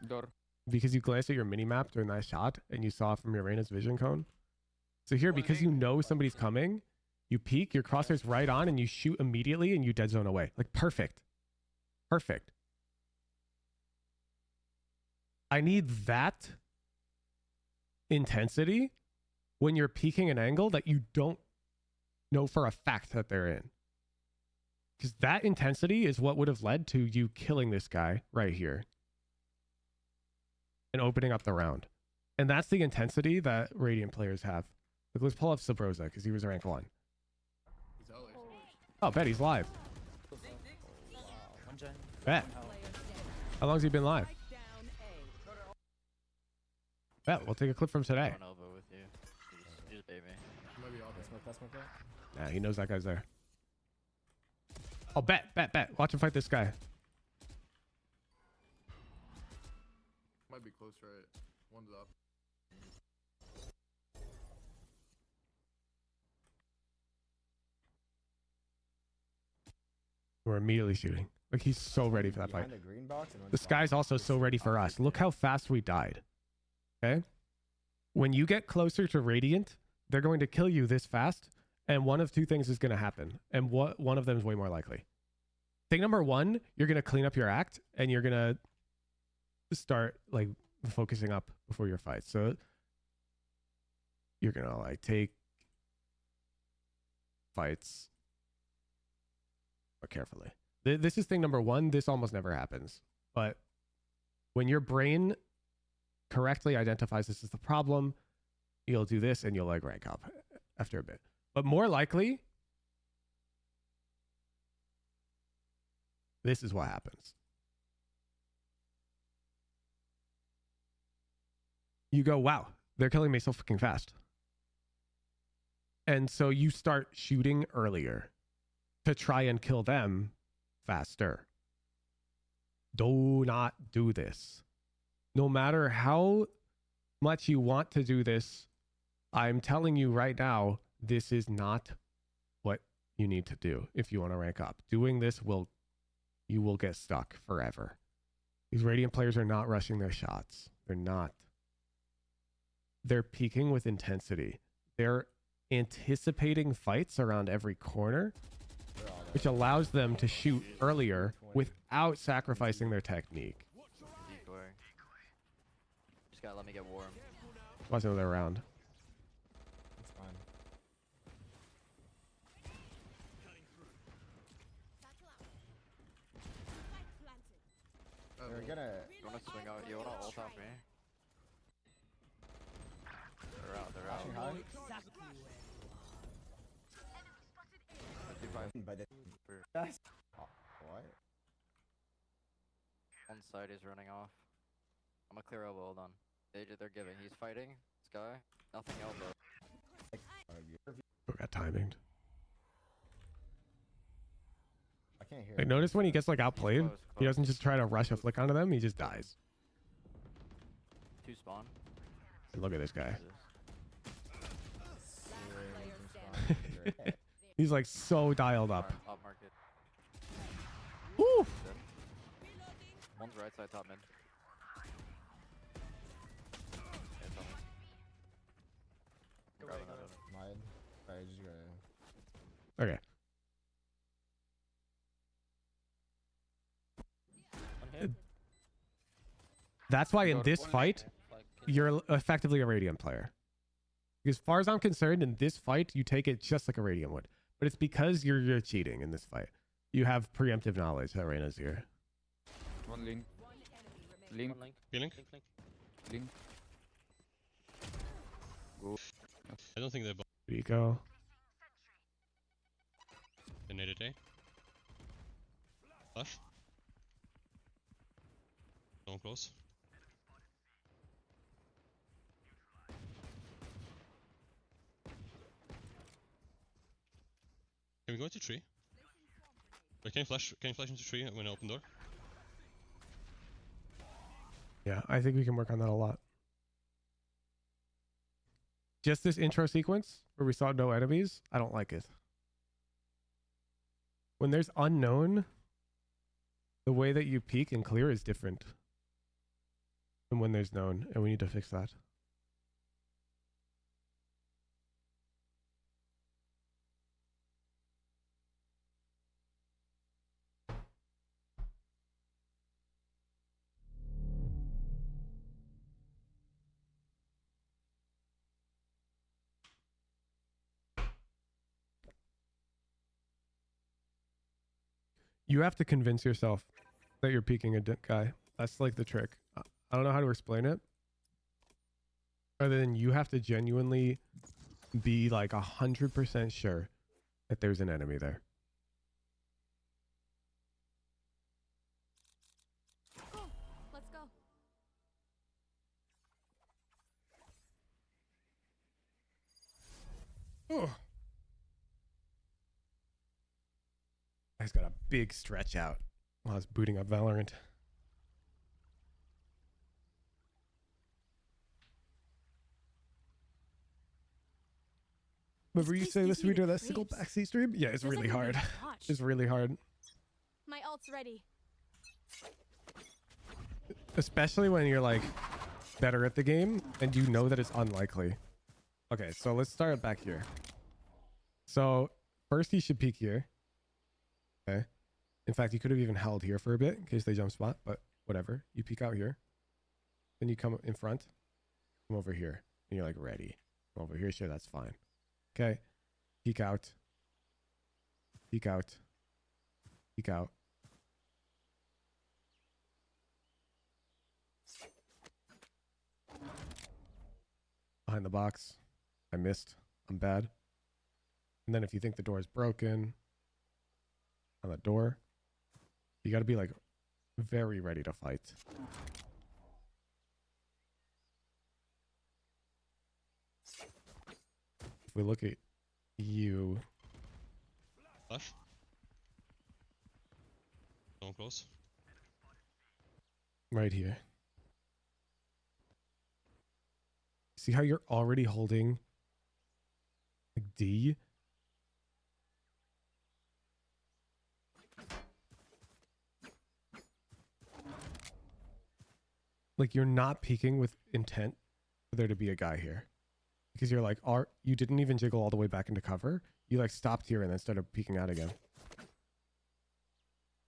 Door. Because you glanced at your mini-map during that shot and you saw from your Reyna's vision cone. So here, because you know somebody's coming, you peek, your crosshair's right on, and you shoot immediately and you dead zone away. Like, perfect. Perfect. I need that intensity when you're peeking an angle that you don't know for a fact that they're in. Because that intensity is what would have led to you killing this guy right here and opening up the round. And that's the intensity that Radiant players have. Like, let's pull up Sabrosa because he was rank 1. Oh, bet he's live. Bet. How long's he been live? Bet. We'll take a clip from today. Yeah, he knows that guy's there. Oh, bet. Watch him fight this guy. Might be close, right? One's up. We're immediately shooting. Like, he's so ready for that fight. This guy's also so ready for us. Look how fast we died. Okay? When you get closer to Radiant, they're going to kill you this fast, and one of two things is going to happen. And one of them is way more likely. Thing number one, you're going to clean up your act, and you're going to start, like, focusing up before your fight. So you're going to, like, take fights carefully. This is thing number one. This almost never happens. But when your brain correctly identifies this as the problem, you'll do this and you'll, like, rank up after a bit. But more likely, this is what happens. You go, wow, they're killing me so fucking fast. And so you start shooting earlier to try and kill them faster. Do not do this. No matter how much you want to do this, I'm telling you right now, this is not what you need to do if you want to rank up. Doing this you will get stuck forever. These Radiant players are not rushing their shots. They're not. They're peaking with intensity. They're anticipating fights around every corner, which allows them to shoot earlier without sacrificing their technique. Decoy. Just gotta let me get warm. Watch another round. It's fine. They're gonna. You wanna swing out? You wanna ult off me? They're out. They're out. What? One side is running off. I'm gonna clear elbow. Hold on. They're giving. He's fighting. Sky. Nothing elbow. Who got timinged? I can't hear. Like, notice when he gets like outplayed, he doesn't just try to rush a flick onto them. He just dies. Two spawn. And look at this guy. He's like so dialed up. Top market. Woo! One's right side top mid. Yeah, top mid. Grab another. Mine. Alright, just gonna. Okay. On him. That's why in this fight, you're effectively a Radiant player. As far as I'm concerned, in this fight, you take it just like a Radiant would. But it's because you're cheating in this fight. You have preemptive knowledge that Reyna's here. One link. Link. Healing? Link. Link. I don't think they're Rico. naded A. Flash. Don't close. Can we go into tree? Or can you flash into tree when I open door? Yeah, I think we can work on that a lot. Just this intro sequence where we saw no enemies, I don't like it. When there's unknown, the way that you peek and clear is different than when there's known, and we need to fix that. You have to convince yourself that you're peeking a guy. That's like the trick. I don't know how to explain it. Other than you have to genuinely be like 100% sure that there's an enemy there. Let's go. Oh. Guy's got a big stretch out while I was booting up Valorant. Remember you say this we do that single backseat stream? Yeah, it's really hard. It's really hard. My ult's ready. Especially when you're like better at the game and you know that it's unlikely. Okay, so let's start back here. So first you should peek here. Okay. In fact, you could have even held here for a bit in case they jump spot, but whatever. You peek out here. Then you come in front. Come over here. And you're like ready. Come over here, sure, that's fine. Okay. Peek out. Peek out. Peek out. Behind the box. I missed. I'm bad. And then if you think the door is broken on the door, you got to be like very ready to fight. If we look at you, Flash. close. Right here. See how you're already holding like D? Like you're not peeking with intent for there to be a guy here. Because you're like, you didn't even jiggle all the way back into cover. You like stopped here and then started peeking out again.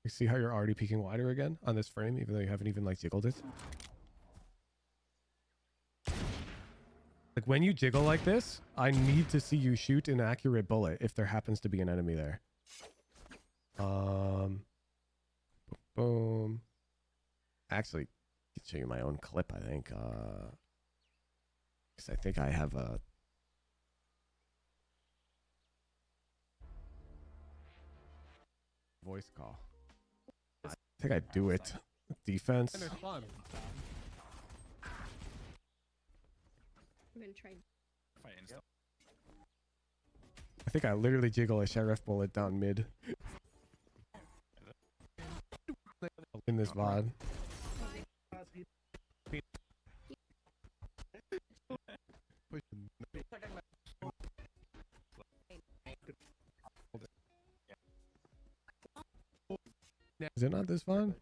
You see how you're already peeking wider again on this frame, even though you haven't even like jiggled it? Like when you jiggle like this, I need to see you shoot an accurate bullet if there happens to be an enemy there. Boom. Actually, I can show you my own clip, I think. Because I think I have a... voice call. I think I do it. Defense. I'm gonna try. I think I literally jiggle a sheriff bullet down mid. In this VOD. Is it not this VOD?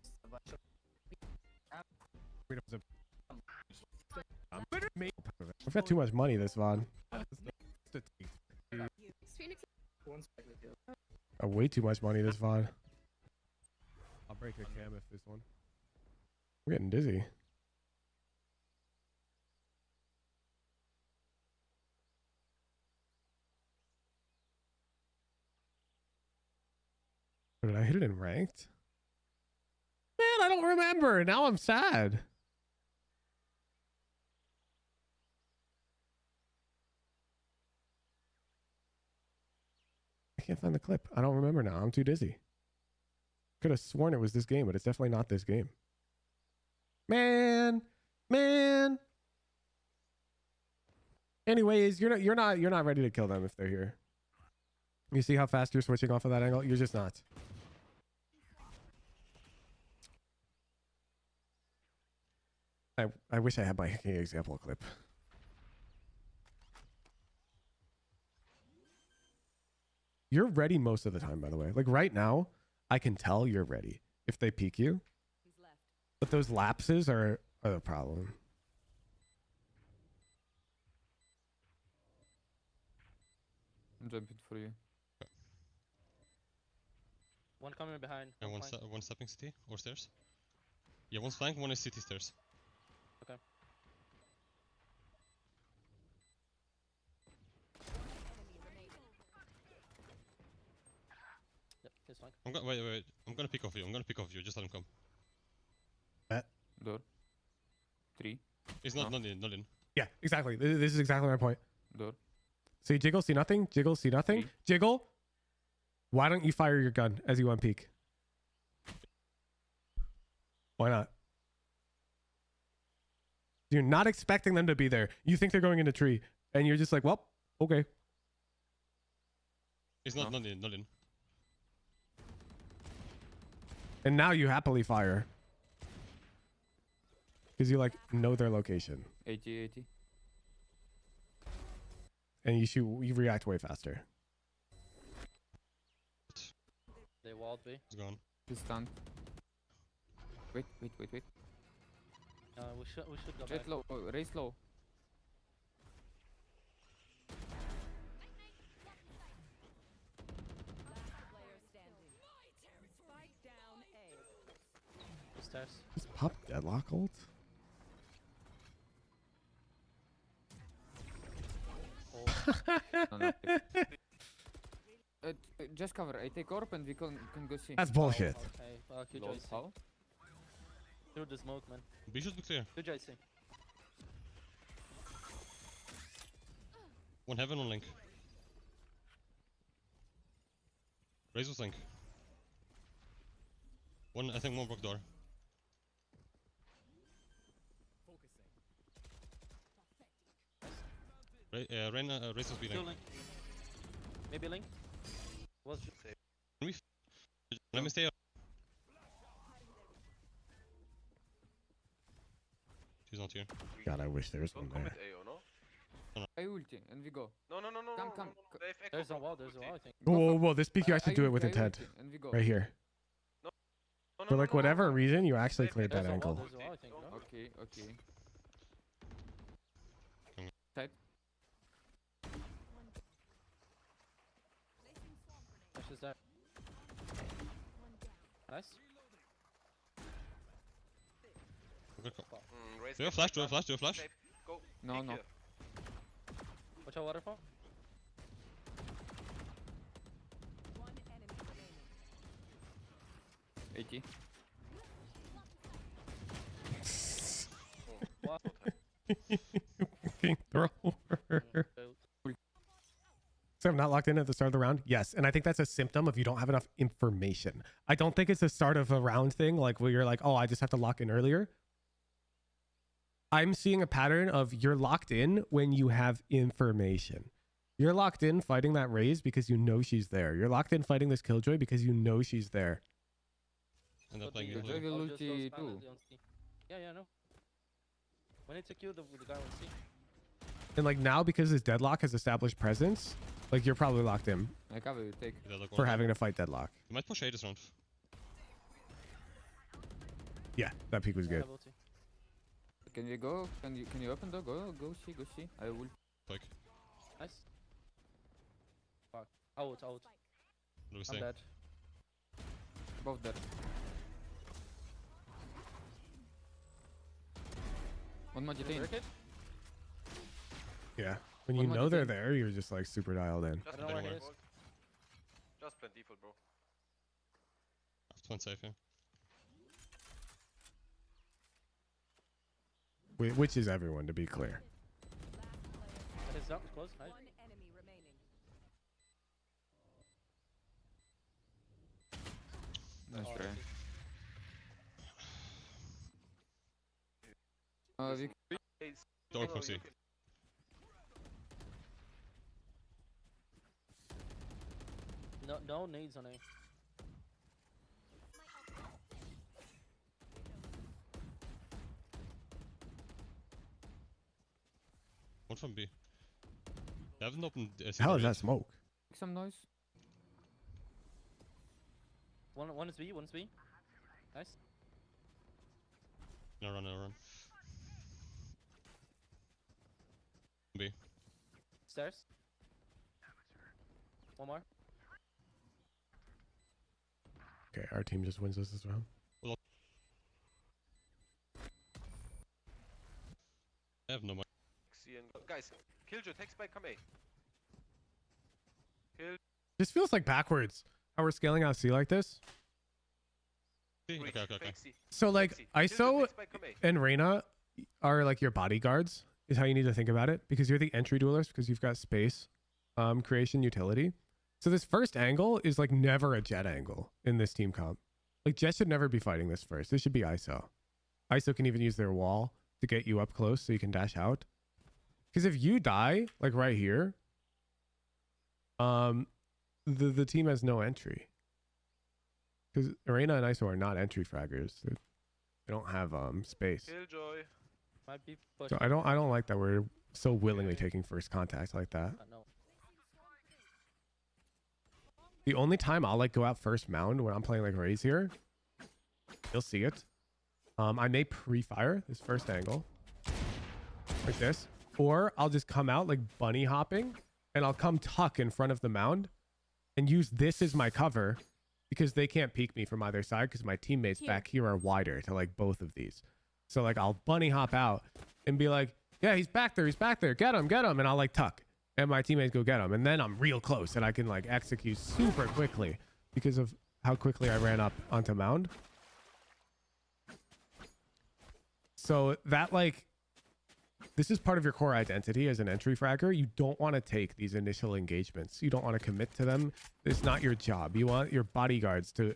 I've got too much money this VOD. Way too much money this VOD. I'll break the cam if this one. I'm getting dizzy. Did I hit it in ranked? Man, I don't remember. Now I'm sad. I can't find the clip. I don't remember now. I'm too dizzy. Could have sworn it was this game, but it's definitely not this game. Man. Anyways, you're not ready to kill them if they're here. You see how fast you're switching off of that angle? You're just not. I wish I had my example clip. You're ready most of the time, by the way. Like right now, I can tell you're ready if they peek you. But those lapses are the problem. I'm jumping for you. One coming behind. And one stepping city or stairs. Yeah, one's flank, one is city stairs. Okay. Yep, he's flank. Wait. I'm gonna pick off you. Just let him come. Door. 3. He's not in. Yeah, exactly. This is exactly my point. Door. So you jiggle, see nothing. Jiggle, see nothing. 3. Jiggle. Why don't you fire your gun as you unpeak? Why not? You're not expecting them to be there. You think they're going in a tree, and you're just like, well, okay. He's not in. And now you happily fire. Because you like know their location. 80. And you react way faster. They walled B. He's gone. He's stunned. Wait. We should go Jett back. low. Raise low. Stairs. Just pop deadlock ult. No. Just cover. I take orb and we can go see. That's bullshit. Okay, Q Lol, JC. how? Through the smoke, man. B should be clear. Q JC. One heaven, one link. Raise was link. I think one broke door. Raise was B link. Link. Maybe link. Was Let me stay up. not here. God, I wish there was one Don't commit there. AO, no? I ulti and we go. No, no, no, no, Come, no, come. no, no. They have echo, There's a bro. wall, there's a wall, I think. Whoa, whoa, whoa! This PQ actually do it with I intent. ulti and we go. Right here. No, no, For no, like no, whatever no, no. reason, you actually They have cleared that There's a wall, angle. there's a wall, I think, Don't no? worry. Okay, okay. Mm. Side. Flash is there. Nice. Raise Do you have back, flash? Do you have back, flash? Do you have flash? safe. Go. No, Peek no. here. Watch out, waterfall. One enemy remaining. 80. What? Fucking thrower. So I'm not locked in at the start of the round? Yes. And I think that's a symptom of you don't have enough information. I don't think it's a start of a round thing, like where you're like, oh, I just have to lock in earlier. I'm seeing a pattern of you're locked in when you have information. You're locked in fighting that Raze because you know she's there. You're locked in fighting this Killjoy because you know she's there. And they're Could playing be, you. Killjoy will I'll just go ulti spam too. it on C. Yeah, yeah, I know. When it's a kill, the guy on C. And like now, because this Deadlock has established presence, like you're probably locked in I cover you, take. for having to fight Deadlock. You might push A this round. Yeah, that peak was good. Double T. Can you go? Can you open door? Go see, go see. I will. Quick. Nice. Fuck. Out. What do we I'm say? dead. Both there. One more detain. Barricade? Yeah. When One you more know they're detain. there, you're just like super dialed in. Just I don't know where he plant is. default. Just plant default, bro. I have to plant safe here. Which is everyone, to be clear. That is down, close, nice. One enemy remaining. Nice Oh, try. that's We Hey, Door from C. No nades on A. One from B. They haven't opened. How is that smoke? make some noise. One is B, one is B. Nice. No run, no run. B. Stairs. One more. Okay, our team just wins this round. I have no money. C and guys, Killjoy, take spike, come A. Kill. This feels like backwards. How we're scaling out C like this. Okay, okay. Fake C. So like Fake C. Killjoy, ISO take spike, come A. and Reyna are like your bodyguards, is how you need to think about it, because you're the entry duelist because you've got space creation utility. So this first angle is like never a Jett angle in this team comp. Like Jett should never be fighting this first. This should be ISO. ISO can even use their wall to get you up close so you can dash out. Because if you die, like right here, the team has no entry. Because Arena and ISO are not entry fraggers. They don't have space. Killjoy. Might be pushed. So I don't like that we're so willingly taking first contact like that. No. The only time I'll like go out first mound when I'm playing like Raze here, you'll see it. I may pre-fire this first angle like this, or I'll just come out like bunny hopping and I'll come tuck in front of the mound and use this as my cover because they can't peek me from either side because my teammates back here are wider to like both of these. So like I'll bunny hop out and be like, yeah, he's back there, get him, and I'll like tuck. And my teammates go get him. And then I'm real close and I can like execute super quickly because of how quickly I ran up onto mound. So that like, this is part of your core identity as an entry fragger. You don't want to take these initial engagements. You don't want to commit to them. It's not your job. You want your bodyguards to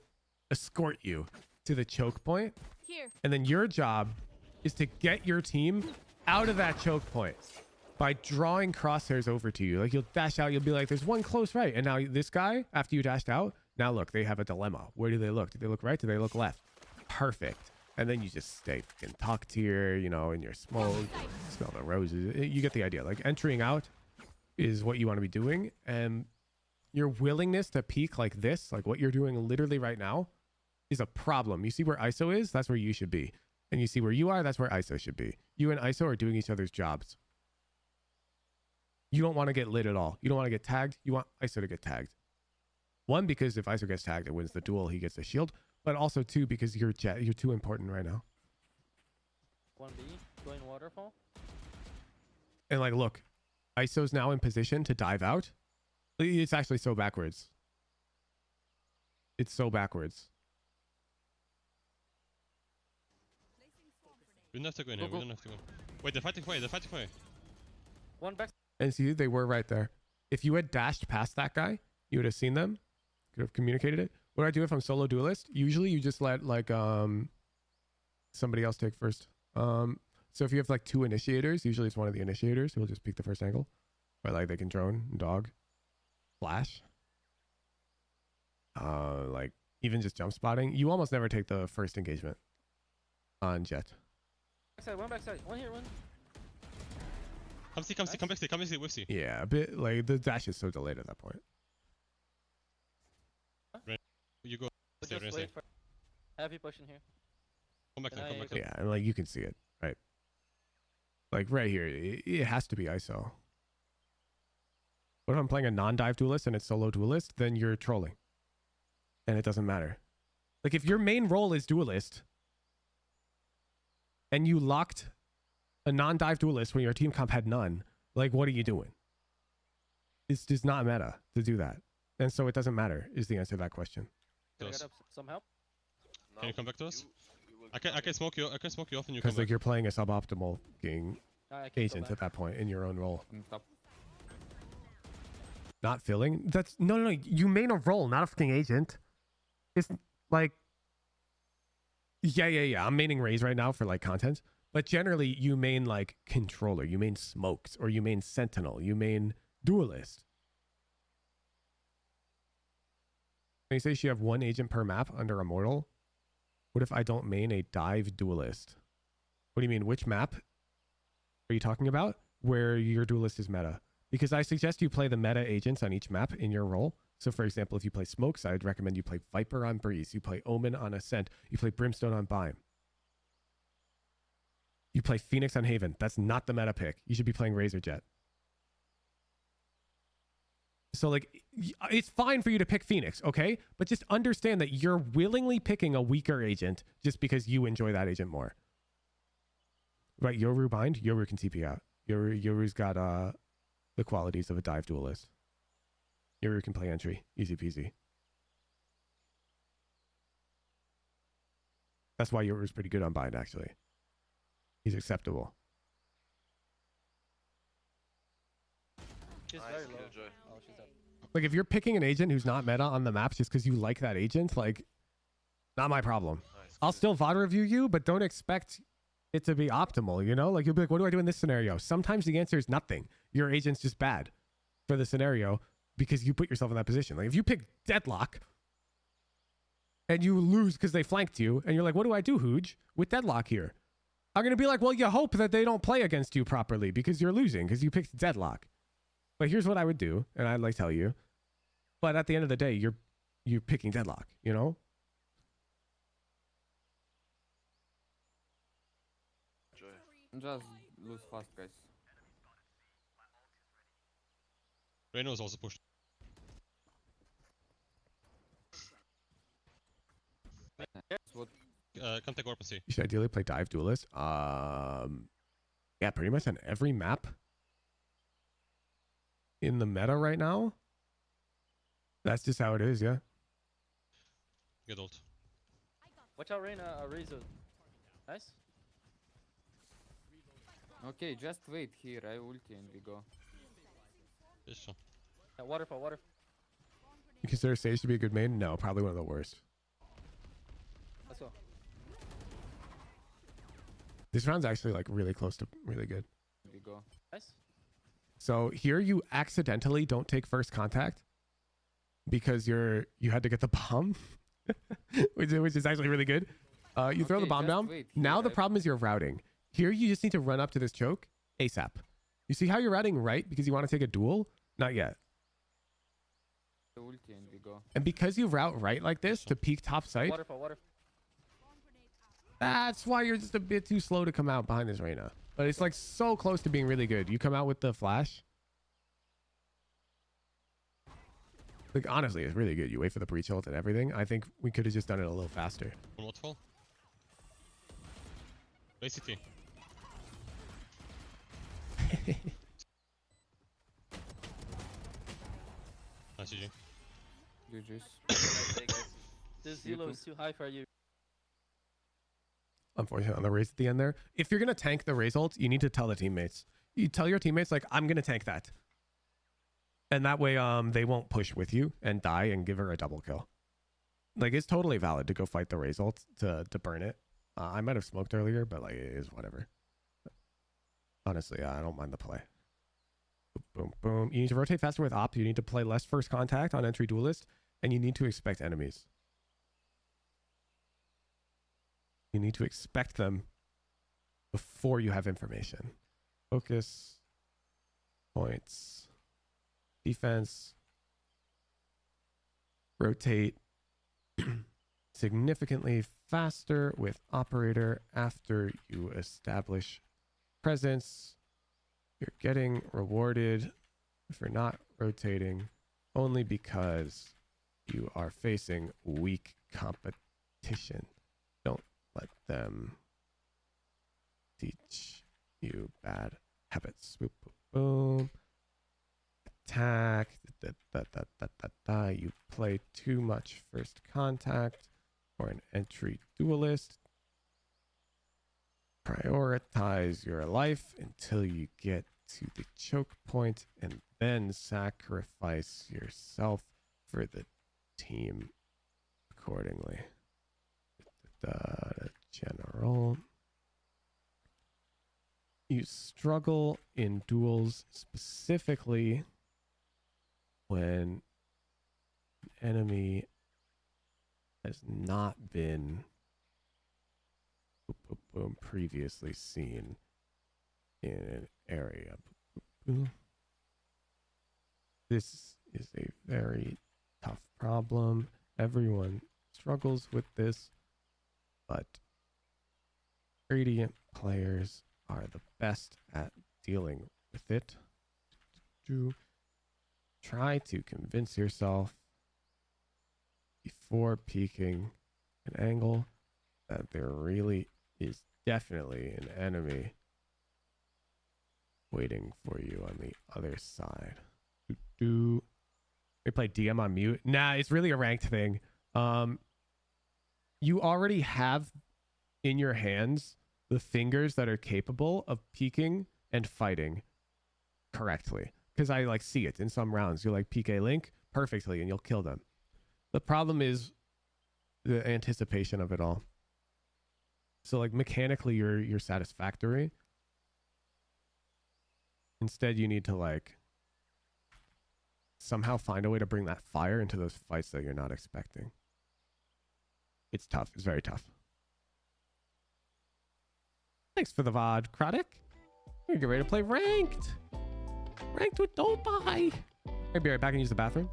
escort you to the choke point. Here. And then your job is to get your team out of that choke point by drawing crosshairs over to you. Like you'll dash out, you'll be like, there's one close right. And now this guy, after you dashed out, now look, they have a dilemma. Where do they look? Do they look right? Do they look left? Perfect. and then you just stay in top tier, you know, in your smoke, smell the roses. You get the idea. Like entering out is what you want to be doing, and your willingness to peak like this, like what you're doing literally right now, is a problem. You see where ISO is? That's where you should be. And you see where you are? That's where ISO should be. You and ISO are doing each other's jobs. You don't want to get lit at all. You don't want to get tagged. You want ISO to get tagged. One, because if ISO gets tagged and wins the duel, he gets a shield. But also two, because you're Jett. You're too important right now. 1B, going waterfall. And like, look, ISO's now in position to dive out. It's actually so backwards. It's so backwards. We don't have to go in here. We don't have to go. Wait, they're fighting for you. They're fighting for you. One back. And see, they were right there. If you had dashed past that guy, you would have seen them. Could have communicated it. What do I do if I'm solo duelist? Usually you just let like somebody else take first. So if you have like two initiators, usually it's one of the initiators who will just pick the first angle. Or like they can drone, dog, flash. Like even just jump spotting. You almost never take the first engagement on Jett. Backside, one here, one. Come see, come back see, with see. Yeah, a bit like the dash is so delayed at that point. You go. Just wait for heavy pushing here. Come back, come back. Yeah, and like you can see it, right? Like right here, it has to be ISO. But if I'm playing a non-dive duelist and it's solo duelist, then you're trolling. And it doesn't matter. Like if your main role is duelist and you locked a non-dive duelist when your team comp had none, like what are you doing? It's just not meta to do that. And so it doesn't matter is the answer to that question. Can I get up some help? Can you come back to us? I can smoke you. I can smoke you off and you come Because like back. you're playing a suboptimal game agent back. at that point in your own role. Top. Not filling? That's no. You main a role, not a fucking agent. It's like, yeah. I'm maining Raze right now for like content, but generally you main like controller, you main smokes, or you main sentinel, you main duelist. When you say you have one agent per map under Immortal, what if I don't main a dive duelist? What do you mean? Which map are you talking about where your duelist is meta? Because I suggest you play the meta agents on each map in your role. So for example, if you play Smokes, I'd recommend you play Viper on Breeze. You play Omen on Ascent. You play Brimstone on Bime. You play Phoenix on Haven. That's not the meta pick. You should be playing Razor Jett. So like, it's fine for you to pick Phoenix, okay? But just understand that you're willingly picking a weaker agent just because you enjoy that agent more. Right, Yoru bind? Yoru can TP out. Yoru's got the qualities of a dive duelist. Yoru can play entry. Easy peasy. That's why Yoru's pretty good on bind, actually. He's acceptable. She's very low. Oh, she's up. Like, if you're picking an agent who's not meta on the maps just because you like that agent, like, not my problem. I'll still VOD review you, but don't expect it to be optimal, you know? Like, you'll be like, what do I do in this scenario? Sometimes the answer is nothing. Your agent's just bad for the scenario because you put yourself in that position. Like, if you pick Deadlock and you lose because they flanked you, and you're like, what do I do, Hooge, with Deadlock here? I'm going to be like, well, you hope that they don't play against you properly because you're losing because you picked Deadlock. But here's what I would do, and I'd like tell you. But at the end of the day, you're picking Deadlock, you know? Just lose fast, guys. Reno is also pushed. What? Come take Orp and see. You should ideally play Dive Duelist. Yeah, pretty much on every map in the meta right now. That's just how it is, yeah. Get ult. Watch out, Reyna, Razor. Nice. Okay, just wait here. I ulti and we go. Yes, sure. Yeah, waterfall. You consider Sage to be a good main? No, probably one of the worst. Let's go. This round's actually like really close to really good. We go. Nice. So here you accidentally don't take first contact because you had to get the bomb, which is actually really good. You throw the Okay, bomb just down. wait Now here, the problem is you're routing. Here you just need to run up to this choke ASAP. You see how you're routing right because you want to take a duel? Not yet. The ulti and we go. And because you route right like this to peek top site, Waterfall, waterfall. that's why you're just a bit too slow to come out behind this Reyna. But it's like so close to being really good. You come out with the flash. Like honestly, it's really good. You wait for the breach ult and everything. I think we could have just done it a little faster. One waterfall. Basically. Nice GG. GG's. This Zilo is too high for you. Unfortunately, on the raise at the end there. If you're gonna tank the raise ult, you need to tell the teammates. You tell your teammates like, I'm gonna tank that. And that way they won't push with you and die and give her a double kill. Like it's totally valid to go fight the raise ult to burn it. I might have smoked earlier, but like it is whatever. Honestly, I don't mind the play. Boom, boom. You need to rotate faster with op. You need to play less first contact on entry duelist, and you need to expect enemies. You need to expect them before you have information. Focus, points, defense, rotate significantly faster with operator after you establish presence. You're getting rewarded for not rotating only because you are facing weak competition. Don't let them teach you bad habits. Boop, boom, boom. Attack. You play too much first contact for an entry duelist. Prioritize your life until you get to the choke point and then sacrifice yourself for the team accordingly. General. You struggle in duels specifically when an enemy has not been previously seen in an area. This is a very tough problem. Everyone struggles with this, but Radiant players are the best at dealing with it. Try to convince yourself before peeking an angle that there really is definitely an enemy waiting for you on the other side. We play DM on mute. Nah, it's really a ranked thing. You already have in your hands the fingers that are capable of peeking and fighting correctly. Because I like see it in some rounds. You like peek a link perfectly and you'll kill them. The problem is the anticipation of it all. So like mechanically you're satisfactory. Instead you need to like somehow find a way to bring that fire into those fights that you're not expecting. It's tough. It's very tough. Thanks for the VOD, Kradek. We're getting ready to play ranked. Ranked with Dopai. I'll be right back and use the bathroom.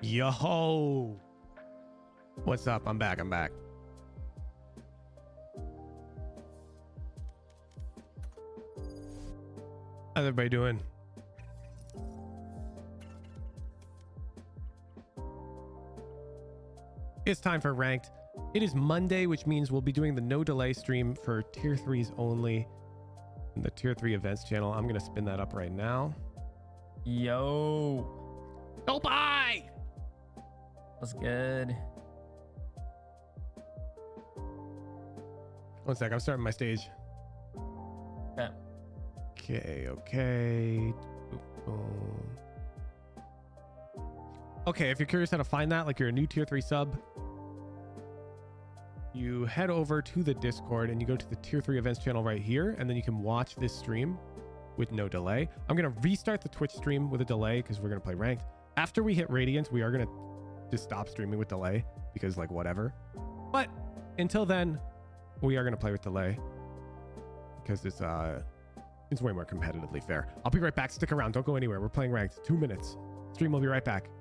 Yo. What's up? I'm back. How's everybody doing? It's time for ranked. It is Monday, which means we'll be doing the no delay stream for tier 3s only in the tier 3 events channel. I'm going to spin that up right now. Yo. Go buy. What's good? One sec. I'm starting my stage. Okay. Boom. Okay, if you're curious how to find that, like you're a new tier 3 sub, you head over to the Discord and you go to the tier 3 events channel right here, and then you can watch this stream with no delay. I'm going to restart the Twitch stream with a delay because we're going to play ranked. After we hit Radiant, we are going to just stop streaming with delay because like whatever. But until then, we are going to play with delay because it's way more competitively fair. I'll be right back. Stick around. Don't go anywhere. We're playing ranked. 2 minutes. Stream will be right back.